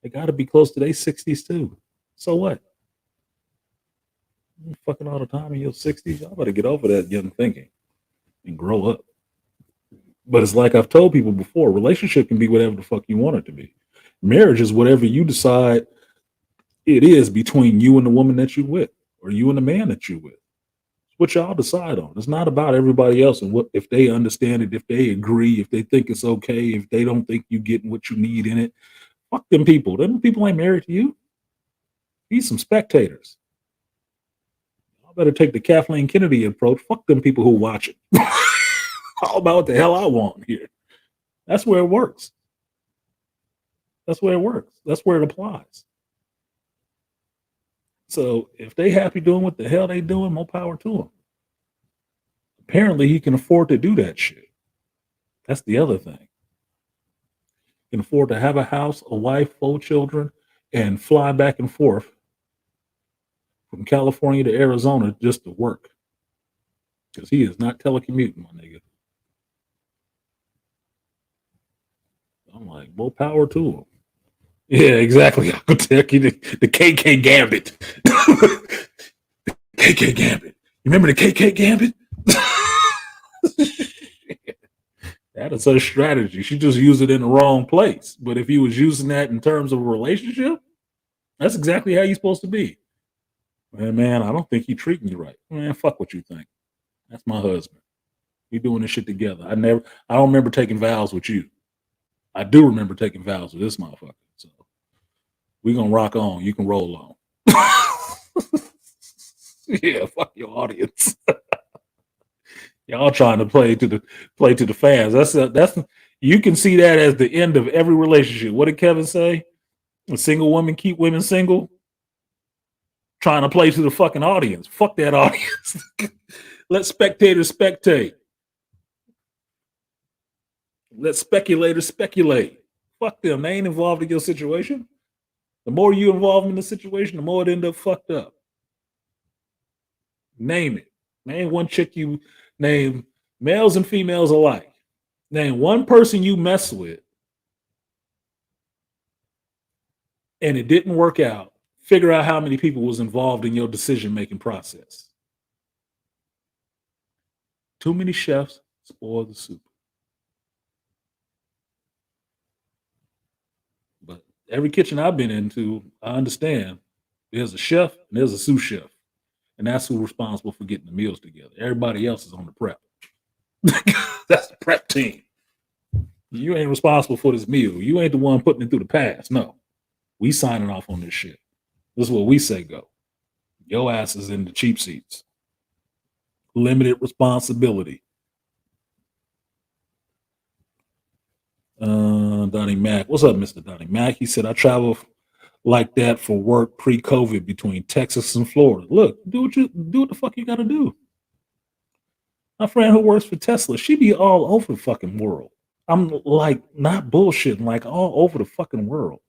They gotta be close to their 60s too. So what? You fucking all the time in your 60s. Y'all better get over that young thinking and grow up. But it's like I've told people before, relationship can be whatever the fuck you want it to be. Marriage is whatever you decide it is between you and the woman that you're with, or you and the man that you're with. It's what y'all decide on. It's not about everybody else and what if they understand it, if they agree, if they think it's okay, if they don't think you getting what you need in it. Fuck them people. Them people ain't married to you. Be some spectators. I better take the Kathleen Kennedy approach. Fuck them people who watch it. All about what the hell I want here. That's where it works. That's where it works. That's where it applies. So if they happy doing what the hell they doing, more power to them. Apparently he can afford to do that shit. That's the other thing. He can afford to have a house, a wife, 4 children, and fly back and forth from California to Arizona just to work. Because he is not telecommuting, my nigga. I'm like, more power to him. Yeah, exactly. I could tell you the KK Gambit. The KK Gambit. You remember the KK Gambit? That is her strategy. She just used it in the wrong place. But if he was using that in terms of a relationship, that's exactly how you're supposed to be. Man, I don't think he's treating you right. Man, fuck what you think. That's my husband. We doing this shit together. I don't remember taking vows with you. I do remember taking vows with this motherfucker. So we gonna rock on. You can roll on. Yeah, fuck your audience. Y'all trying to play to the fans. That's you can see that as the end of every relationship. What did Kevin say? A single woman keep women single. Trying to play to the fucking audience. Fuck that audience. Let spectators spectate. Let speculators speculate. Fuck them. They ain't involved in your situation. The more you involve in the situation, the more it end up fucked up. Name it. Name one chick you name, males and females alike. Name one person you mess with and it didn't work out. Figure out how many people was involved in your decision-making process. Too many chefs spoil the soup. But every kitchen I've been into, I understand there's a chef and there's a sous chef. And that's who's responsible for getting the meals together. Everybody else is on the prep. That's the prep team. You ain't responsible for this meal. You ain't the one putting it through the pass. No. We signing off on this shit. This is what we say go. Your ass is in the cheap seats. Limited responsibility. Donnie Mack. What's up, Mr. Donnie Mack? He said, I travel like that for work pre-COVID between Texas and Florida. Look, do what the fuck you gotta do. My friend who works for Tesla, she be all over the fucking world. I'm like not bullshitting, like all over the fucking world.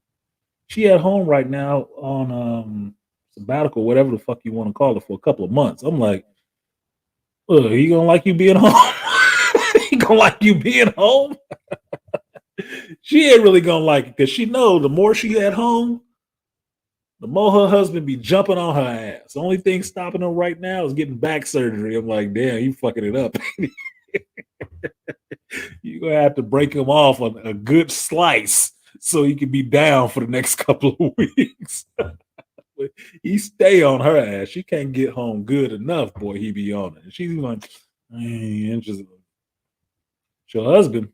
She at home right now on sabbatical, whatever the fuck you want to call it, for a couple of months. I'm like, he gonna like you being home? He gonna like you being home? She ain't really gonna like it because she know the more she at home, the more her husband be jumping on her ass. The only thing stopping her right now is getting back surgery. I'm like, damn, you fucking it up. You're gonna have to break him off a good slice so he can be down for the next couple of weeks. He stay on her ass. She can't get home good enough, boy. He be on it. And she's like, just your husband.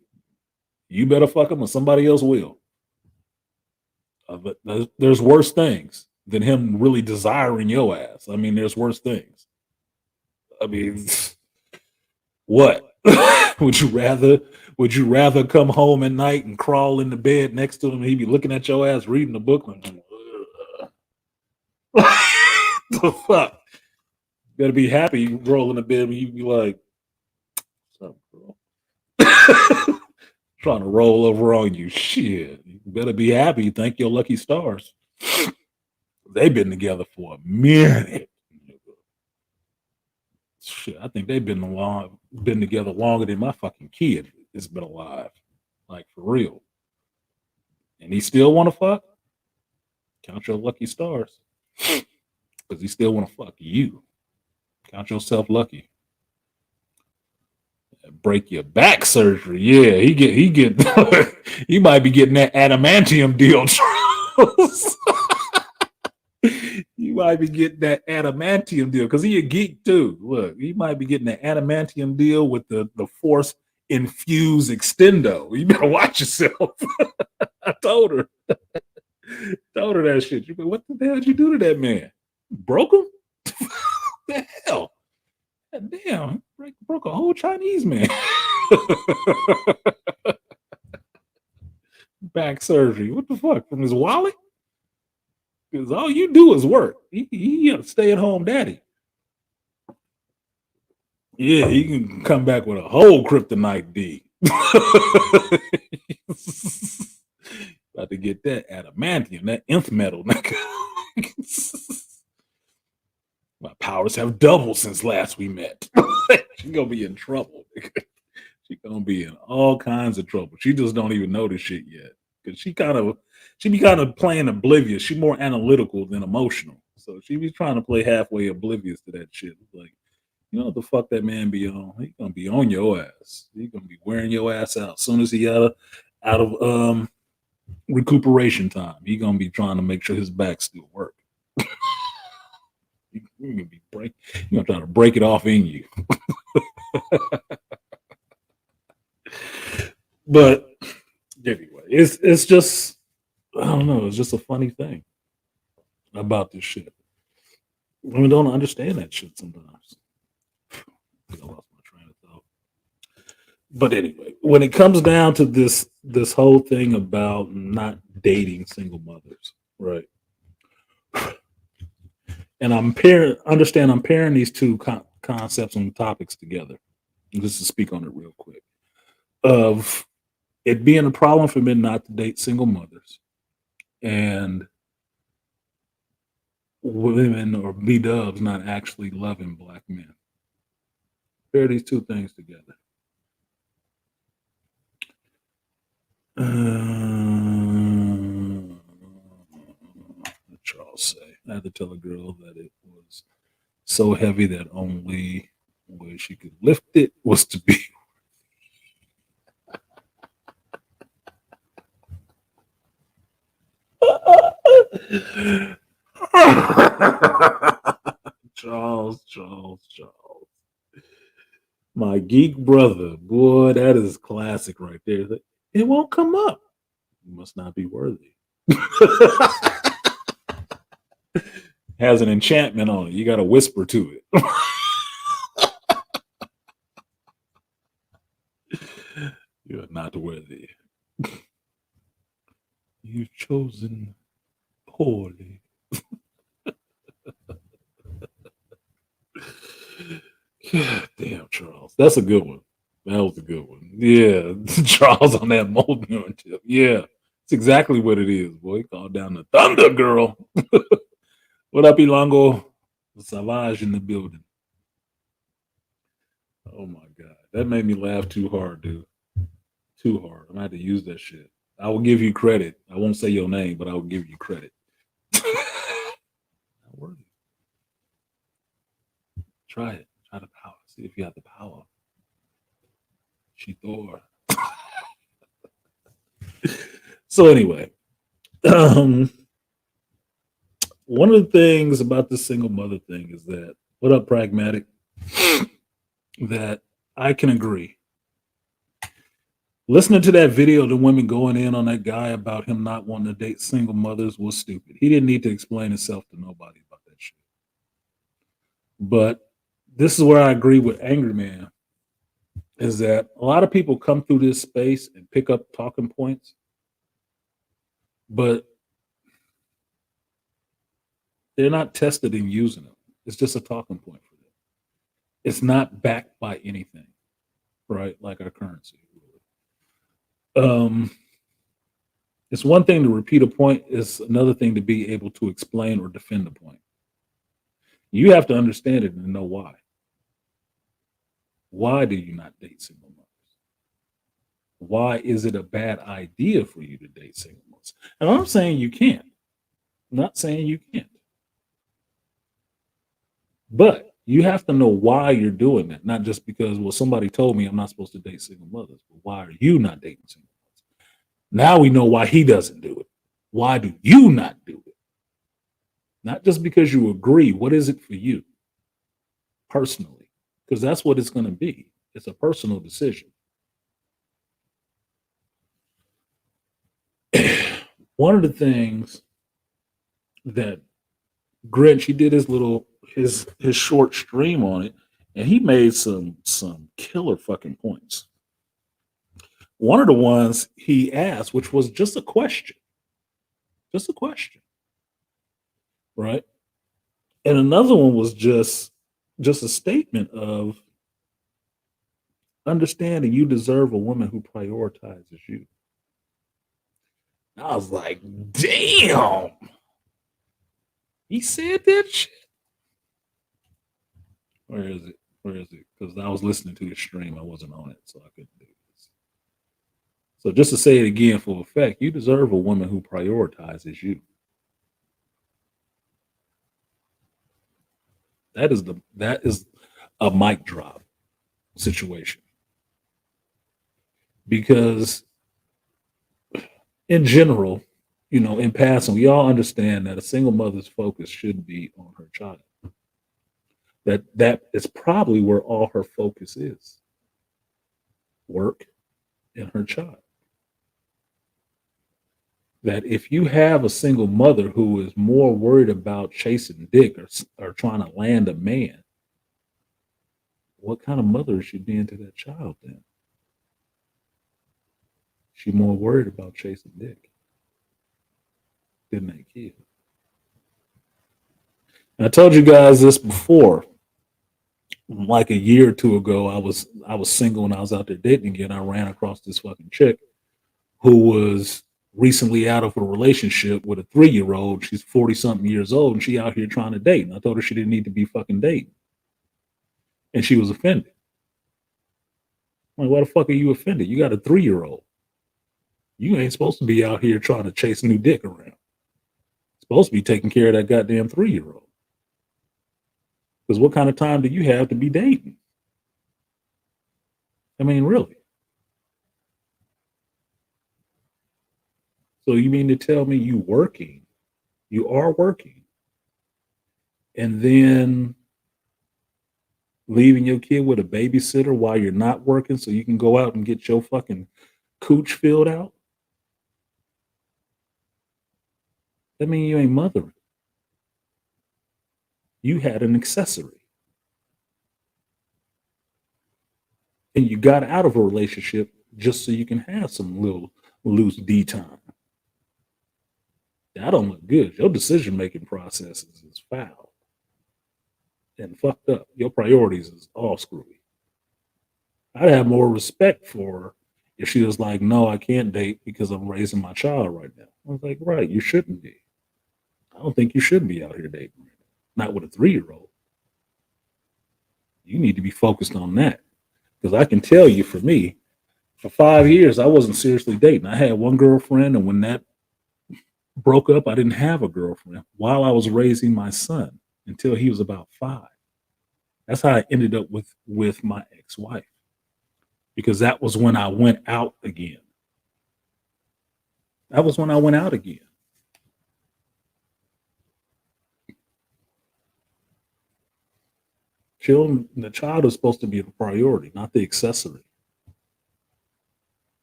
You better fuck him or somebody else will. But there's worse things than him really desiring your ass. I mean, there's worse things. I mean, what? Would you rather come home at night and crawl in the bed next to him and he be looking at your ass reading the book? The fuck? You better be happy you roll in the bed and you be like, what's up, girl? Trying to roll over on you. Shit. You better be happy. Thank your lucky stars. They've been together for a minute. Shit, I think they've been together longer than my fucking kid has been alive. Like, for real. And he still want to fuck? Count your lucky stars. Because he still want to fuck you. Count yourself lucky. Break your back surgery. Yeah, he might be getting that adamantium deal. You might be getting that adamantium deal because he a geek too. Look, he might be getting that adamantium deal with the force infused extendo. You better watch yourself. I told her that shit. She went, what the hell did you do to that man? Broke him? The hell? God damn, broke a whole Chinese man. Back surgery. What the fuck? From his wallet? Because all you do is work. He a stay-at-home daddy. Yeah, he can come back with a whole kryptonite D. About to get that adamantium, that nth metal. My powers have doubled since last we met. She's gonna be in trouble. She's gonna be in all kinds of trouble. She just don't even know this shit yet. Cause she be kind of playing oblivious. She's more analytical than emotional. So she be trying to play halfway oblivious to that shit. Like, you know what the fuck that man be on? He gonna be on your ass. He gonna be wearing your ass out. As soon as he out of recuperation time, he gonna be trying to make sure his back still work. You're gonna try to break it off in you. But anyway, it's just, I don't know, it's just a funny thing about this shit. Women don't understand that shit sometimes. I lost my train of thought. But anyway, when it comes down to this whole thing about not dating single mothers, right? And I'm pairing these two concepts and topics together. Just to speak on it real quick. Of it being a problem for men not to date single mothers and women or B dubs not actually loving black men. Pair these two things together. What Charles say? I had to tell a girl that it was so heavy that only way she could lift it was to be. Charles. My geek brother, boy, that is classic right there. It won't come up. You must not be worthy. Has an enchantment on it. You got to whisper to it. You're not worthy. You've chosen poorly. God damn, Charles. That's a good one. That was a good one. Yeah, Charles on that molding tip. Yeah, it's exactly what it is, boy. Called down the thunder, girl. What up, Ilongo? Savage in the building. Oh my god, that made me laugh too hard, dude. Too hard. I'm gonna have to use that shit. I will give you credit. I won't say your name, but I will give you credit. Not worthy. Try it. Try the power. See if you have the power. She Thor. So anyway, one of the things about the single mother thing is that what up, pragmatic? That I can agree. Listening to that video, the women going in on that guy about him not wanting to date single mothers was stupid. He didn't need to explain himself to nobody about that shit. But this is where I agree with Angry Man, is that a lot of people come through this space and pick up talking points, but they're not tested in using them. It's just a talking point for them. It's not backed by anything, right? Like our currency. It's one thing to repeat a point, it's another thing to be able to explain or defend a point. You have to understand it and know why. Why do you not date single mothers? Why is it a bad idea for you to date single mothers? And I'm saying you can't. I'm not saying you can't. But you have to know why you're doing that, not just because, well, somebody told me I'm not supposed to date single mothers. But why are you not dating single mothers? Now we know why he doesn't do it. Why do you not do it? Not just because you agree. What is it for you personally? Because that's what it's going to be. It's a personal decision. One of the things that Grinch, he did his short stream on it, and he made some killer fucking points. One of the ones he asked, which was just a question, right? And another one was just a statement of understanding you deserve a woman who prioritizes you. I was like, damn, he said that shit. Where is it? Because I was listening to his stream. I wasn't on it, so I couldn't do this. So just to say it again for effect, you deserve a woman who prioritizes you. That is a mic drop situation. Because in general, in passing, we all understand that a single mother's focus should be on her child. That is probably where all her focus is. Work and her child. that if you have a single mother who is more worried about chasing dick or trying to land a man, what kind of mother is she being to that child then? She more worried about chasing dick than that kid. And I told you guys this before. Like a year or two ago, I was single and I was out there dating again. I ran across this fucking chick who was recently out of a relationship with a 3-year-old. She's 40 something years old and she out here trying to date. And I told her she didn't need to be fucking dating. And she was offended. I'm like, why the fuck are you offended? You got a 3-year-old. You ain't supposed to be out here trying to chase new dick around. You're supposed to be taking care of that goddamn 3-year-old. Because what kind of time do you have to be dating? I mean, really? So you mean to tell me you are working, and then leaving your kid with a babysitter while you're not working so you can go out and get your fucking cooch filled out? That means you ain't mothering. You had an accessory. And you got out of a relationship just so you can have some little loose D time. That don't look good. Your decision-making processes is foul and fucked up. Your priorities is all screwy. I'd have more respect for her if she was like, no, I can't date because I'm raising my child right now. I was like, right, you shouldn't be. I don't think you should be out here dating right now. Not with a 3-year-old. You need to be focused on that. Because I can tell you, for me, for 5 years, I wasn't seriously dating. I had one girlfriend, and when that broke up, I didn't have a girlfriend while I was raising my son until he was about 5. That's how I ended up with my ex-wife, because that was when I went out again. That was when I went out again. Children, the child is supposed to be the priority, not the accessory.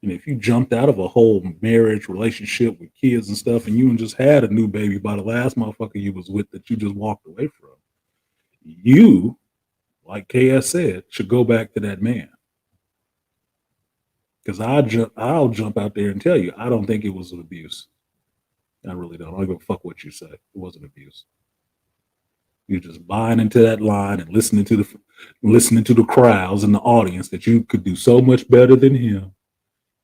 And if you jumped out of a whole marriage relationship with kids and stuff, and you just had a new baby by the last motherfucker you was with that you just walked away from, you, like KS said, should go back to that man. Because I'll jump out there and tell you, I don't think it was an abuse. I really don't. I don't give a fuck what you say. It wasn't abuse. You're just buying into that line and listening to the crowds and the audience that you could do so much better than him,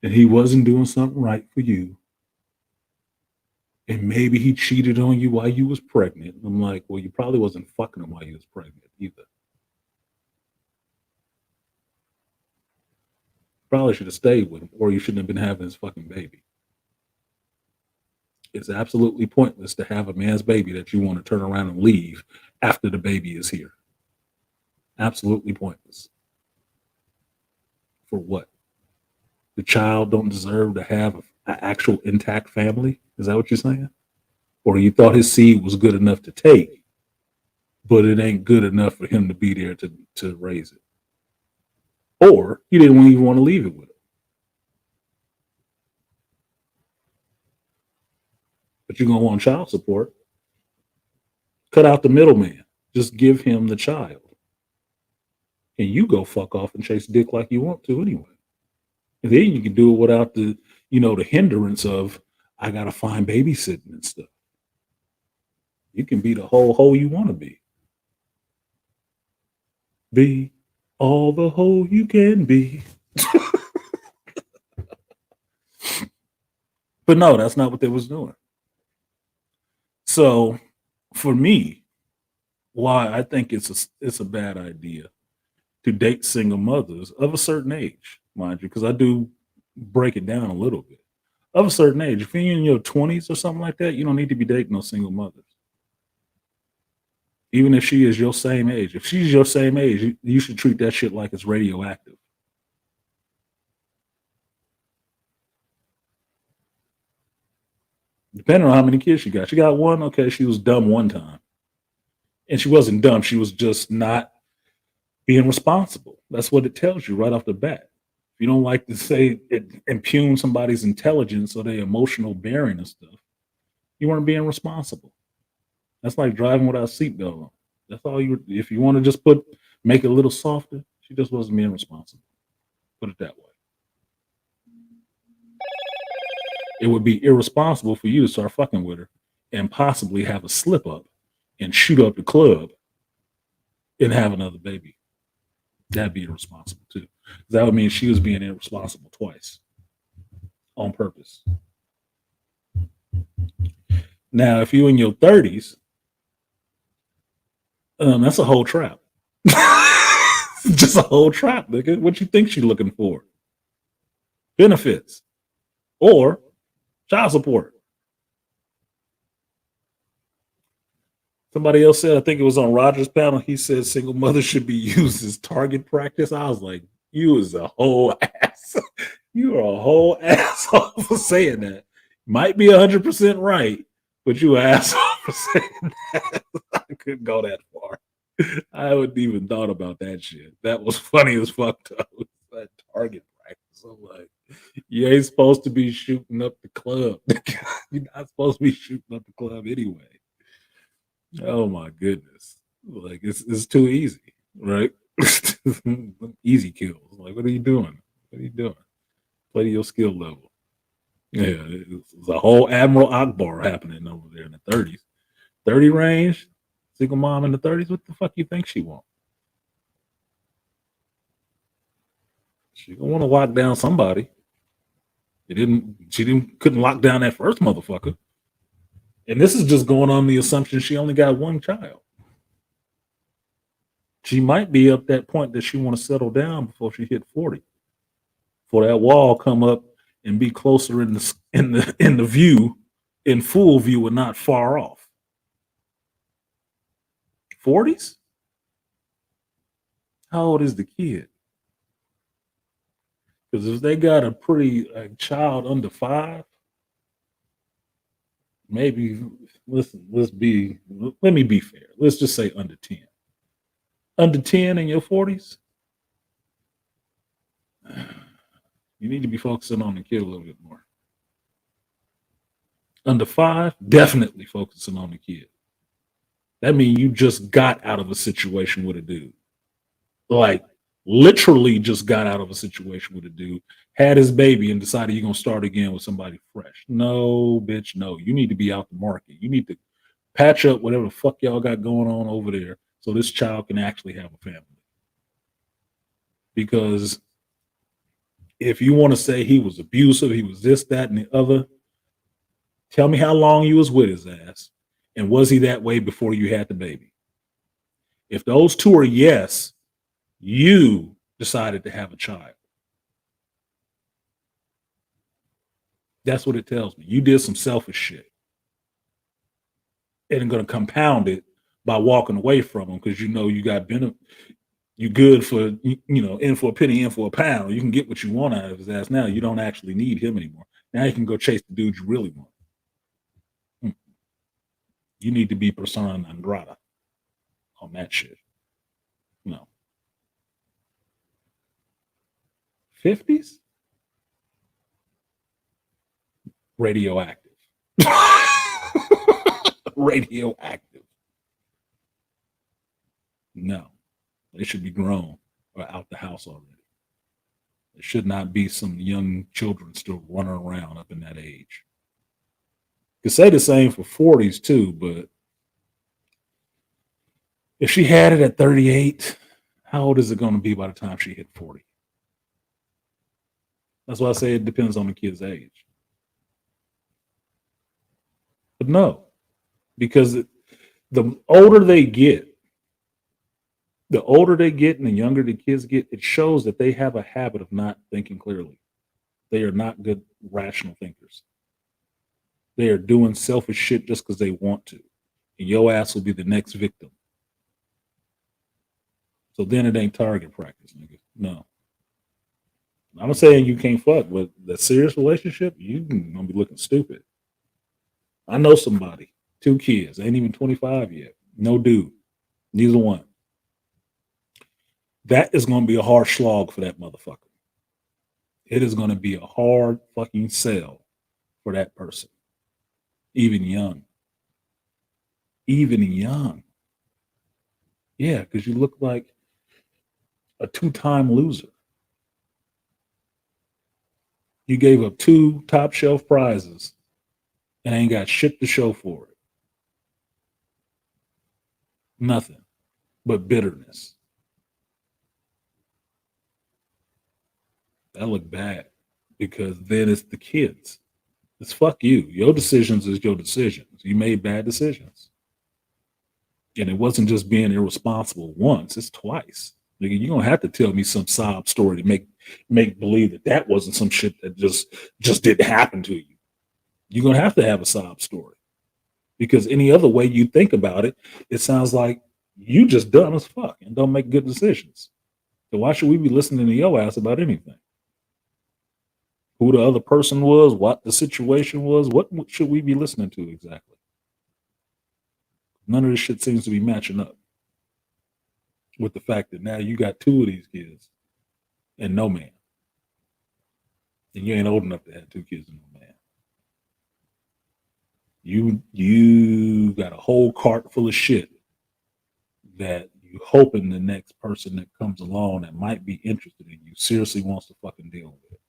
and he wasn't doing something right for you, and maybe he cheated on you while you was pregnant. And I'm like, well, you probably wasn't fucking him while you was pregnant either. Probably should have stayed with him, or you shouldn't have been having his fucking baby. It's absolutely pointless to have a man's baby that you want to turn around and leave after the baby is here. Absolutely pointless. For what? The child don't deserve to have an actual intact family? Is that what you're saying? Or you thought his seed was good enough to take, but it ain't good enough for him to be there to raise it? Or you didn't even want to leave it with him. But you're going to want child support. Cut out the middleman. Just give him the child. And you go fuck off and chase dick like you want to anyway. And then you can do it without the hindrance of, I got to find babysitting and stuff. You can be the whole hoe you want to be. Be all the hoe you can be. But no, that's not what they was doing. So for me, why I think it's a bad idea to date single mothers of a certain age, mind you, because I do break it down a little bit. Of a certain age, if you're in your 20s or something like that, you don't need to be dating no single mothers. Even if she is your same age. If she's your same age, you should treat that shit like it's radioactive. Depending on how many kids she got. She got one, okay, she was dumb one time. And she wasn't dumb, she was just not being responsible. That's what it tells you right off the bat. If you don't like to say impugn somebody's intelligence or their emotional bearing and stuff, you weren't being responsible. That's like driving without a seatbelt on. That's all you. If you want to just make it a little softer, she just wasn't being responsible. Put it that way. It would be irresponsible for you to start fucking with her and possibly have a slip up and shoot up the club and have another baby. That'd be irresponsible too. That would mean she was being irresponsible twice on purpose. Now, if you're in your 30s, that's a whole trap. Just a whole trap, nigga. What you think she's looking for? Benefits or child support. Somebody else said, I think it was on Roger's panel, he said single mothers should be used as target practice. I was like, you is a whole ass. You are a whole asshole for saying that. Might be 100% right, but you an asshole for saying that. I couldn't go that far. I wouldn't even thought about that shit. That was funny as fuck, though. That target practice. I'm like, you ain't supposed to be shooting up the club. You're not supposed to be shooting up the club anyway. Oh my goodness. Like it's too easy, right? Easy kills. Like, what are you doing? What are you doing? Play to your skill level. Yeah, it's a whole Admiral Akbar happening over there in the 30s. 30 range, single mom in the 30s. What the fuck you think she want? She gonna want to lock down somebody. Couldn't lock down that first motherfucker. And this is just going on the assumption she only got one child. She might be up that point that she want to settle down before she hit 40. For that wall come up and be closer in the view, in full view and not far off. 40s? How old is the kid? Because if they got a child under 5, maybe let me be fair. Let's just say under 10. Under 10 in your 40s, you need to be focusing on the kid a little bit more. Under 5, definitely focusing on the kid. That means you just got out of a situation with a dude. Like, literally just got out of a situation with a dude, had his baby, and decided you're going to start again with somebody fresh. No, bitch, no. You need to be out the market. You need to patch up whatever the fuck y'all got going on over there so this child can actually have a family. Because if you want to say he was abusive, he was this, that, and the other, tell me how long you was with his ass, and was he that way before you had the baby? If those two are yes, you decided to have a child. That's what it tells me. You did some selfish shit. And I'm going to compound it by walking away from him because you know you got benefit. You good for, in for a penny, in for a pound. You can get what you want out of his ass now. You don't actually need him anymore. Now you can go chase the dude you really want. You need to be persona non grata on that shit. No. 50s? Radioactive. Radioactive. No. They should be grown or out the house already. There should not be some young children still running around up in that age. Could say the same for 40s too, but if she had it at 38, how old is it going to be by the time she hit 40? That's why I say it depends on the kid's age. But no, because the older they get and the younger the kids get, it shows that they have a habit of not thinking clearly. They are not good rational thinkers. They are doing selfish shit just because they want to. And your ass will be the next victim. So then it ain't target practice, nigga. No. I'm not saying you can't fuck, but the serious relationship, you gonna be looking stupid. I know somebody, 2 kids, ain't even 25 yet. No dude, neither one. That is gonna be a hard slog for that motherfucker. it is going to be a hard fucking sell for that person, even young. Even young. Yeah, because you look like a two-time loser. You gave up 2 top shelf prizes and ain't got shit to show for it. Nothing but bitterness. That look bad because then it's the kids. It's fuck you. Your decisions is your decisions. You made bad decisions. And it wasn't just being irresponsible once, it's twice. Nigga, you're gonna have to tell me some sob story to make believe that wasn't some shit that just didn't happen to you. You're gonna have to have a sob story. Because any other way you think about it, it sounds like you just dumb as fuck and don't make good decisions. So why should we be listening to your ass about anything? Who the other person was, what the situation was, what should we be listening to exactly? None of this shit seems to be matching up with the fact that now you got 2 of these kids and no man. And you ain't old enough to have 2 kids and no man. You got a whole cart full of shit that you hoping the next person that comes along that might be interested in you seriously wants to fucking deal with.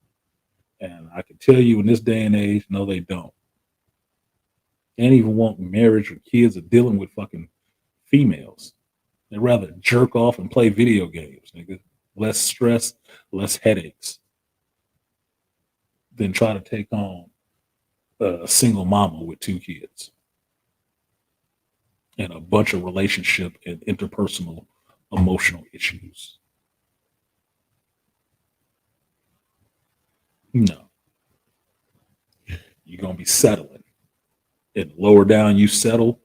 And I can tell you in this day and age, no, they don't. They ain't even want marriage or kids or dealing with fucking females. They'd rather jerk off and play video games, nigga. Less stress, less headaches than try to take on a single mama with 2 kids and a bunch of relationship and interpersonal emotional issues. No. You're going to be settling. And the lower down you settle,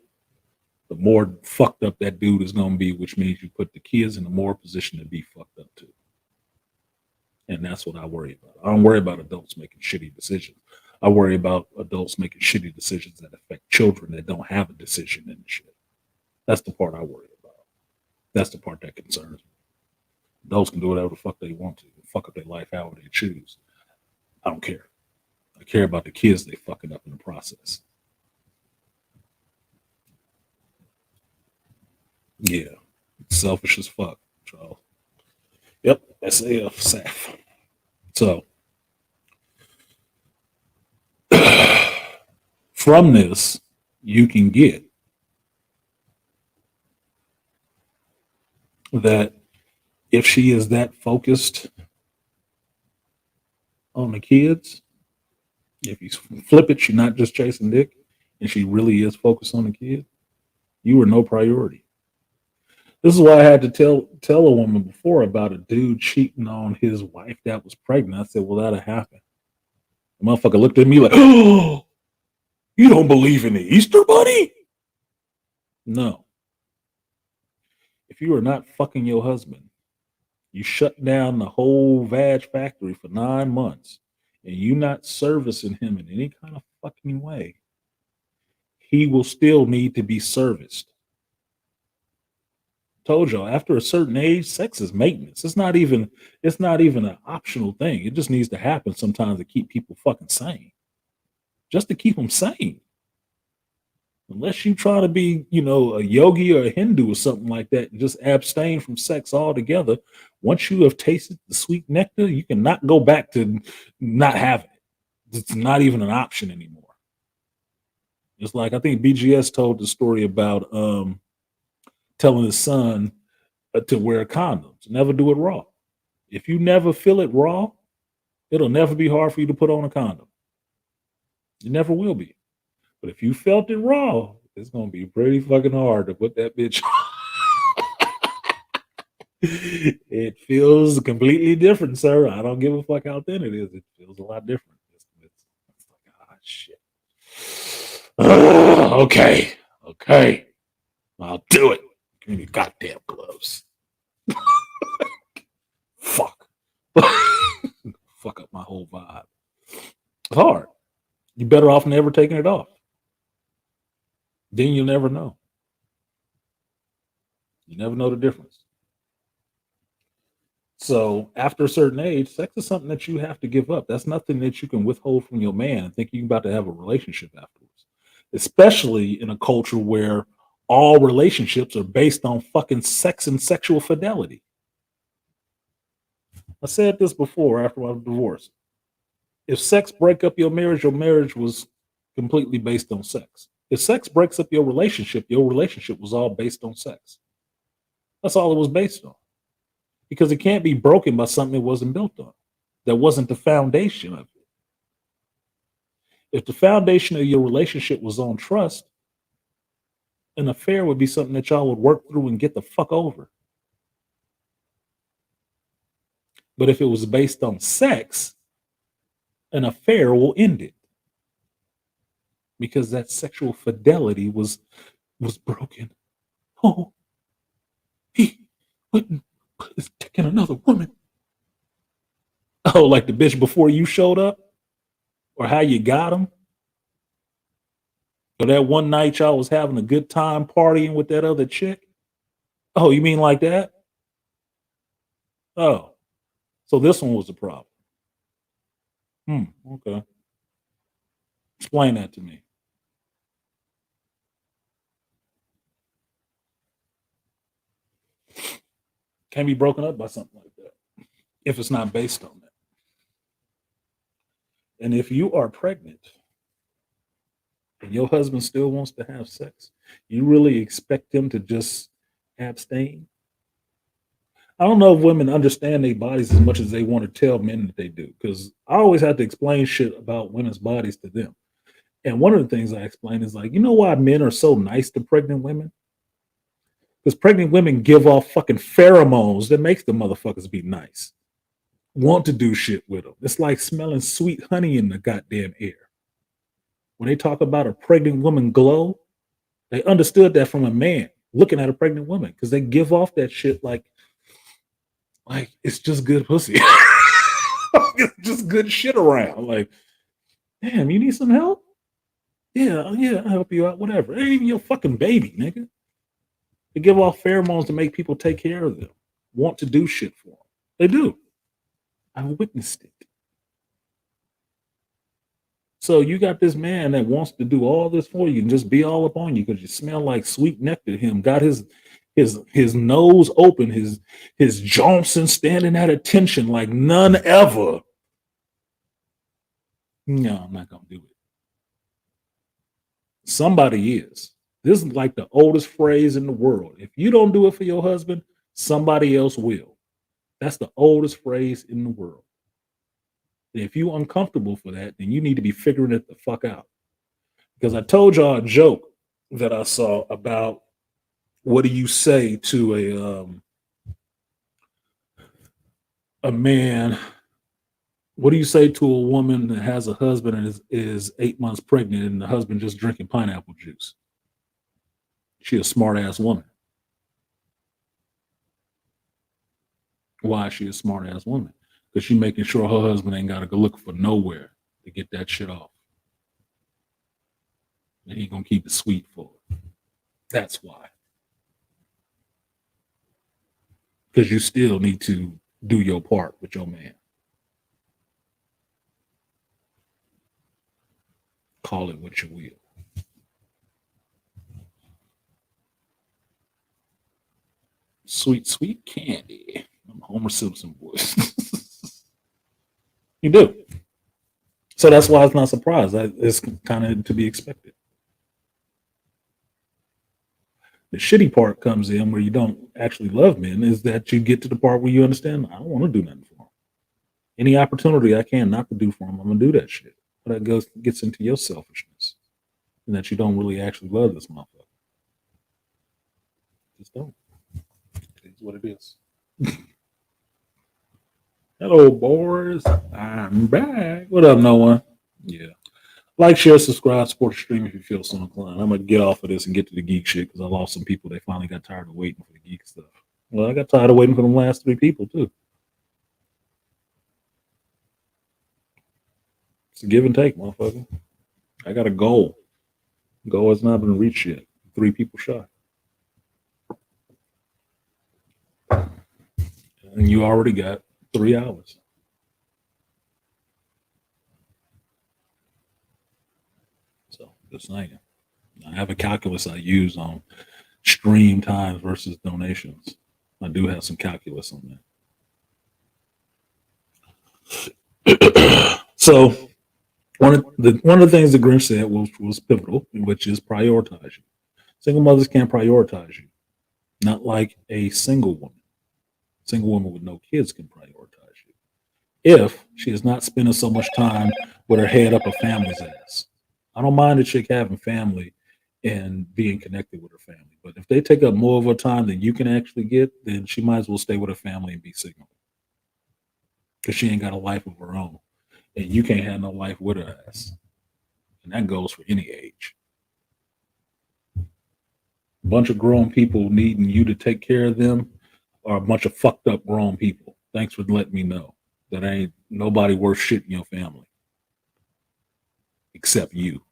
the more fucked up that dude is going to be, which means you put the kids in a more position to be fucked up too. And that's what I worry about. I don't worry about adults making shitty decisions. I worry about adults making shitty decisions that affect children that don't have a decision in the shit. That's the part I worry about. That's the part that concerns me. Adults can do whatever the fuck they want to. Fuck up their life however they choose. I don't care. I care about the kids they fucking up in the process. Yeah. Selfish as fuck, Charles. Yep, SAF. So, from this, you can get that if she is that focused on the kids, if you flip it, she's not just chasing dick, and she really is focused on the kid, you were no priority. This is why I had to tell a woman before about a dude cheating on his wife that was pregnant. I said, well, that'll happen. The motherfucker looked at me like, oh, you don't believe in the Easter Bunny? No. If you are not fucking your husband, you shut down the whole vag factory for 9 months, and you not servicing him in any kind of fucking way, he will still need to be serviced. Told y'all, after a certain age, sex is maintenance. It's not even an optional thing. It just needs to happen sometimes to keep people fucking sane. Just to keep them sane. Unless you try to be, a yogi or a Hindu or something like that, and just abstain from sex altogether. Once you have tasted the sweet nectar, you cannot go back to not having it. It's not even an option anymore. It's like, I think BGS told the story about telling his son to wear condoms. Never do it raw. If you never feel it raw, it'll never be hard for you to put on a condom. It never will be. But if you felt it raw, it's going to be pretty fucking hard to put that bitch on. It feels completely different, sir. I don't give a fuck how thin it is. It feels a lot different. It's like, shit. Okay. I'll do it. Give me goddamn gloves. Fuck. Fuck up my whole vibe. It's hard. You're better off never taking it off. Then you'll never know. You never know the difference. So after a certain age, sex is something that you have to give up. That's nothing that you can withhold from your man and think you're about to have a relationship afterwards. Especially in a culture where all relationships are based on fucking sex and sexual fidelity. I said this before after I was divorced. If sex break up your marriage was completely based on sex. If sex breaks up your relationship was all based on sex. That's all it was based on. Because it can't be broken by something it wasn't built on. That wasn't the foundation of it. If the foundation of your relationship was on trust, an affair would be something that y'all would work through and get the fuck over. But if it was based on sex, an affair will end it. Because that sexual fidelity was broken. Oh, he wouldn't put his dick in another woman. Oh, like the bitch before you showed up? Or how you got him? Or that one night y'all was having a good time partying with that other chick? Oh, you mean like that? Oh, so this one was the problem. Okay. Explain that to me. Can't be broken up by something like that if it's not based on that. And if you are pregnant and your husband still wants to have sex, you really expect him to just abstain? I don't know if women understand their bodies as much as they want to tell men that they do, because I always have to explain shit about women's bodies to them. And one of the things I explain is like, you know why men are so nice to pregnant women? Because pregnant women give off fucking pheromones that makes the motherfuckers be nice. Want to do shit with them. It's like smelling sweet honey in the goddamn air. When they talk about a pregnant woman glow, they understood that from a man looking at a pregnant woman, because they give off that shit like it's just good pussy. It's just good shit around. Like, damn, you need some help? Yeah, I'll help you out, whatever. It ain't even your fucking baby, nigga. They give off pheromones to make people take care of them, want to do shit for them. They do. I've witnessed it. So you got this man that wants to do all this for you and just be all up on you because you smell like sweet nectar to him. Got his nose open, his Johnson standing at attention like none ever. No, I'm not gonna do it. Somebody is. This is like the oldest phrase in the world. If you don't do it for your husband, somebody else will. That's the oldest phrase in the world. And if you're uncomfortable for that, then you need to be figuring it the fuck out. Because I told y'all a joke that I saw about what do you say to a man? What do you say to a woman that has a husband and is 8 months pregnant and the husband just drinking pineapple juice? She a smart ass woman. Why is she a smart ass woman? Because she's making sure her husband ain't got to go look for nowhere to get that shit off. And he gonna keep it sweet for her. That's why. Because you still need to do your part with your man. Call it what you will. Sweet, sweet candy. I'm Homer Simpson voice. You do. So that's why it's not surprised. It's kind of to be expected. The shitty part comes in where you don't actually love men is that you get to the part where you understand, I don't want to do nothing for him. Any opportunity I can not to do for him, I'm going to do that shit. But that gets into your selfishness and that you don't really actually love this motherfucker. Just don't. It's what it is. Hello, boys. I'm back. What up, no one? Yeah. Like, share, subscribe, support the stream if you feel so inclined. I'm going to get off of this and get to the geek shit because I lost some people. They finally got tired of waiting for the geek stuff. Well, I got tired of waiting for the last 3 people, too. It's a give and take, motherfucker. I got a goal. Goal has not been reached yet. 3 people shy. and you already got 3 hours. So just saying. I have a calculus I use on stream times versus donations. I do have some calculus on that. So one of the things the Grinch said was pivotal, which is prioritize you. Single mothers can't prioritize you, not like a single woman. Single woman with no kids can prioritize you if she is not spending so much time with her head up her family's ass. I don't mind a chick having family and being connected with her family, but if they take up more of her time than you can actually get, then she might as well stay with her family and be single because she ain't got a life of her own, and you can't have no life with her ass, and that goes for any age. A bunch of grown people needing you to take care of them are a bunch of fucked up grown people. Thanks for letting me know that ain't nobody worth shit in your family except you.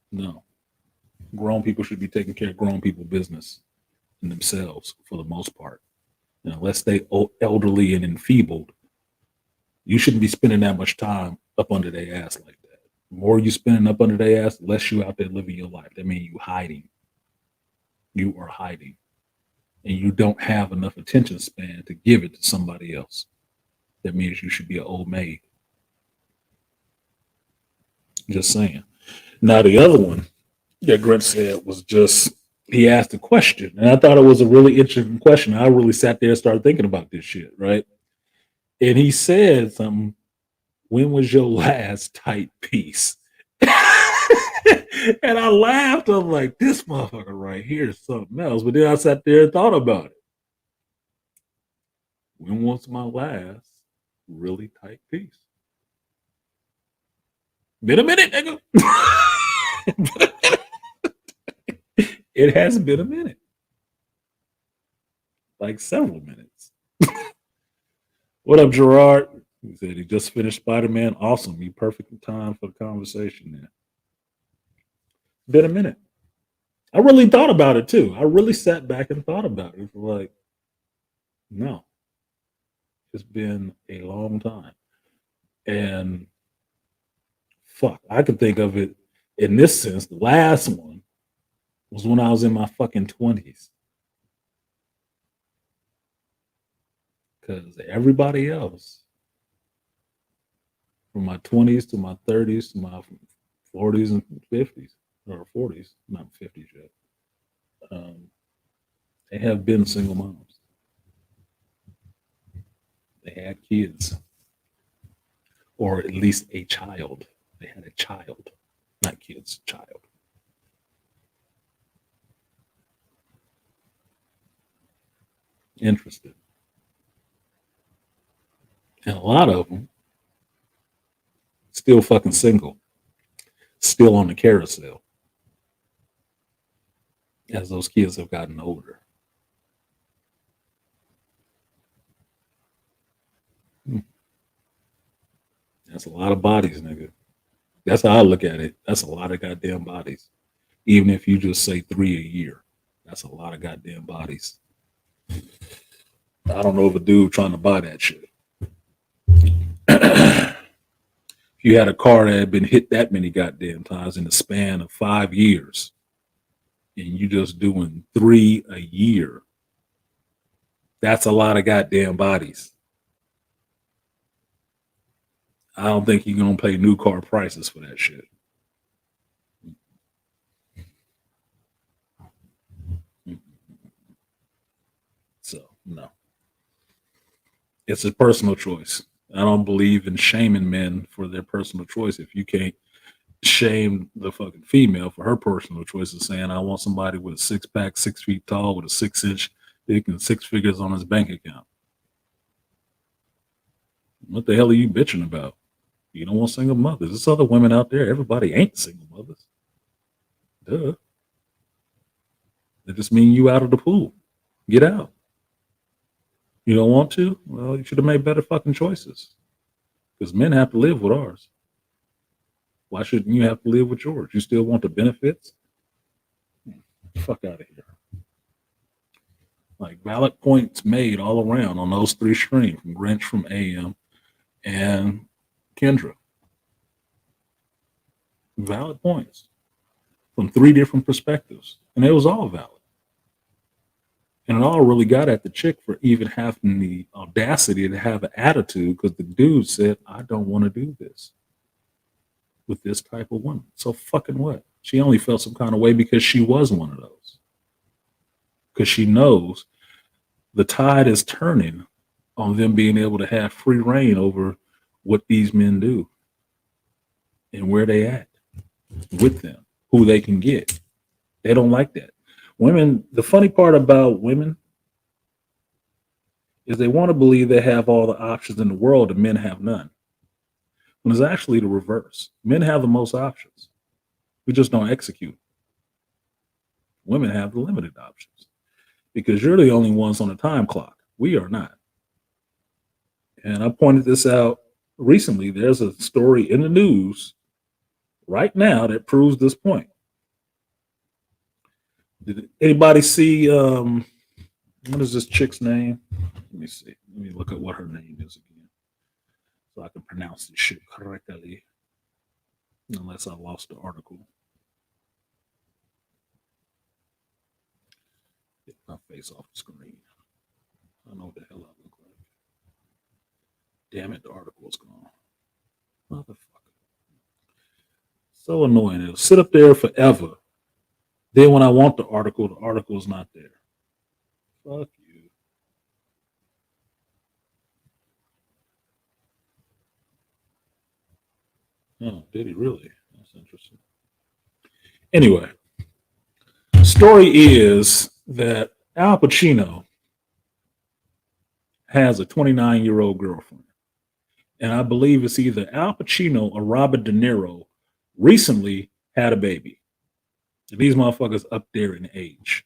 No. Grown people should be taking care of grown people business and themselves for the most part. And unless they elderly and enfeebled, you shouldn't be spending that much time up under their ass like that. The more you spending up under their ass, the less you out there living your life. That means you hiding. You are hiding. And you don't have enough attention span to give it to somebody else. That means you should be an old maid. Just saying. Now the other one that Grant said was just, he asked a question, and I thought it was a really interesting question. I really sat there and started thinking about this shit, right? And he said something, when was your last tight piece? And I laughed. I'm like, this motherfucker right here is something else. But then I sat there and thought about it. When was my last really tight piece? Been a minute, nigga. It has been a minute. Like several minutes. What up, Gerard? He said he just finished Spider-Man. Awesome. You perfect time for the conversation there. Been a minute. I really thought about it too. I really sat back and thought about it. Like, no. It's been a long time. And fuck, I could think of it in this sense. The last one was when I was in my fucking 20s. Because everybody else, from my 20s to my 30s to my 40s and 50s, or 40s, not 50s yet, they have been single moms. They had kids, or at least a child. They had a child, not kids, child. Interesting. And a lot of them still fucking single, still on the carousel as those kids have gotten older. That's a lot of bodies, nigga. That's how I look at it. That's a lot of goddamn bodies. Even if you just say 3 a year, that's a lot of goddamn bodies. I don't know of a dude trying to buy that shit. If you had a car that had been hit that many goddamn times in the span of 5 years, and you just doing 3 a year, that's a lot of goddamn bodies. I don't think you're gonna pay new car prices for that shit. So no, it's a personal choice. I don't believe in shaming men for their personal choice. If you can't shame the fucking female for her personal choice of saying, I want somebody with a 6-pack, 6 feet tall, with a 6-inch dick and 6 figures on his bank account. What the hell are you bitching about? You don't want single mothers. There's other women out there. Everybody ain't single mothers. Duh. That just mean you out of the pool. Get out. You don't want to? Well, you should have made better fucking choices. Because men have to live with ours. Why shouldn't you have to live with yours? You still want the benefits? Fuck out of here. Like valid points made all around on those three streams from Grinch, from AM, and Kendra. Valid points from three different perspectives. And it was all valid. And it all really got at the chick for even having the audacity to have an attitude because the dude said, I don't want to do this with this type of woman. So fucking what? She only felt some kind of way because she was one of those. Because she knows the tide is turning on them being able to have free reign over what these men do and where they at with them, who they can get. They don't like that. Women, the funny part about women is they want to believe they have all the options in the world and men have none. When it's actually the reverse. Men have the most options. We just don't execute. Women have the limited options because you're the only ones on the time clock. We are not. And I pointed this out recently. There's a story in the news right now that proves this point. Did anybody see what is this chick's name? Let me see. Let me look at what her name is again, so I can pronounce this shit correctly. Unless I lost the article. Get my face off the screen. I don't know what the hell I look like. Damn it, the article is gone. Motherfucker. So annoying. It'll sit up there forever. Then when I want the article is not there. Fuck you. Oh, did he really? That's interesting. Anyway, story is that Al Pacino has a 29-year-old girlfriend. And I believe it's either Al Pacino or Robert De Niro recently had a baby. And these motherfuckers up there in age.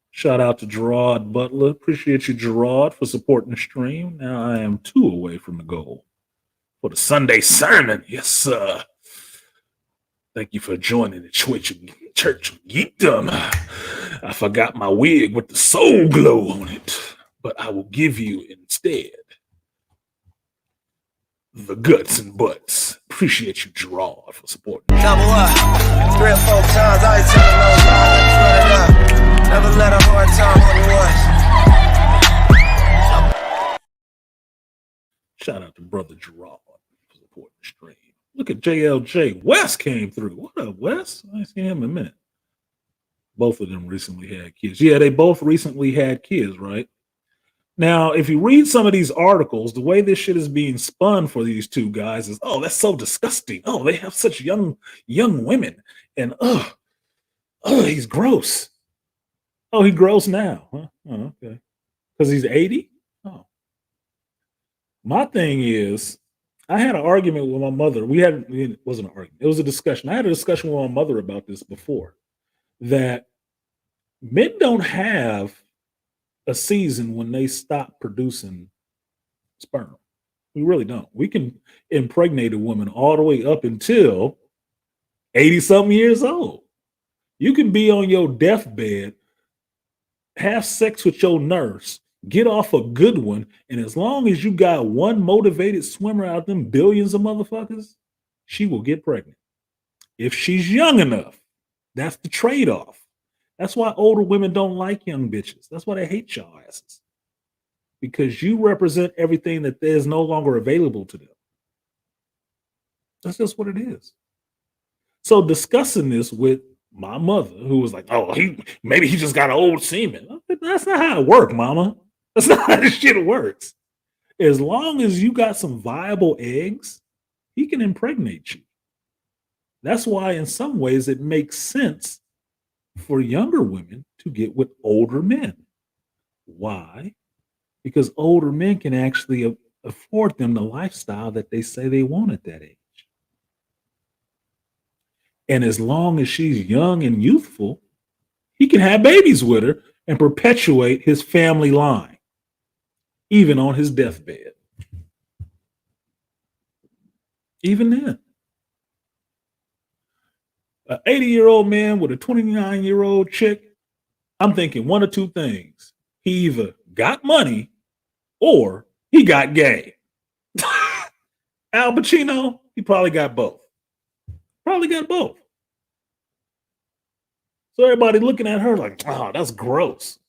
Shout out to Gerard Butler. Appreciate you, Gerard, for supporting the stream. Now I am 2 away from the goal for the Sunday sermon. Yes, sir. Thank you for joining the Church of Geekdom. I forgot my wig with the soul glow on it, but I will give you instead the guts and butts. Appreciate you, Gerard, for supporting. Double up, 3 or 4 times. I ain't telling no lies. Run it up. Never let a hard time on the ones. Shout out to brother Gerard for supporting the stream. Look at JLJ. Wes came through. What up, Wes? I ain't seen him in a minute. Both of them recently had kids. Yeah, they both recently had kids, right? Now, if you read some of these articles, the way this shit is being spun for these two guys is, oh, that's so disgusting. Oh, they have such young women. And, he's gross. Oh, he's gross now. Huh? Oh, okay. Because he's 80? Oh. My thing is, I had an argument with my mother. It wasn't an argument. It was a discussion. I had a discussion with my mother about this before, that men don't have a season when they stop producing sperm. We really don't. We can impregnate a woman all the way up until 80-something years old. You can be on your deathbed, have sex with your nurse, get off a good one, and as long as you got one motivated swimmer out of them billions of motherfuckers, she will get pregnant. If she's young enough, that's the trade-off. That's why older women don't like young bitches. That's why they hate y'all asses. Because you represent everything that is no longer available to them. That's just what it is. So discussing this with my mother, who was like, oh, maybe he just got an old semen. That's not how it works, mama. That's not how this shit works. As long as you got some viable eggs, he can impregnate you. That's why in some ways it makes sense for younger women to get with older men. Why? Because older men can actually afford them the lifestyle that they say they want at that age. And as long as she's young and youthful, he can have babies with her and perpetuate his family line, even on his deathbed. Even then. An 80-year-old man with a 29-year-old chick, I'm thinking one or two things. He either got money or he got gay. Al Pacino, he probably got both. Probably got both. So everybody looking at her like, oh, that's gross.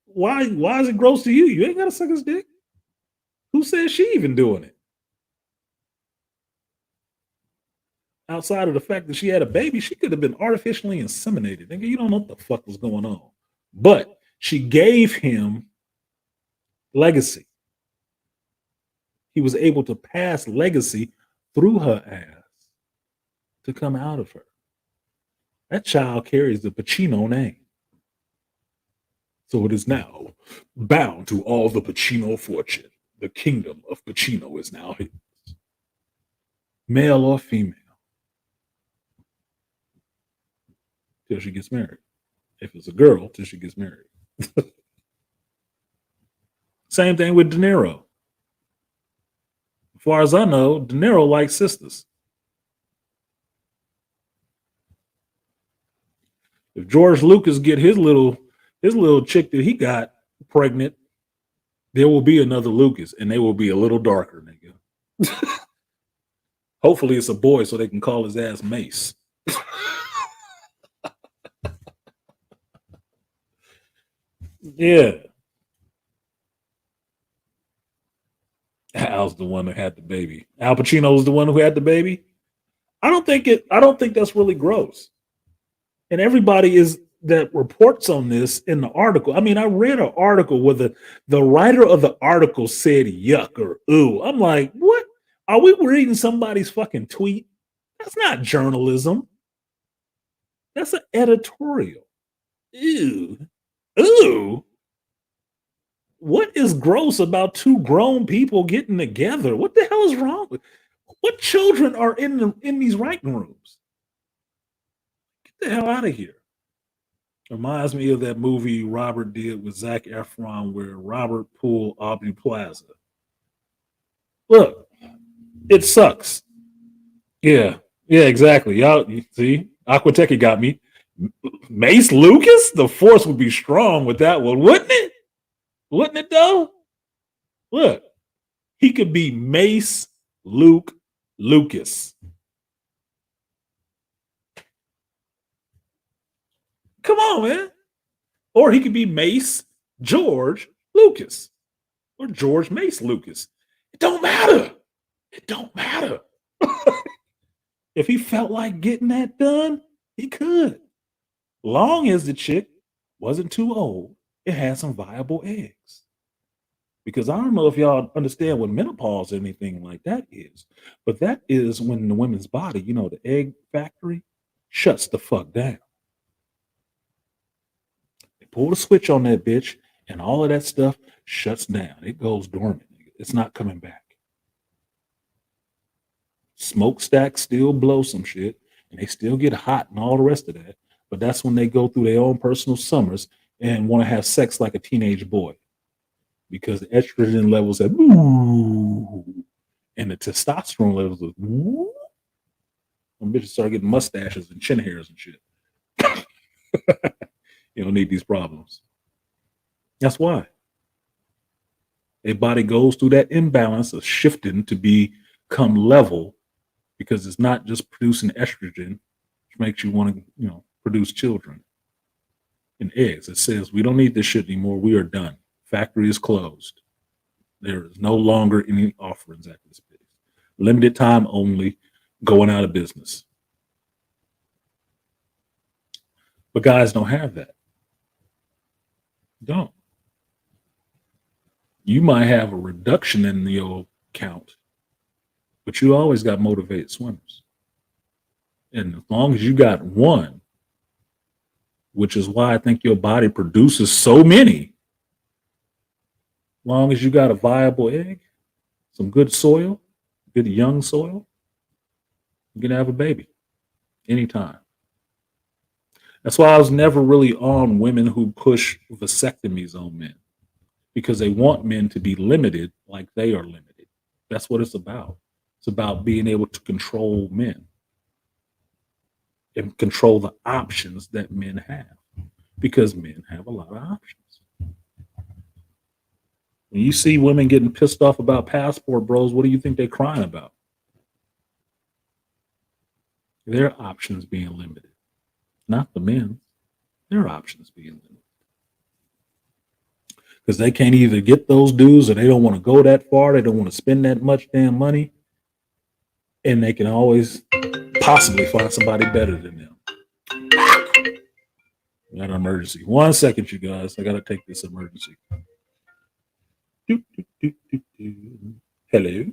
Why is it gross to you? You ain't got to suck his dick. Who says she even doing it? Outside of the fact that she had a baby, she could have been artificially inseminated. Nigga, you don't know what the fuck was going on. But she gave him legacy. He was able to pass legacy through her ass to come out of her. That child carries the Pacino name. So it is now bound to all the Pacino fortune. The kingdom of Pacino is now his. Male or female. Till she gets married. If it's a girl, till she gets married. Same thing with De Niro. As far as I know, De Niro likes sisters. If George Lucas get his little chick that he got pregnant, there will be another Lucas, and they will be a little darker, nigga. Hopefully it's a boy so they can call his ass Mace. Yeah. Al's the one who had the baby. Al Pacino was the one who had the baby. I don't think that's really gross. And everybody that reports on this in the article. I mean, I read an article where the writer of the article said yuck or ooh. I'm like, what? Are we reading somebody's fucking tweet? That's not journalism. That's an editorial. Ew. Ooh. What is gross about two grown people getting together? What the hell is wrong with? What children are in these writing rooms? Get the hell out of here. Reminds me of that movie Robert did with Zac Efron where Robert pulled Aubrey Plaza. Look, it sucks. Yeah, exactly. Y'all, you see, Aquateca got me. Mace Lucas? The force would be strong with that one, wouldn't it? Wouldn't it though? Look, he could be Mace Luke Lucas. Come on, man. Or he could be Mace George Lucas. Or George Mace Lucas. It don't matter. It don't matter. If he felt like getting that done, he could. Long as the chick wasn't too old, it had some viable eggs. Because I don't know if y'all understand what menopause or anything like that is, but that is when the women's body, the egg factory shuts the fuck down. They pull the switch on that bitch and all of that stuff shuts down. It goes dormant. It's not coming back. Smokestacks still blow some shit and they still get hot and all the rest of that. But that's when they go through their own personal summers and want to have sex like a teenage boy. Because the estrogen levels at and the testosterone levels of when bitches start getting mustaches and chin hairs and shit. You don't need these problems. That's why. A body goes through that imbalance of shifting to become level because it's not just producing estrogen, which makes you want to, produce children and eggs. It says, we don't need this shit anymore. We are done. Factory is closed. There is no longer any offerings at this place. Limited time only, going out of business. But guys don't have that. Don't. You might have a reduction in your count, but you always got motivated swimmers. And as long as you got one, which is why I think your body produces so many, long as you got a viable egg, some good soil, good young soil, you can have a baby anytime. That's why I was never really on women who push vasectomies on men, because they want men to be limited like they are limited. That's what it's about. It's about being able to control men and control the options that men have. because men have a lot of options. When you see women getting pissed off about passport bros, what do you think they're crying about? Their options being limited, not the men. Their options being limited. Because they can't either get those dudes or they don't want to go that far. They don't want to spend that much damn money. And they can always possibly find somebody better than them. We got an emergency. 1 second, you guys. I got to take this emergency. Do, do, do, do, do. Hello.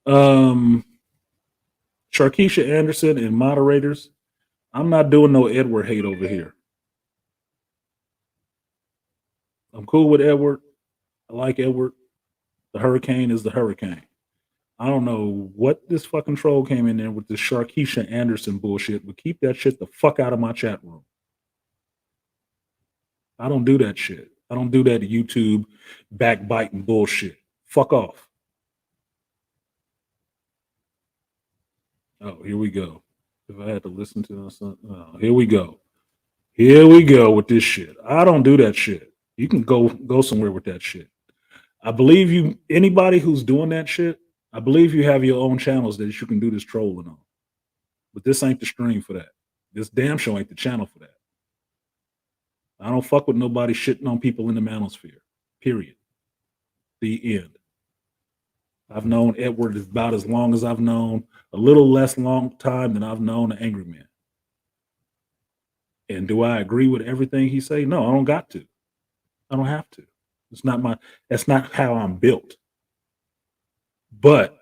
Um, Sharkeisha Anderson and moderators. I'm not doing no Edward hate over here. I'm cool with Edward. I like Edward. The hurricane is the hurricane. I don't know what this fucking troll came in there with this Sharkeisha Anderson bullshit, but keep that shit the fuck out of my chat room. I don't do that shit. I don't do that YouTube backbiting bullshit. Fuck off. Oh, here we go. If I had to listen to this, here we go. Here we go with this shit. I don't do that shit. You can go somewhere with that shit. I believe you. Anybody who's doing that shit, I believe you have your own channels that you can do this trolling on. But this ain't the stream for that. This damn show ain't the channel for that. I don't fuck with nobody shitting on people in the manosphere. Period. The end. I've known Edward about as long as I've known, a little less long time than I've known the Angry Man. And do I agree with everything he say? No, I don't got to. I don't have to. That's not how I'm built. But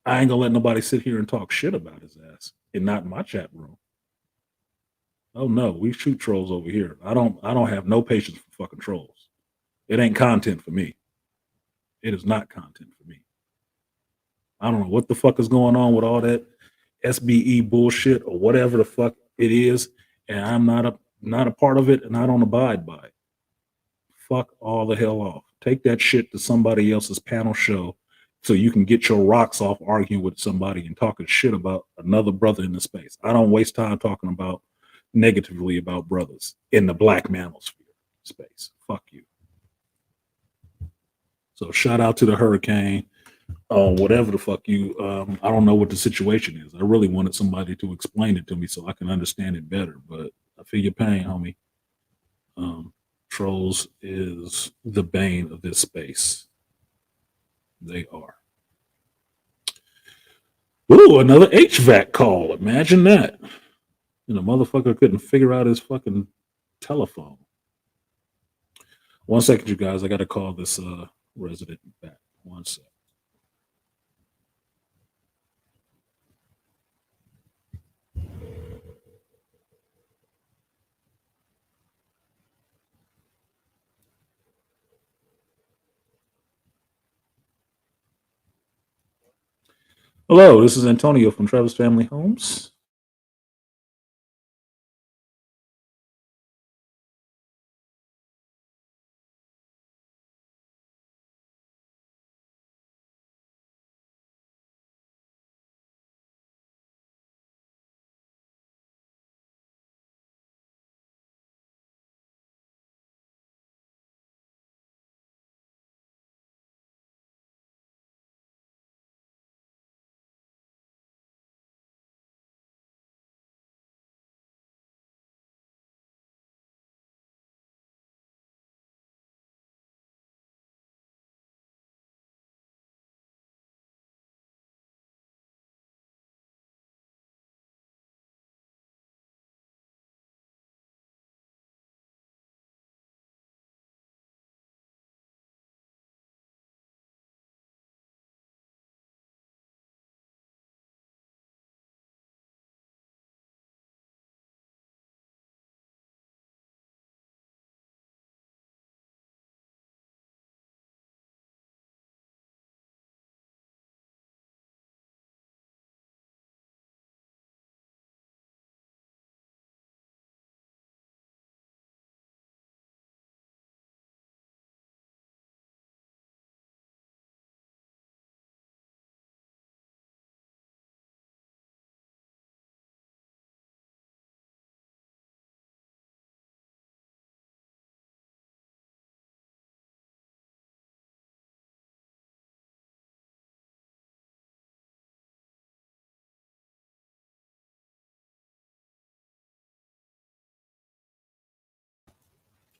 I ain't gonna let nobody sit here and talk shit about his ass, and not in my chat room. Oh no, we shoot trolls over here. I don't have no patience for fucking trolls. It ain't content for me. It is not content for me. I don't know what the fuck is going on with all that SBE bullshit or whatever the fuck it is, and I'm not a part of it, and I don't abide by it. Fuck all the hell off. Take that shit to somebody else's panel show so you can get your rocks off arguing with somebody and talking shit about another brother in the space. I don't waste time talking about negatively about brothers in the black manosphere space. Fuck you. So shout out to the hurricane. Whatever the fuck you, I don't know what the situation is. I really wanted somebody to explain it to me so I can understand it better, but I feel your pain, homie. Trolls is the bane of this space. They are. Ooh, another HVAC call. Imagine that. And the motherfucker couldn't figure out his fucking telephone. 1 second, you guys. I got to call this resident back. 1 second. Hello, this is Antonio from Travis Family Homes.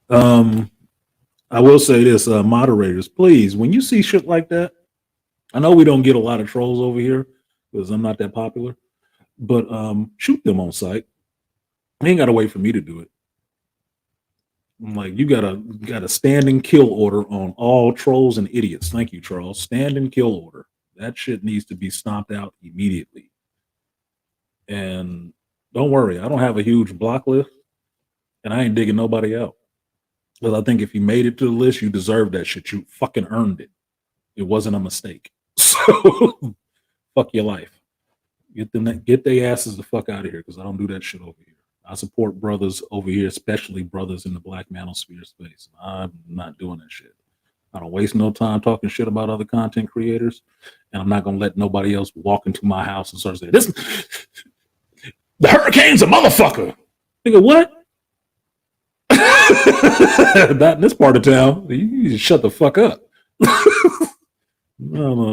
I will say this, moderators, please, when you see shit like that, I know we don't get a lot of trolls over here because I'm not that popular, but shoot them on sight. You ain't got to wait for me to do it. I'm like, you got a standing kill order on all trolls and idiots. Thank you, Charles. Standing kill order. That shit needs to be stomped out immediately. And don't worry, I don't have a huge block list, and I ain't digging nobody out. Because I think if you made it to the list, you deserve that shit. You fucking earned it. It wasn't a mistake. So fuck your life. Get their asses the fuck out of here because I don't do that shit over here. I support brothers over here, especially brothers in the black manosphere space. I'm not doing that shit. I don't waste no time talking shit about other content creators, and I'm not gonna let nobody else walk into my house and start saying this. The hurricane's a motherfucker. Nigga, what? Not in this part of town. You just shut the fuck up. No.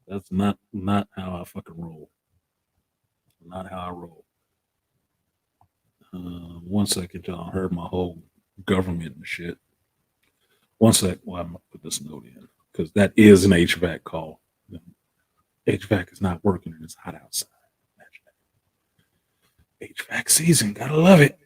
That's not how I fucking roll. Not how I roll. 1 second, y'all. I heard my whole government and shit. 1 sec. Well, I'm gonna put this note in because that is an HVAC call. HVAC is not working and it's hot outside. HVAC season, gotta love it.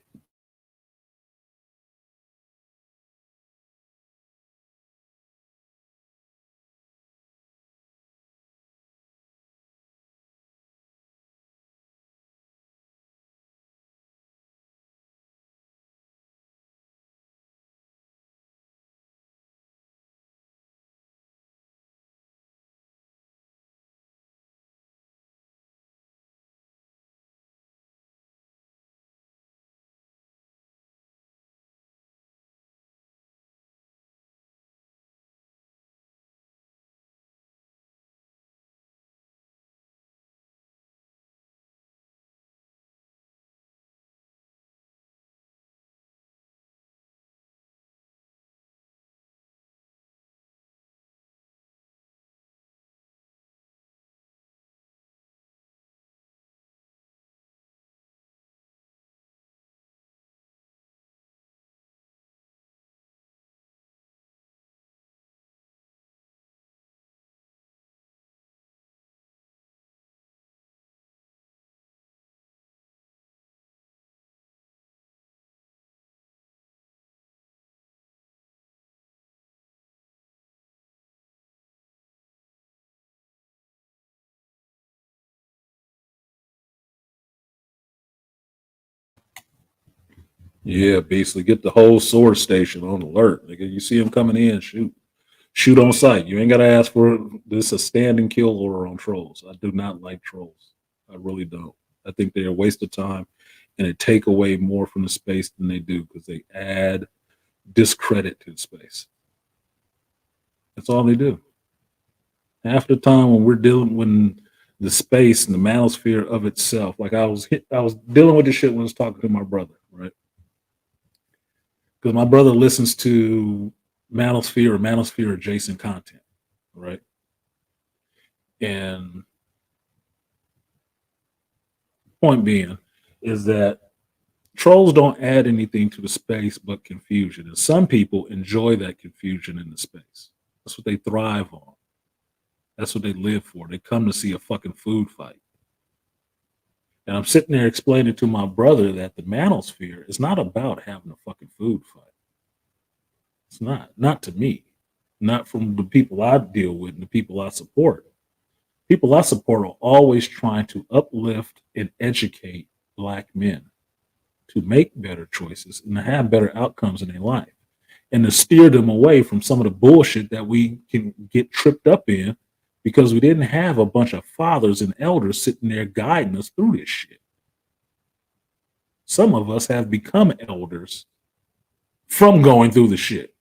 Yeah, basically get the whole sword station on alert. Nigga, you see him coming in, shoot. Shoot on sight. You ain't got to ask for this. A stand and kill order on trolls. I do not like trolls. I really don't. I think they're a waste of time, and they take away more from the space than they do because they add discredit to the space. That's all they do. Half the time when we're dealing when the space and the manosphere of itself, like I was dealing with this shit when I was talking to my brother, right? Because my brother listens to manosphere or manosphere adjacent content, right? And point being is that trolls don't add anything to the space but confusion. And some people enjoy that confusion in the space. That's what they thrive on. That's what they live for. They come to see a fucking food fight. And I'm sitting there explaining to my brother that the manosphere is not about having a fucking food fight. It's not. Not to me. Not from the people I deal with and the people I support. People I support are always trying to uplift and educate Black men to make better choices and to have better outcomes in their life and to steer them away from some of the bullshit that we can get tripped up in because we didn't have a bunch of fathers and elders sitting there guiding us through this shit. Some of us have become elders from going through the shit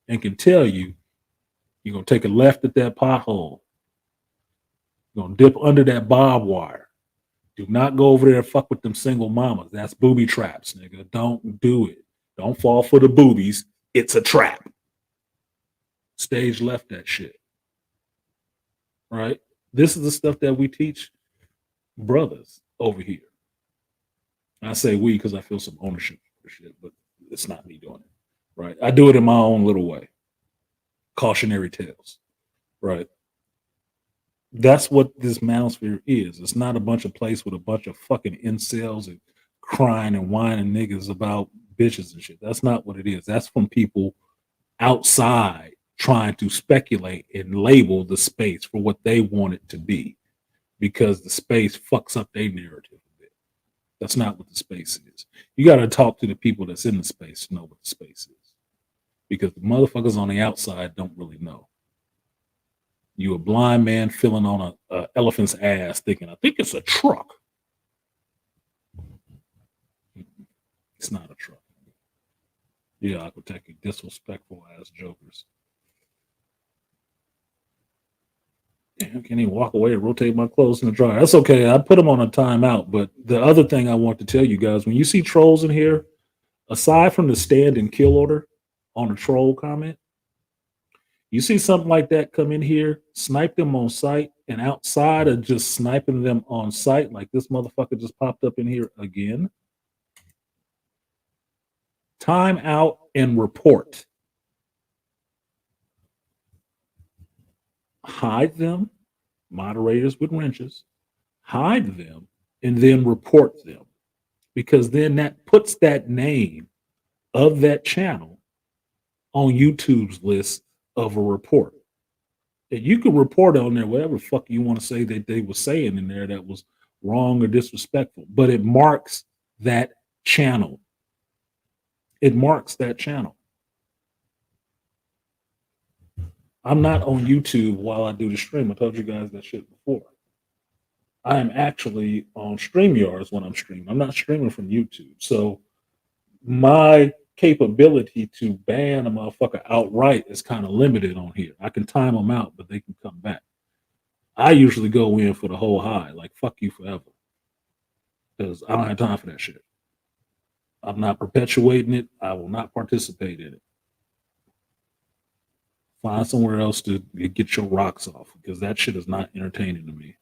and can tell you, you're going to take a left at that pothole. You're going to dip under that barbed wire. Do not go over there and fuck with them single mamas. That's booby traps, nigga. Don't do it. Don't fall for the boobies. It's a trap. Stage left that shit. Right? This is the stuff that we teach brothers over here. I say we because I feel some ownership for shit, but it's not me doing it. Right? I do it in my own little way. Cautionary tales. Right? That's what this manosphere is. It's not a bunch of place with a bunch of fucking incels and crying and whining niggas about bitches and shit. That's not what it is. That's from people outside trying to speculate and label the space for what they want it to be because the space fucks up their narrative a bit. That's not what the space is. You got to talk to the people that's in the space to know what the space is because the motherfuckers on the outside don't really know. You a blind man feeling on a elephant's ass thinking, I think it's a truck. It's not a truck. Yeah, I could take you disrespectful ass jokers. Yeah, I can't even walk away and rotate my clothes in the dryer. That's okay. I put them on a timeout. But the other thing I want to tell you guys, when you see trolls in here, aside from the stand and kill order on a troll comment, you see something like that come in here, snipe them on sight, and outside of just sniping them on sight, like this motherfucker just popped up in here again, time out and report. Hide them, moderators with wrenches, hide them, and then report them. Because then that puts that name of that channel on YouTube's list of a report. And you can report on there whatever the fuck you want to say that they were saying in there that was wrong or disrespectful, but it marks that channel. It marks that channel. I'm not on YouTube while I do the stream. I told you guys that shit before. I am actually on StreamYards when I'm streaming. I'm not streaming from YouTube. So my capability to ban a motherfucker outright is kind of limited on here. I can time them out, but they can come back. I usually go in for the whole high, like fuck you forever. Because I don't have time for that shit. I'm not perpetuating it. I will not participate in it. Find somewhere else to get your rocks off because that shit is not entertaining to me.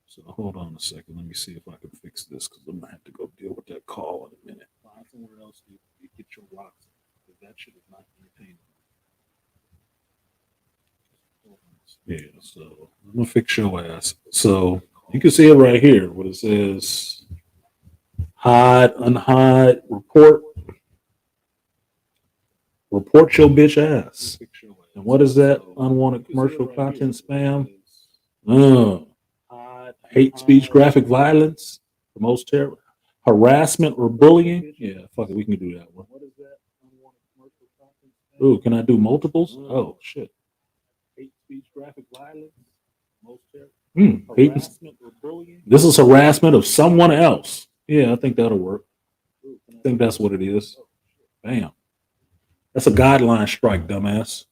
So hold on a second. Let me see if I can fix this because I'm going to have to go deal with that call in a minute. Find somewhere else to get your rocks off because that shit is not entertaining. Yeah, so I'm going to fix your ass. So you can see it right here what it says. Hide, unhide, report. Report your bitch ass. And what is that? Unwanted commercial content spam? Hate speech, graphic violence, the most terrible, harassment or bullying. Yeah, fuck it, we can do that one. What is that? Unwanted commercial content spam? Ooh, can I do multiples? Oh shit. Hate speech, graphic violence, most harassment or bullying. This is harassment of someone else. Yeah, I think that'll work. I think that's what it is. Bam. That's a guideline strike, dumbass.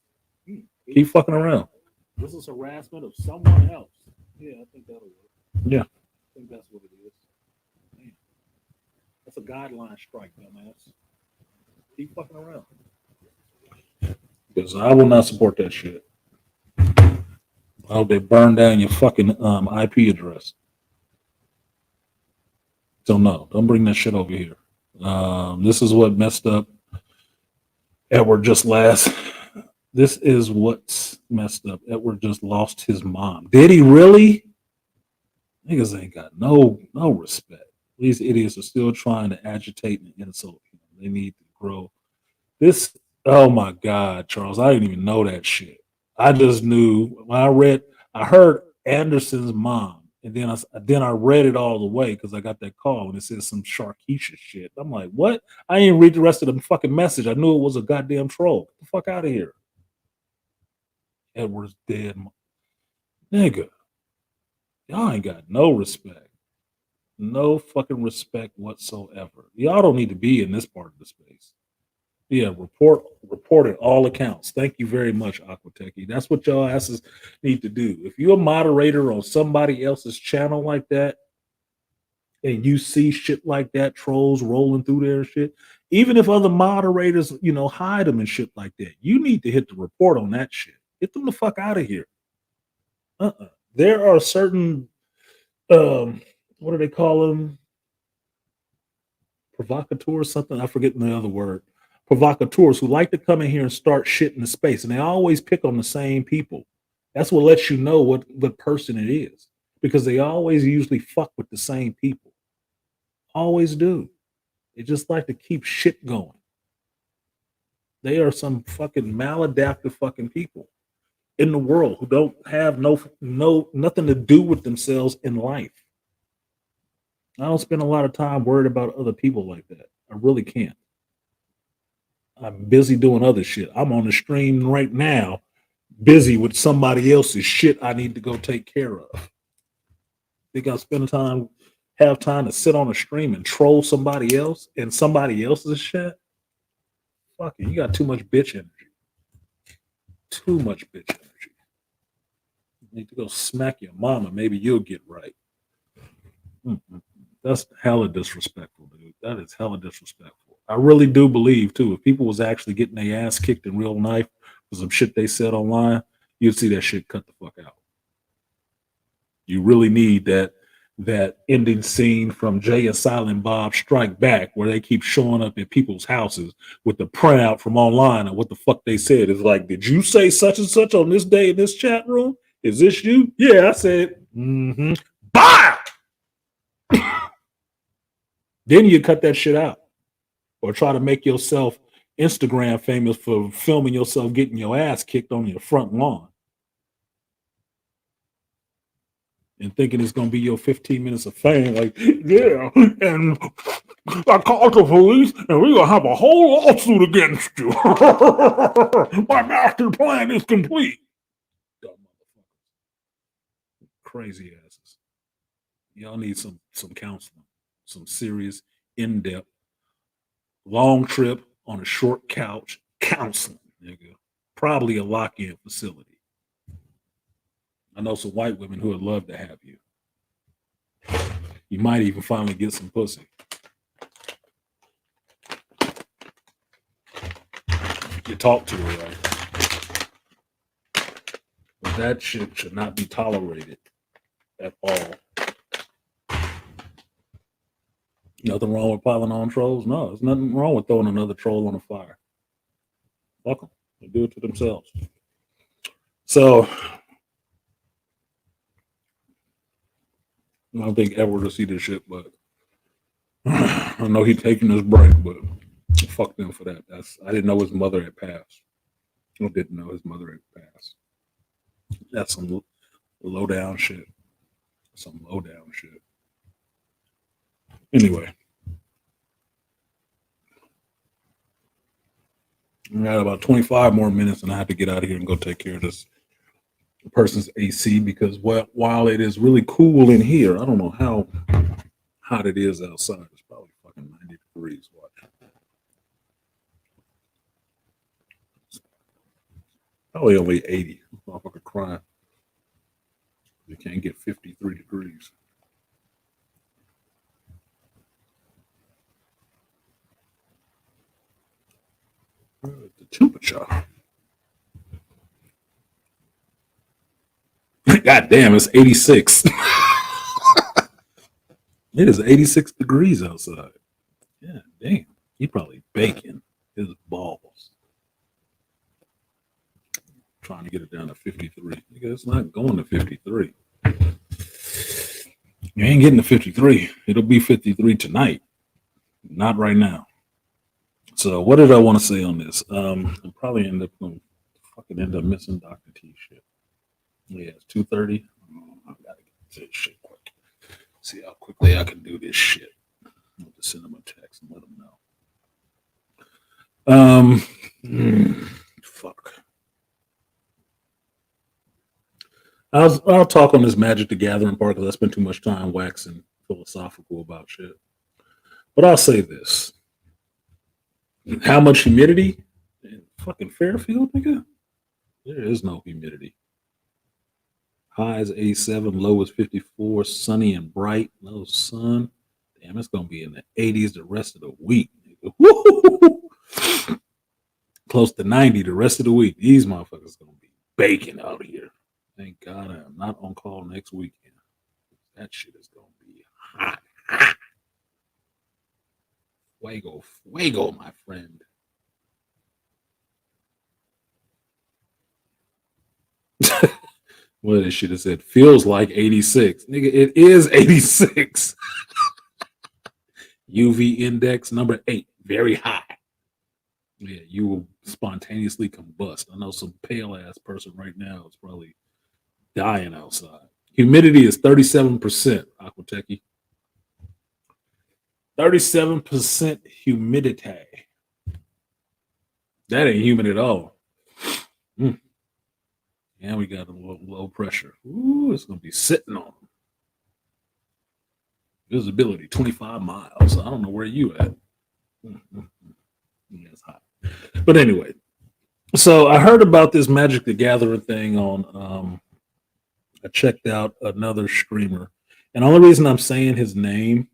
Keep fucking around. This is harassment of someone else. Yeah, I think that'll work. Yeah, I think that's what it is. Bam. That's a guideline strike, dumbass. Keep fucking around. Because I will not support that shit. I hope they burn down your fucking IP address. So no, don't bring that shit over here. This is what messed up Edward just last. This is what's messed up. Edward just lost his mom. Did he really? Niggas ain't got no respect. These idiots are still trying to agitate and insult him. They need to grow. This, oh my God, Charles, I didn't even know that shit. I just knew when I heard Anderson's mom, and then I read it all the way because I got that call and it says some Sharkeisha shit. I'm like, what? I didn't read the rest of the fucking message. I knew it was a goddamn troll. Get the fuck out of here. Edward's dead. Nigga, y'all ain't got no respect. No fucking respect whatsoever. Y'all don't need to be in this part of the space. Yeah, report at all accounts. Thank you very much, Aquatechie. That's what y'all asses need to do. If you're a moderator on somebody else's channel like that, and you see shit like that, trolls rolling through there and shit, even if other moderators, hide them and shit like that, you need to hit the report on that shit. Get them the fuck out of here. There are certain, what do they call them? Provocateurs, something. I forget the other word. Provocateurs who like to come in here and start shit in the space, and they always pick on the same people. That's what lets you know what person it is, because they always usually fuck with the same people. Always do. They just like to keep shit going. They are some fucking maladaptive fucking people in the world who don't have nothing to do with themselves in life. I don't spend a lot of time worried about other people like that. I really can't. I'm busy doing other shit. I'm on the stream right now, busy with somebody else's shit I need to go take care of. Think I'll have time to sit on a stream and troll somebody else and somebody else's shit? Fuck it, you got too much bitch energy. Too much bitch energy. You need to go smack your mama. Maybe you'll get right. That's hella disrespectful, dude. That is hella disrespectful. I really do believe, too, if people was actually getting their ass kicked in real life for some shit they said online, you'd see that shit cut the fuck out. You really need that ending scene from Jay and Silent Bob Strike Back, where they keep showing up at people's houses with the printout from online and what the fuck they said. It's like, did you say such and such on this day in this chat room? Is this you? Yeah, I said, Bye! Then you cut that shit out. Or try to make yourself Instagram famous for filming yourself getting your ass kicked on your front lawn. And thinking it's going to be your 15 minutes of fame. Like, yeah, and I called the police and we're going to have a whole lawsuit against you. My master plan is complete. Dumb motherfuckers. Crazy asses. Y'all need some counseling. Some serious, in-depth, long trip on a short couch counseling, nigga. Probably a lock-in facility. I know some white women who would love to have you. You might even finally get some pussy. You talk to her, right? But that shit should not be tolerated at all. Nothing wrong with piling on trolls? No, there's nothing wrong with throwing another troll on a fire. Fuck them. They do it to themselves. So, I don't think Edward will see this shit, but I know he's taking his break, but fuck them for that. I didn't know his mother had passed. I didn't know his mother had passed. That's some low down shit. Some low down shit. Anyway. I got about 25 more minutes, and I have to get out of here and go take care of this person's AC because while it is really cool in here, I don't know how hot it is outside. It's probably fucking 90 degrees. Watch. Probably only 80. Motherfucker crying. You can't get 53 degrees. The temperature. God damn, it's 86. It is 86 degrees outside. Yeah, damn. He probably baking his balls. Trying to get it down to 53. It's not going to 53. You ain't getting to 53. It'll be 53 tonight. Not right now. So what did I want to say on this? I'll probably end up missing Dr. T shit. Yeah, it's 2:30. I gotta get to this shit quick. See how quickly I can do this shit. I'll just send them a text and let them know. Fuck. I'll talk on this Magic the Gathering part because I spent too much time waxing philosophical about shit. But I'll say this. How much humidity in fucking Fairfield, nigga? There is no humidity. High is 87, low is 54, sunny and bright, no sun. Damn, it's gonna be in the 80s the rest of the week, nigga. Woo! Close to 90 the rest of the week. These motherfuckers gonna be baking out here. Thank God I am not on call next weekend. That shit is gonna be hot. Fuego, my friend. Well, this shit have said feels like 86. Nigga, it is 86. UV index number 8, very high. Yeah, you will spontaneously combust. I know some pale ass person right now is probably dying outside. Humidity is 37%, Aquateki. 37% humidity. That ain't humid at all. And we got a little low pressure. Ooh, it's going to be sitting on them. Visibility, 25 miles. I don't know where you at. Yeah, it's hot. But anyway, so I heard about this Magic the Gathering thing on, I checked out another streamer. And the only reason I'm saying his name,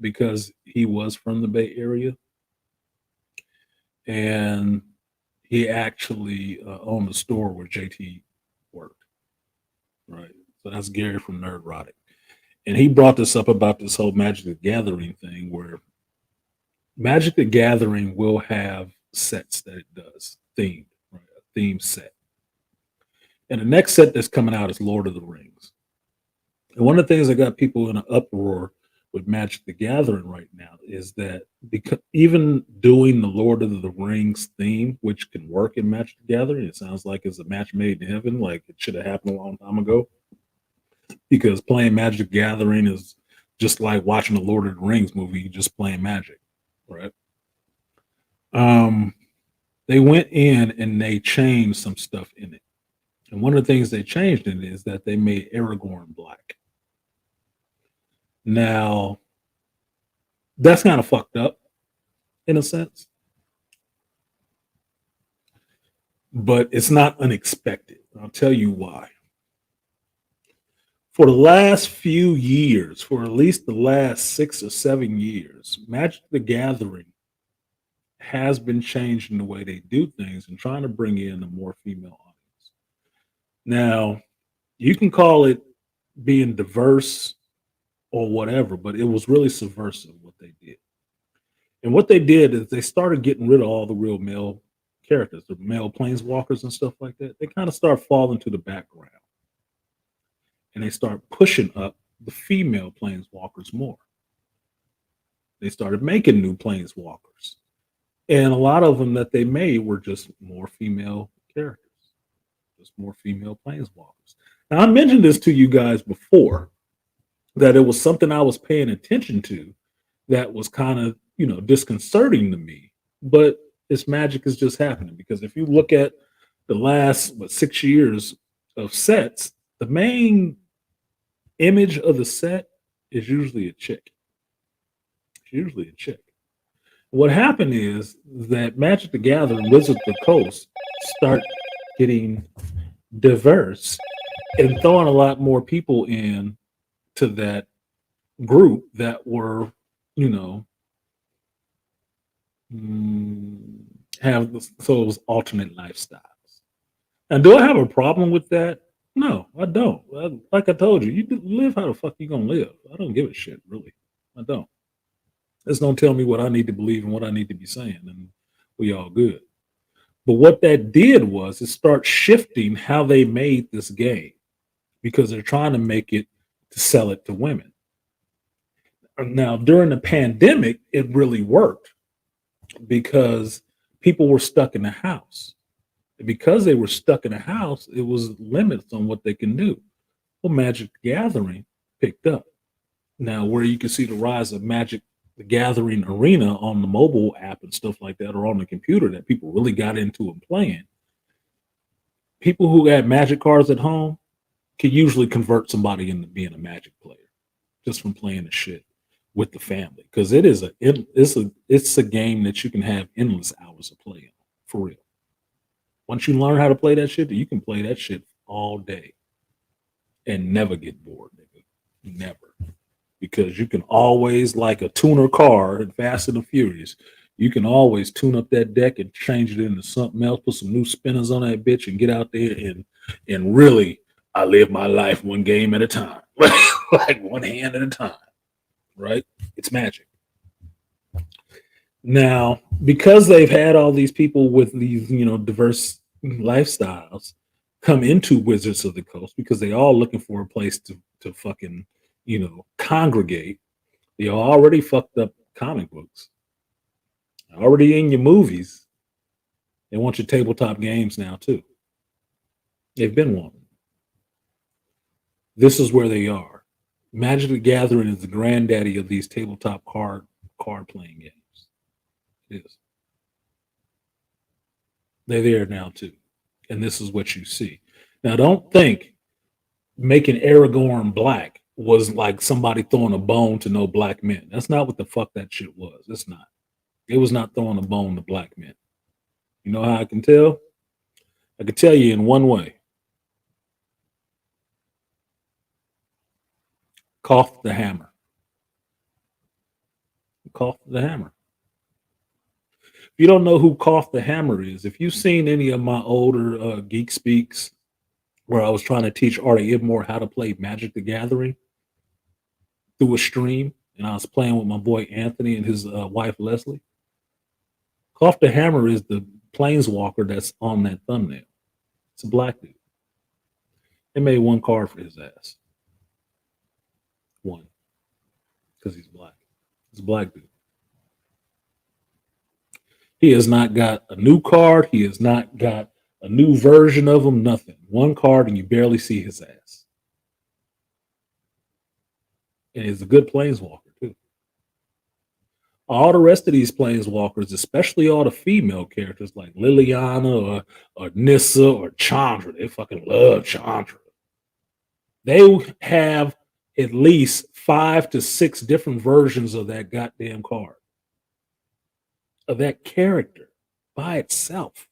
because he was from the Bay Area. And he actually owned a store where JT worked, right? So that's Gary from Nerdrotic. And he brought this up about this whole Magic the Gathering thing where Magic the Gathering will have sets that it does, themed, right? A theme set. And the next set that's coming out is Lord of the Rings. And one of the things that got people in an uproar with Magic the Gathering right now is that because even doing the Lord of the Rings theme, which can work in Magic the Gathering, it sounds like it's a match made in heaven, like it should have happened a long time ago. Because playing Magic the Gathering is just like watching the Lord of the Rings movie, just playing Magic, right? They went in and they changed some stuff in it. And one of the things they changed in it is that they made Aragorn black. Now, that's kind of fucked up in a sense, but it's not unexpected. I'll tell you why. For the last few years, for at least the last 6 or 7 years, Magic the Gathering has been changing the way they do things and trying to bring in a more female audience. Now, you can call it being diverse or whatever, but it was really subversive what they did. And what they did is they started getting rid of all the real male characters, the male planeswalkers and stuff like that. They kind of start falling to the background. And they start pushing up the female planeswalkers more. They started making new planeswalkers. And a lot of them that they made were just more female characters, just more female planeswalkers. Now, I mentioned this to you guys before, that it was something I was paying attention to that was kind of, disconcerting to me. But This magic is just happening because if you look at the last 6 years of sets, the main image of the set is usually a chick. It's usually a chick. What happened is that Magic the Gathering, Wizards of the Coast start getting diverse and throwing a lot more people in to that group that were, you know, have those alternate lifestyles. And do I have a problem with that? No, I don't. Like I told you, you live how the fuck you gonna live. I don't give a shit, really. I don't. Just don't tell me what I need to believe and what I need to be saying, and we all good. But what that did was it start shifting how they made this game because they're trying to make it to sell it to women. Now, during the pandemic, it really worked because people were stuck in the house. Because they were stuck in the house, it was limits on what they can do. Well, Magic the Gathering picked up. Now, where you can see the rise of Magic the Gathering Arena on the mobile app and stuff like that, or on the computer that people really got into and playing, people who had Magic cards at home can usually convert somebody into being a Magic player just from playing the shit with the family, because it's a game that you can have endless hours of play on, for real. Once you learn how to play that shit, you can play that shit all day and never get bored, nigga. Never. Because you can always, like a tuner car in Fast and the Furious, you can always tune up that deck and change it into something else, put some new spinners on that bitch and get out there and really, I live my life one game at a time. Like one hand at a time. Right? It's magic. Now, because they've had all these people with these, diverse lifestyles come into Wizards of the Coast because they all looking for a place to fucking, congregate. They're already fucked up comic books, already in your movies. They want your tabletop games now too. They've been wanting. This is where they are. Magic the Gathering is the granddaddy of these tabletop card playing games. It is. They're there now too. And this is what you see. Now, don't think making Aragorn black was like somebody throwing a bone to no black men. That's not what the fuck that shit was. It's not. It was not throwing a bone to black men. You know how I can tell? I can tell you in one way. Cough the hammer. Cough the hammer. If you don't know who Cough the Hammer is, if you've seen any of my older Geek Speaks where I was trying to teach Artie Ibmore how to play Magic the Gathering through a stream, and I was playing with my boy Anthony and his wife Leslie, Cough the Hammer is the planeswalker that's on that thumbnail. It's a black dude. They made one card for his ass. One. Because he's black. He's a black dude. He has not got a new card. He has not got a new version of him. Nothing. One card and you barely see his ass. And he's a good planeswalker too. All the rest of these planeswalkers, especially all the female characters like Liliana or Nissa or Chandra, they fucking love Chandra. They have at least 5 to 6 different versions of that goddamn card. Of that character by itself.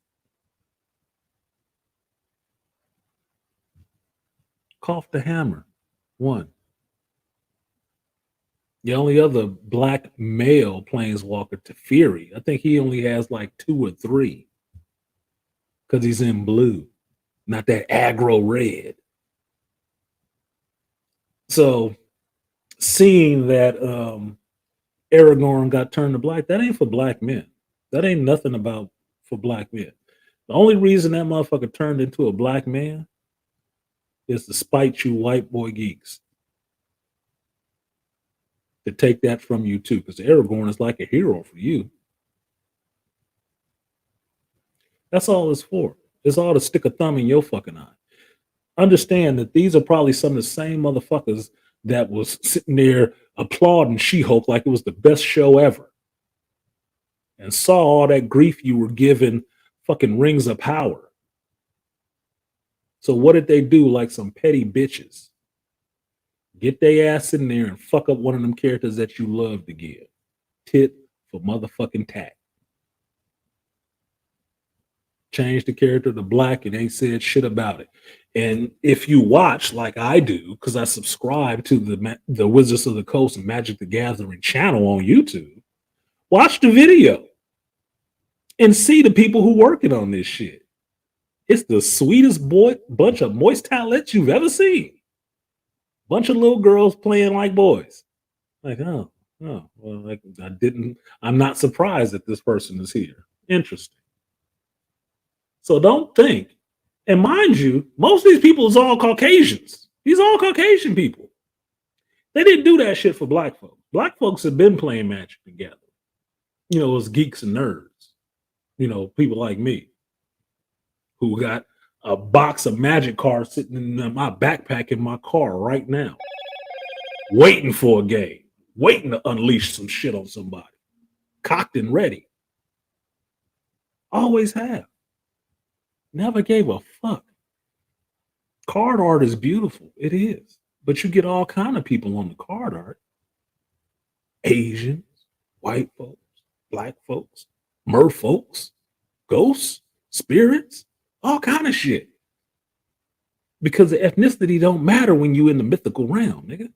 Cough the Hammer. One. The only other black male planeswalker, Teferi, I think he only has like 2 or 3. Because he's in blue. Not that aggro red. So seeing that Aragorn got turned to black, that ain't for black men. That ain't nothing about for black men. The only reason that motherfucker turned into a black man is to spite you white boy geeks. To take that from you too, because Aragorn is like a hero for you. That's all it's for. It's all to stick a thumb in your fucking eye. Understand that these are probably some of the same motherfuckers that was sitting there applauding She-Hulk like it was the best show ever. and saw all that grief you were given fucking rings of power. So what did they do like some petty bitches? Get their ass in there and fuck up one of them characters that you love to give. Tit for motherfucking tat. Change the character to black and ain't said shit about it. And if you watch like I do, because I subscribe to the Wizards of the Coast and Magic the Gathering channel on YouTube, watch the video and see the people who working on this shit. It's the sweetest bunch of moist talents you've ever seen. Bunch of little girls playing like boys. Like, oh, well, like I'm not surprised that this person is here. Interesting. So don't think, and mind you, most of these people is all Caucasians. These are all Caucasian people. They didn't do that shit for black folks. Black folks have been playing Magic together. You know, as geeks and nerds. You know, people like me who got a box of Magic cards sitting in my backpack in my car right now, waiting for a game, waiting to unleash some shit on somebody, cocked and ready. Always have. Never gave a fuck. Card art is beautiful. It is. But you get all kind of people on the card art. Asians, white folks, black folks, mer folks, ghosts, spirits, all kind of shit. Because the ethnicity don't matter when you in the mythical realm, nigga.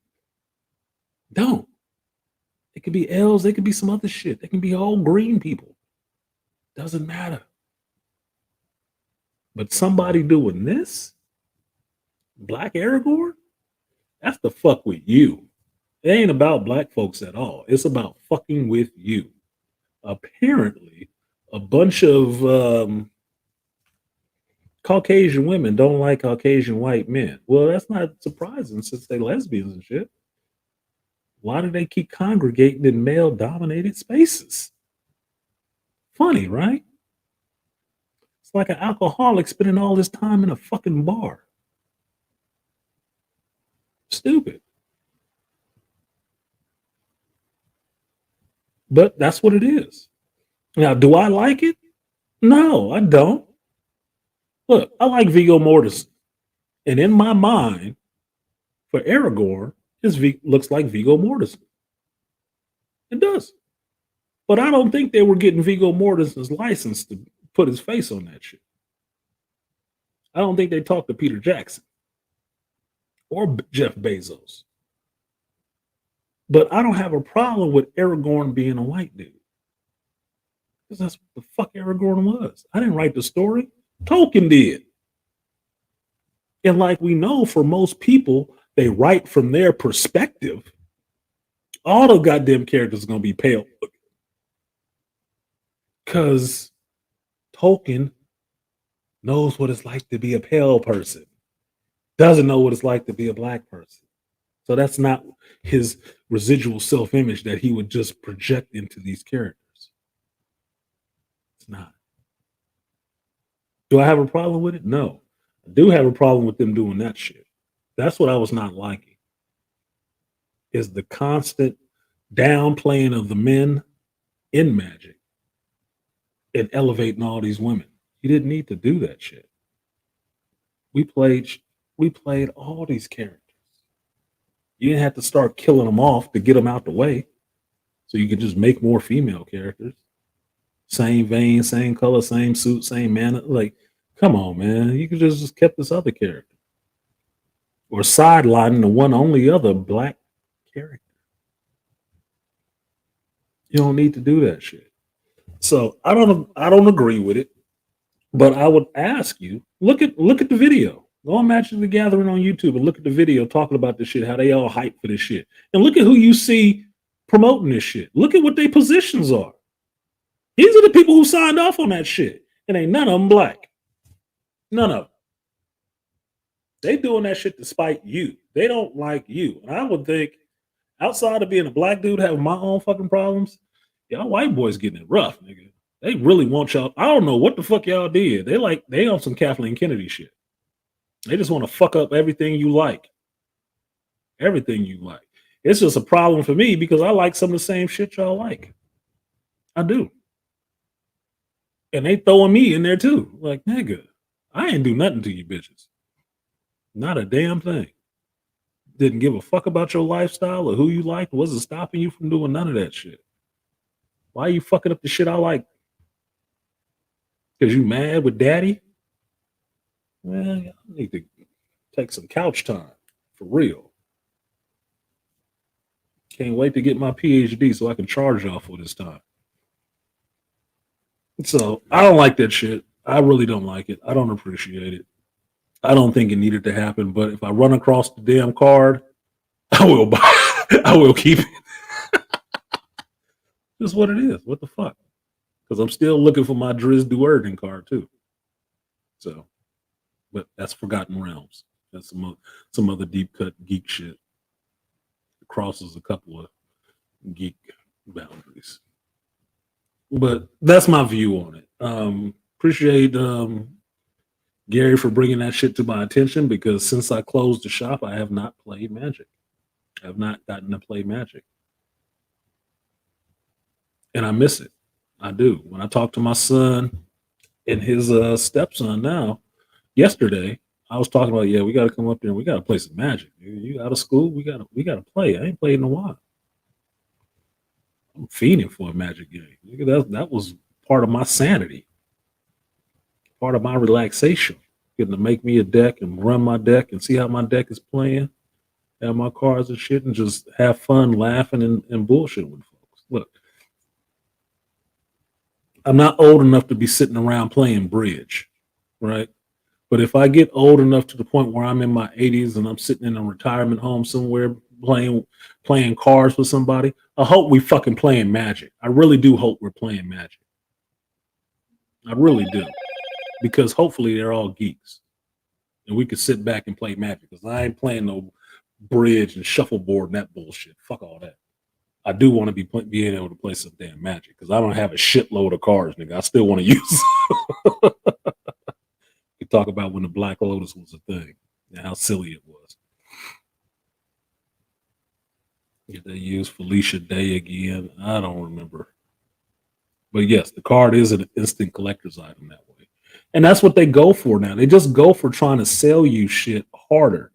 Don't. It could be elves, they could be some other shit. They can be all green people. Doesn't matter. But somebody doing this, Black Aragorn, that's the fuck with you. It ain't about black folks at all. It's about fucking with you. Apparently, a bunch of Caucasian women don't like Caucasian white men. Well, that's not surprising since they lesbians and shit. Why do they keep congregating in male-dominated spaces? Funny, right? It's like an alcoholic spending all this time in a fucking bar. Stupid. But that's what it is. Now, do I like it? No, I don't. Look, I like Viggo Mortensen. And in my mind, for Aragorn, looks like Viggo Mortensen. It does. But I don't think they were getting Viggo Mortensen's license to put his face on that shit. I don't think they talked to Peter Jackson or Jeff Bezos. But I don't have a problem with Aragorn being a white dude. Because that's what the fuck Aragorn was. I didn't write the story. Tolkien did. And like we know, for most people, they write from their perspective. All the goddamn characters are going to be pale. Because Tolkien knows what it's like to be a pale person. Doesn't know what it's like to be a black person. So that's not his residual self-image that he would just project into these characters. It's not. Do I have a problem with it? No. I do have a problem with them doing that shit. That's what I was not liking. Is the constant downplaying of the men in Magic and elevating all these women. You didn't need to do that shit. We played all these characters. You didn't have to start killing them off to get them out the way. So you could just make more female characters. Same vein, same color, same suit, same man. Like, come on, man. You could just kept this other character. Or sidelining the one only other black character. You don't need to do that shit. So I don't agree with it. But I would ask you, look at the video. Go on Magic the Gathering on YouTube and look at the video talking about this shit, how they all hype for this shit. And look at who you see promoting this shit. Look at what their positions are. These are the people who signed off on that shit. And ain't none of them black. None of them. They doing that shit to spite you. They don't like you. And I would think, outside of being a black dude having my own fucking problems, y'all white boys getting it rough, nigga. They really want y'all. I don't know what the fuck y'all did. They on some Kathleen Kennedy shit. They just want to fuck up everything you like. Everything you like. It's just a problem for me because I like some of the same shit y'all like. I do. And they throwing me in there too. Like, nigga, I ain't do nothing to you bitches. Not a damn thing. Didn't give a fuck about your lifestyle or who you liked. Wasn't stopping you from doing none of that shit. Why are you fucking up the shit I like? Because you mad with daddy? Well, I need to take some couch time. For real. Can't wait to get my PhD so I can charge y'all for this time. So I don't like that shit. I really don't like it. I don't appreciate it. I don't think it needed to happen. But if I run across the damn card, I will buy. I will keep it. Just what it is. What the fuck? Because I'm still looking for my Driz Duerden card too. So, but that's Forgotten Realms. That's some other deep cut geek shit. It crosses a couple of geek boundaries. But that's my view on it. Appreciate Gary for bringing that shit to my attention, because since I closed the shop, I have not played Magic. I have not gotten to play Magic. And I miss it. I do. When I talk to my son and his stepson now, yesterday, I was talking about, yeah, we got to come up there and we got to play some Magic. You out of school? We got to play. I ain't played in a while. I'm fiending for a Magic game. That was part of my sanity, part of my relaxation, getting to make me a deck and run my deck and see how my deck is playing, have my cards and shit, and just have fun laughing and bullshit with folks. Look, I'm not old enough to be sitting around playing bridge, right? But if I get old enough to the point where I'm in my 80s and I'm sitting in a retirement home somewhere playing cards with somebody, I hope we fucking playing Magic. I really do hope we're playing Magic. I really do. Because hopefully they're all geeks. And we could sit back and play Magic. Because I ain't playing no bridge and shuffleboard and that bullshit. Fuck all that. I do want to be being able to play some damn Magic. Because I don't have a shitload of cards, nigga. I still want to use We talk about when the Black Lotus was a thing and how silly it was. Did they use Felicia Day again? I don't remember. But yes, the card is an instant collector's item that way. And that's what they go for now. They just go for trying to sell you shit harder.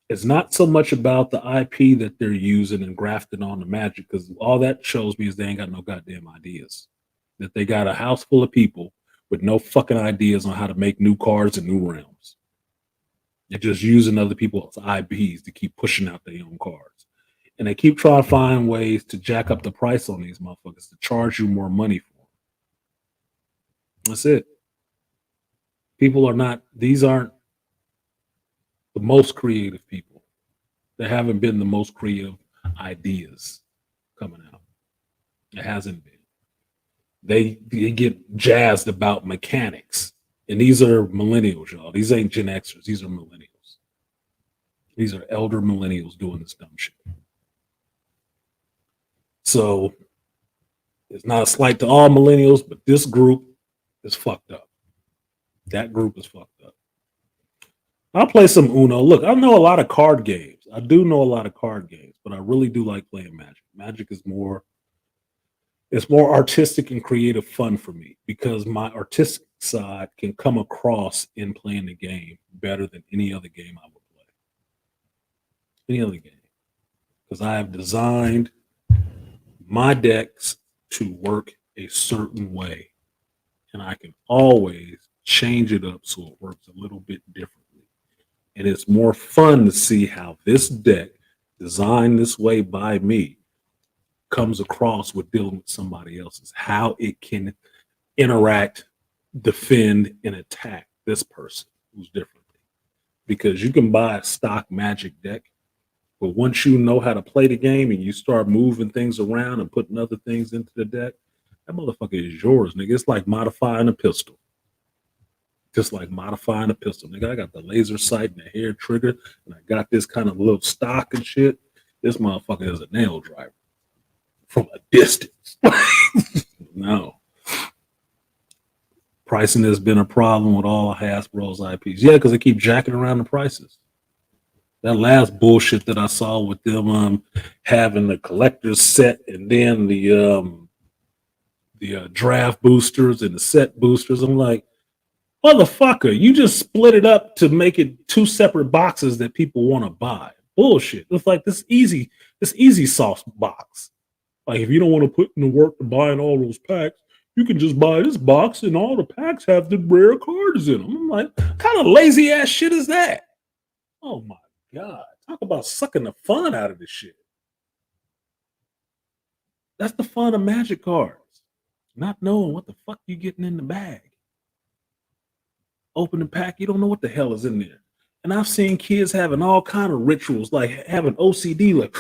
It's not so much about the IP that they're using and grafting on the Magic, because all that shows me is they ain't got no goddamn ideas. That they got a house full of people with no fucking ideas on how to make new cards and new realms. They're just using other people's IPs to keep pushing out their own cards. And they keep trying to find ways to jack up the price on these motherfuckers to charge you more money for them. That's it. These aren't the most creative people. There haven't been the most creative ideas coming out. It hasn't been. They get jazzed about mechanics. And these are millennials, y'all. These ain't Gen Xers. These are millennials. These are elder millennials doing this dumb shit. So it's not a slight to all millennials, but this group is fucked up. That group is fucked up. I'll play some Uno. Look, I know a lot of card games. I do know a lot of card games, but I really do like playing Magic. Magic is more artistic and creative fun for me, because my artistic side can come across in playing the game better than any other game I would play. Any other game. Because I have designed my decks to work a certain way, and I can always change it up so it works a little bit differently. And it's more fun to see how this deck, designed this way by me, comes across with dealing with somebody else's, how it can interact, defend, and attack this person who's differently. Because you can buy a stock Magic deck, but once you know how to play the game and you start moving things around and putting other things into the deck, that motherfucker is yours, nigga. It's like modifying a pistol. Just like modifying a pistol, nigga. I got the laser sight and the hair trigger, and I got this kind of little stock and shit. This motherfucker is a nail driver from a distance. No. Pricing has been a problem with all Hasbro's IPs. Yeah, because they keep jacking around the prices. That last bullshit that I saw with them having the collector's set and then the draft boosters and the set boosters. I'm like, motherfucker, you just split it up to make it two separate boxes that people want to buy. Bullshit. It's like this easy sauce box. Like if you don't want to put in the work to buying all those packs, you can just buy this box and all the packs have the rare cards in them. I'm like, what kind of lazy ass shit is that? Oh my God. Talk about sucking the fun out of this shit. That's the fun of Magic cards. Not knowing what the fuck you getting in the bag. Open the pack, you don't know what the hell is in there. And I've seen kids having all kind of rituals, like having OCD, like,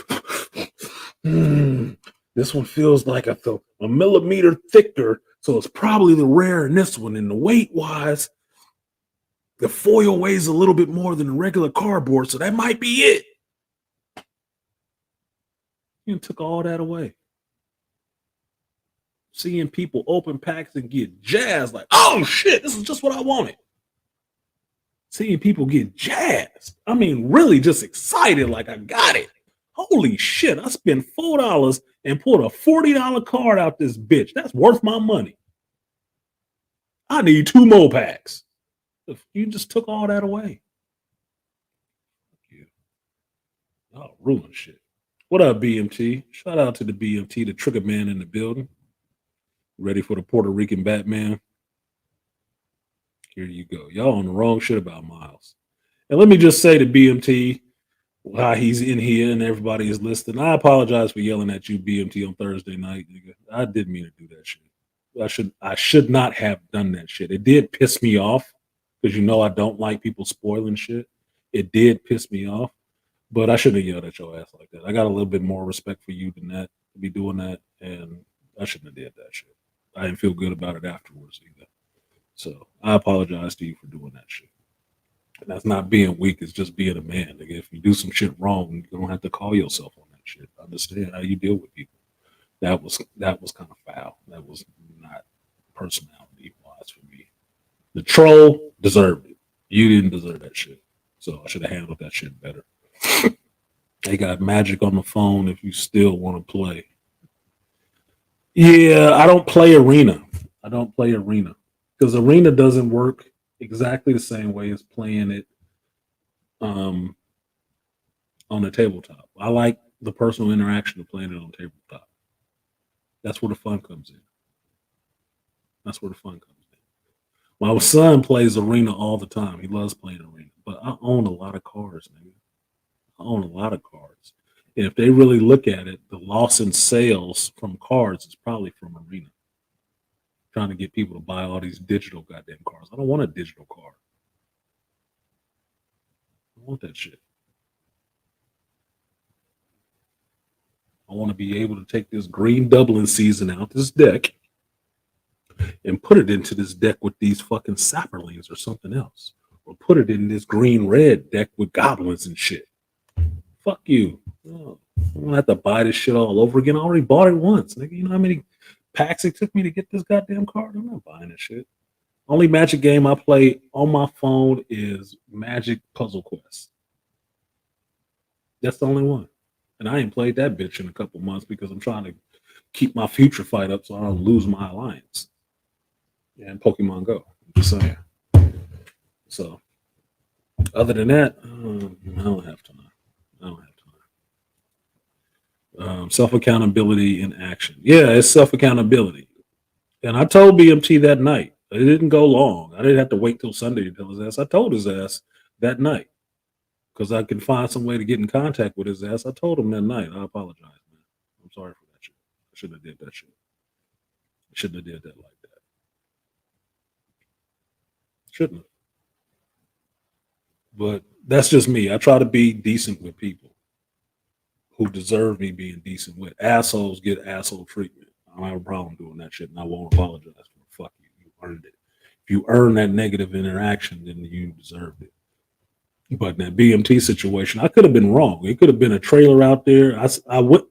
this one feels like a millimeter thicker, so it's probably the rare in this one. And the weight-wise, the foil weighs a little bit more than the regular cardboard, so that might be it. You took all that away. Seeing people open packs and get jazzed, like, oh shit, this is just what I wanted. Seeing people get jazzed. I mean, really just excited, like I got it. Holy shit, I spent $4 and pulled a $40 card out this bitch. That's worth my money. I need 2 more packs. You just took all that away. Fuck you. Y'all ruin shit. What up, BMT? Shout out to the BMT, the trigger man in the building. Ready for the Puerto Rican Batman? Here you go. Y'all on the wrong shit about Miles. And let me just say to BMT, why he's in here and everybody is listening. I apologize for yelling at you, BMT, on Thursday night. Nigga. I didn't mean to do that shit. I should not have done that shit. It did piss me off because you know I don't like people spoiling shit. It did piss me off, but I shouldn't have yelled at your ass like that. I got a little bit more respect for you than that to be doing that, and I shouldn't have did that shit. I didn't feel good about it afterwards either. So I apologize to you for doing that shit. And that's not being weak, it's just being a man. Like if you do some shit wrong, you don't have to call yourself on that shit. Understand how you deal with people. That was kind of foul. That was not personality wise for me. The troll deserved it. You didn't deserve that shit. So I should have handled that shit better. They got Magic on the phone if you still want to play. Yeah, I don't play Arena. Because Arena doesn't work exactly the same way as playing it on the tabletop. I like the personal interaction of playing it on tabletop. That's where the fun comes in. My son plays Arena all the time. He loves playing Arena. But I own a lot of cards, nigga. And if they really look at it, the loss in sales from cards is probably from Arena. Trying to get people to buy all these digital goddamn cards. I don't want a digital card. I want that shit. I want to be able to take this green Dublin season out this deck and put it into this deck with these fucking sapperlings or something else. Or put it in this green red deck with goblins and shit. Fuck you. Oh, I don't have to buy this shit all over again. I already bought it once, nigga. You know how many packs it took me to get this goddamn card? I'm not buying this shit. Only Magic game I play on my phone is Magic Puzzle Quest. That's the only one. And I ain't played that bitch in a couple months because I'm trying to keep my future fight up so I don't lose my alliance. And Pokemon Go. Just saying. So, other than that, I don't have time. Self-accountability in action. Yeah, it's self-accountability. And I told BMT that night. It didn't go long. I didn't have to wait till Sunday to tell his ass. I told his ass that night because I can find some way to get in contact with his ass. I told him that night. I apologize, man. I'm sorry for that shit. I shouldn't have did that shit. I shouldn't have did that like that. Shouldn't have. But that's just me. I try to be decent with people who deserve me being decent with. Assholes get asshole treatment. I don't have a problem doing that shit, and I won't apologize for it. Fuck you. You earned it. If you earn that negative interaction, then you deserved it. But in that BMT situation, I could have been wrong. It could have been a trailer out there. I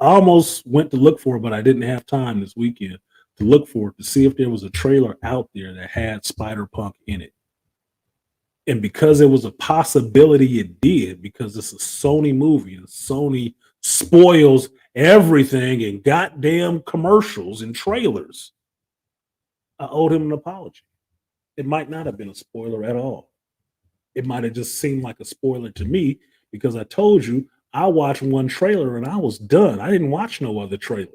almost went to look for it, but I didn't have time this weekend to look for it to see if there was a trailer out there that had Spider-Punk in it. And because it was a possibility, it did, because it's a Sony movie and Sony spoils everything in goddamn commercials and trailers. I owed him an apology. It might not have been a spoiler at all. It might have just seemed like a spoiler to me because I told you I watched one trailer and I was done. I didn't watch no other trailers.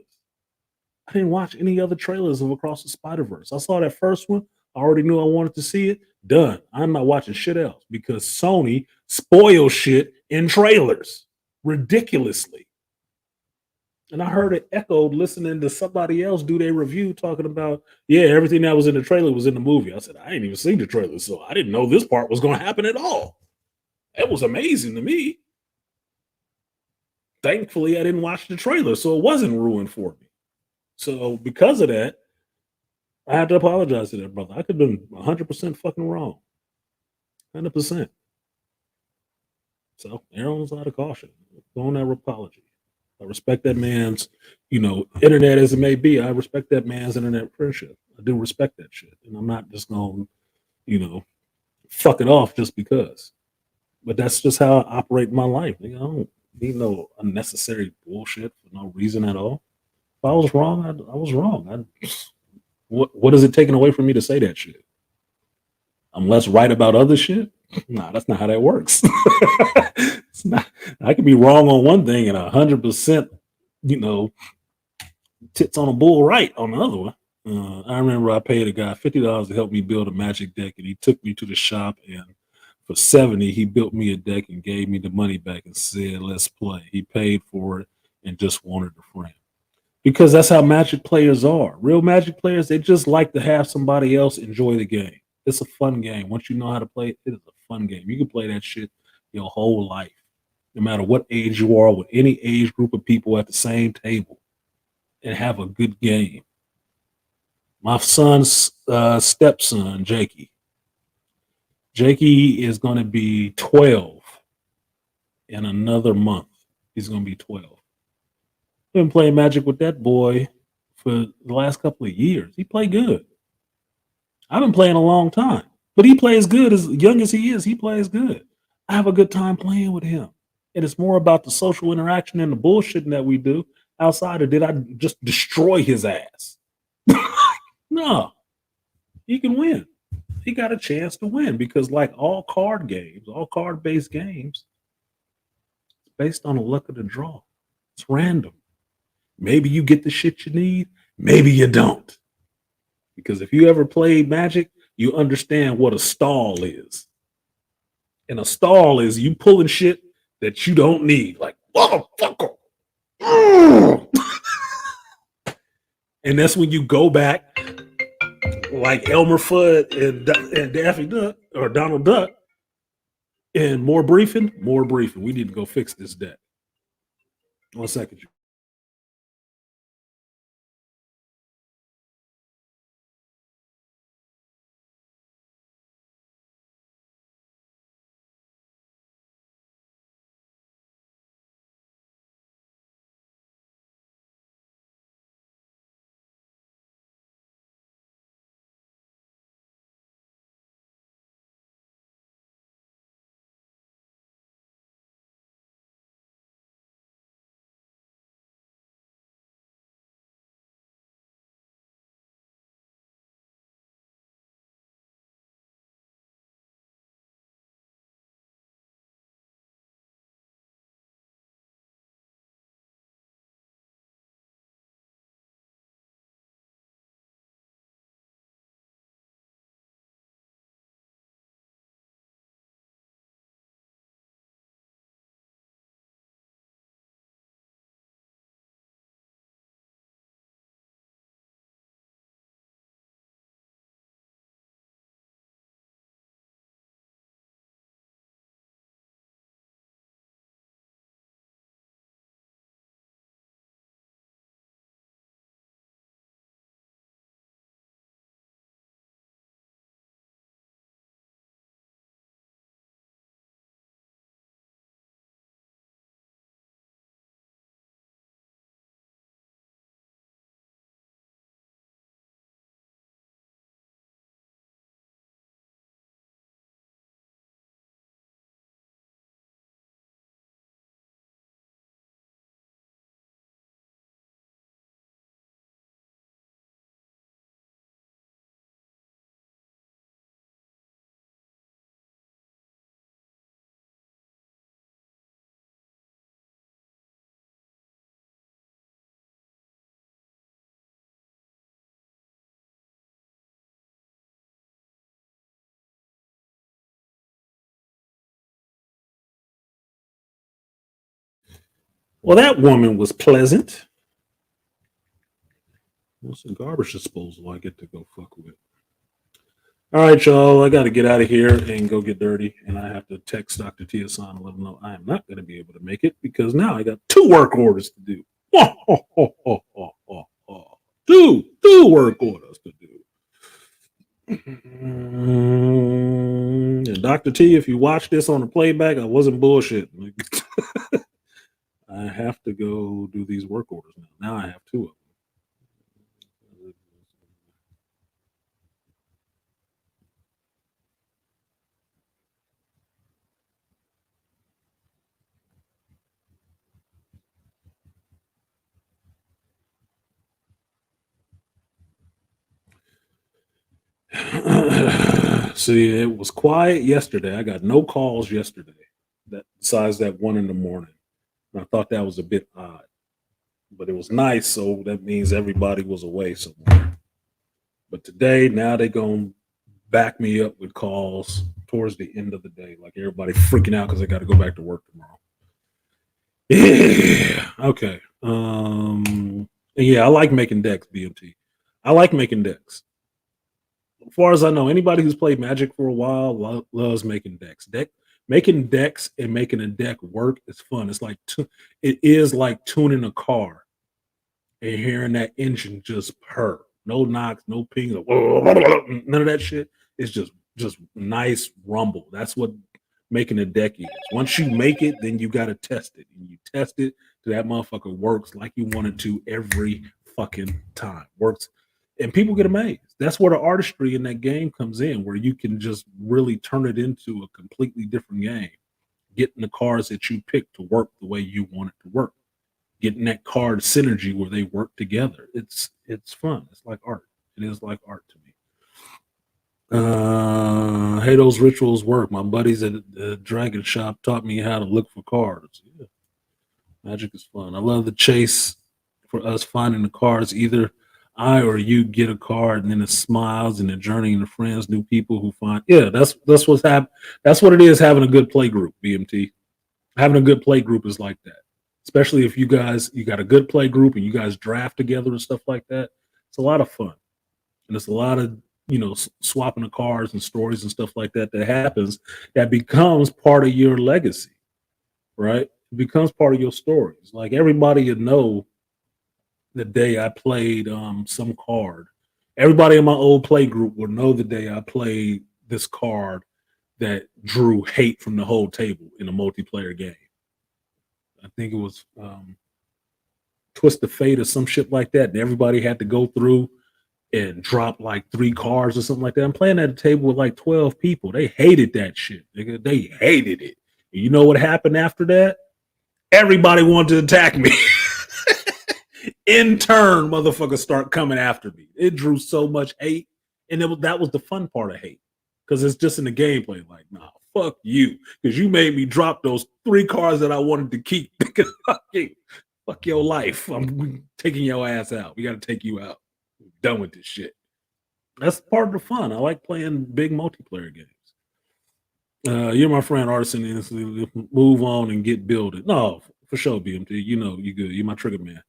I didn't watch any other trailers of Across the Spider Verse. I saw that first one. I already knew I wanted to see it. Done. I'm not watching shit else because Sony spoils shit in trailers ridiculously. And I heard it echoed listening to somebody else do their review talking about, yeah, everything that was in the trailer was in the movie. I said, I ain't even seen the trailer, so I didn't know this part was going to happen at all. It was amazing to me. Thankfully, I didn't watch the trailer, so it wasn't ruined for me. So because of that, I had to apologize to that brother. I could have been 100% fucking wrong. 100%. So err on the side of caution. Go on that apology. I respect that man's, internet as it may be. I respect that man's internet friendship. I do respect that shit. And I'm not just going, fuck it off just because. But that's just how I operate in my life. I don't need no unnecessary bullshit for no reason at all. If I was wrong, I was wrong. What is it taking away from me to say that shit? I'm less right about other shit? Nah, that's not how that works. It's not. I could be wrong on one thing and 100%, tits on a bull right on the other one. I remember I paid a guy $50 to help me build a magic deck, and he took me to the shop, and for 70, he built me a deck and gave me the money back and said, "Let's play." He paid for it and just wanted the frame. Because that's how magic players are. Real magic players, they just like to have somebody else enjoy the game. It's a fun game. Once you know how to play it, it is a fun game. You can play that shit your whole life, no matter what age you are, with any age group of people at the same table, and have a good game. My son's stepson, Jakey is going to be 12 in another month. He's going to be 12. Been playing Magic with that boy for the last couple of years. He played good. I've been playing a long time, but he plays good. As young as he is, he plays good. I have a good time playing with him. And it's more about the social interaction and the bullshitting that we do outside of did I just destroy his ass? No, he can win. He got a chance to win because, like all card games, all card based games, it's based on the luck of the draw. It's random. Maybe you get the shit you need, maybe you don't. Because if you ever played Magic, you understand what a stall is. And a stall is you pulling shit that you don't need, like motherfucker. And that's when you go back, like Elmer Fudd and Daffy Duck or Donald Duck, and more briefing. We need to go fix this deck. 1 second. Well, that woman was pleasant. What's the garbage disposal I get to go fuck with? All right, y'all. I got to get out of here and go get dirty. And I have to text Dr. Tiasan and let him know I am not going to be able to make it because now I got 2 work orders to do. Two work orders to do. And Dr. T, if you watch this on the playback, I wasn't bullshitting. I have to go do these work orders now. Now I have 2 of them. See, it was quiet yesterday. I got no calls yesterday. That besides that one in the morning. And I thought that was a bit odd. But it was nice, so that means everybody was away somewhere. But today, now they're gonna back me up with calls towards the end of the day. Like everybody freaking out because they gotta go back to work tomorrow. Yeah. Okay. Yeah, I like making decks, BMT. I like making decks. As far as I know, anybody who's played Magic for a while loves making decks. Making decks and making a deck work is fun. It is like tuning a car and hearing that engine just purr. No knocks, no pings, none of that shit. It's just nice rumble. That's what making a deck is. Once you make it, then you got to test it. And you test it till that motherfucker works like you want it to every fucking time. Works. And people get amazed. That's where the artistry in that game comes in, where you can just really turn it into a completely different game. Getting the cards that you pick to work the way you want it to work. Getting that card synergy where they work together. It's fun. It's like art. It is like art to me. Hey, those rituals work. My buddies at the Dragon Shop taught me how to look for cards. Yeah. Magic is fun. I love the chase for us finding the cards. Either I or you get a card and then it smiles and the journey into friends, new people who find. Yeah, that's what's happening. That's what it is having a good play group, BMT. Having a good play group is like that. Especially if you got a good play group and you guys draft together and stuff like that. It's a lot of fun. And it's a lot of swapping the cards and stories and stuff like that happens that becomes part of your legacy, right? It becomes part of your stories. Like everybody would know the day I played some card. Everybody in my old play group would know the day I played this card that drew hate from the whole table in a multiplayer game. I think it was Twist of Fate or some shit like that. And everybody had to go through and drop like 3 cards or something like that. I'm playing at a table with like 12 people. They hated that shit. They hated it. And you know what happened after that? Everybody wanted to attack me. In turn, motherfuckers start coming after me. It drew so much hate. And that was the fun part of hate. Because it's just in the gameplay. Like, nah, fuck you. Because you made me drop those 3 cards that I wanted to keep. Fuck your life. I'm taking your ass out. We got to take you out. Done with this shit. That's part of the fun. I like playing big multiplayer games. You're my friend, Artisan. Move on and get building. No, for sure, BMT. You know you good. You're my trigger man.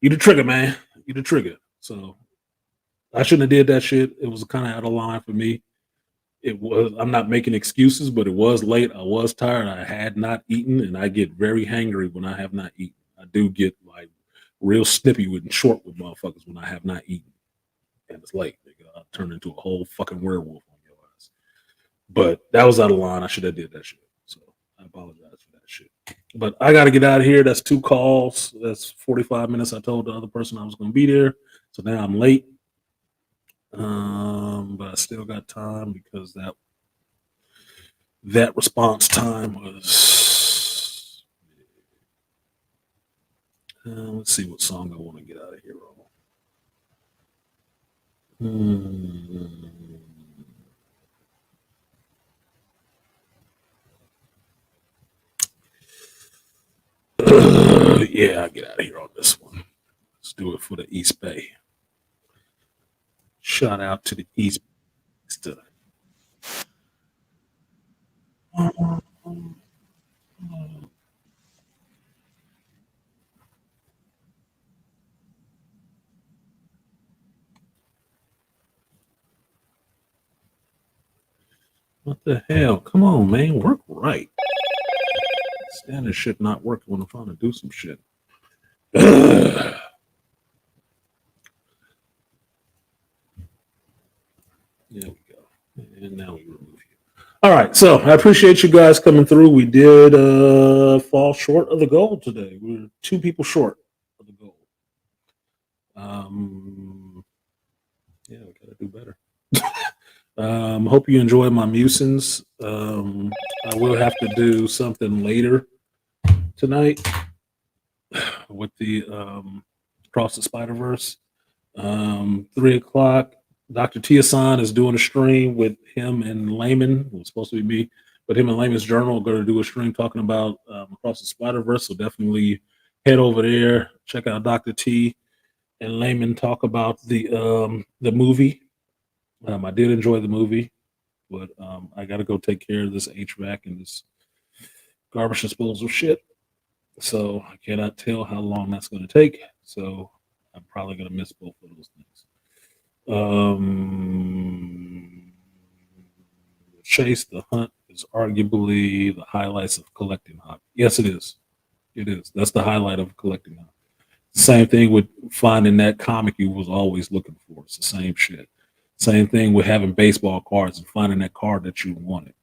You the trigger man. You the trigger. So I shouldn't have did that shit. It was kind of out of line for me. It was. I'm not making excuses, but it was late. I was tired. I had not eaten, and I get very hangry when I have not eaten. I do get like real snippy with and short with motherfuckers when I have not eaten. And it's late. I'll turn into a whole fucking werewolf on your ass. But that was out of line. I should have did that shit. So I apologize for that shit. But I got to get out of here. That's 2 calls. That's 45 minutes. I told the other person I was going to be there. So now I'm late. But I still got time because that response time was. Let's see what song I want to get out of here on. Yeah, I'll get out of here on this one. Let's do it for the East Bay. Shout out to the East Bay. What the hell? Come on, man. Work right. Standard shit not working when I'm trying to do some shit. There we go. And now we remove you. All right. So I appreciate you guys coming through. We did fall short of the goal today. We were 2 people short of the goal. Yeah, we gotta do better. Hope you enjoy my musings. I will have to do something later tonight with the Across the Spiderverse. 3:00. Dr. Tiasan is doing a stream with him and Layman. It was supposed to be me, but him and Layman's Journal are going to do a stream talking about Across the Spiderverse. So definitely head over there, check out Dr. T and Layman talk about the movie. I did enjoy the movie, but I got to go take care of this HVAC and this garbage disposal shit. So I cannot tell how long that's going to take. So I'm probably going to miss both of those things. Chase the hunt is arguably the highlights of collecting hobby. Yes, it is. It is. That's the highlight of collecting hobby. Same thing with finding that comic you was always looking for. It's the same shit. Same thing with having baseball cards and finding that card that you wanted.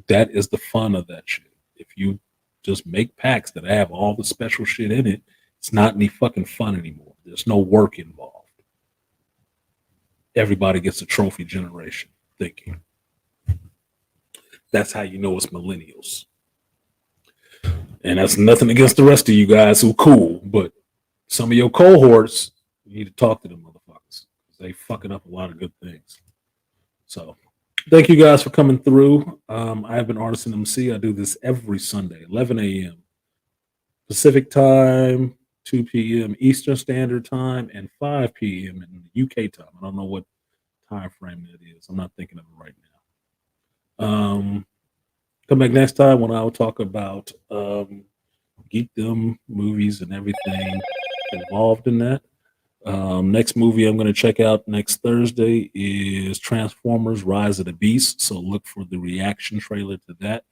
That is the fun of that shit. If you just make packs that have all the special shit in it, it's not any fucking fun anymore. There's no work involved. Everybody gets a trophy generation thinking. That's how you know it's millennials. And that's nothing against the rest of you guys who cool, but some of your cohorts, you need to talk to them motherfuckers. They fucking up a lot of good things. So thank you guys for coming through. I have been artisanmc. I do this every Sunday, 11 a.m. Pacific time, 2 p.m. Eastern Standard Time, and 5 p.m. in UK time. I don't know what time frame that is. I'm not thinking of it right now. Come back next time when I'll talk about geekdom, movies, and everything involved in that. Next movie I'm going to check out next Thursday is Transformers Rise of the Beast. So look for the reaction trailer to that.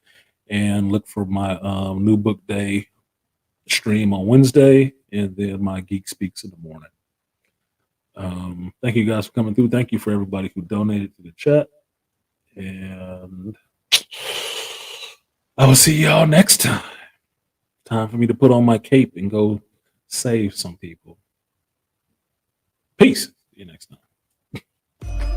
And look for my new book day stream on Wednesday, and then my Geek Speaks in the morning. Thank you guys for coming through. Thank you for everybody who donated to the chat. And I will see y'all next time. Time for me to put on my cape and go save some people. Peace. See you next time.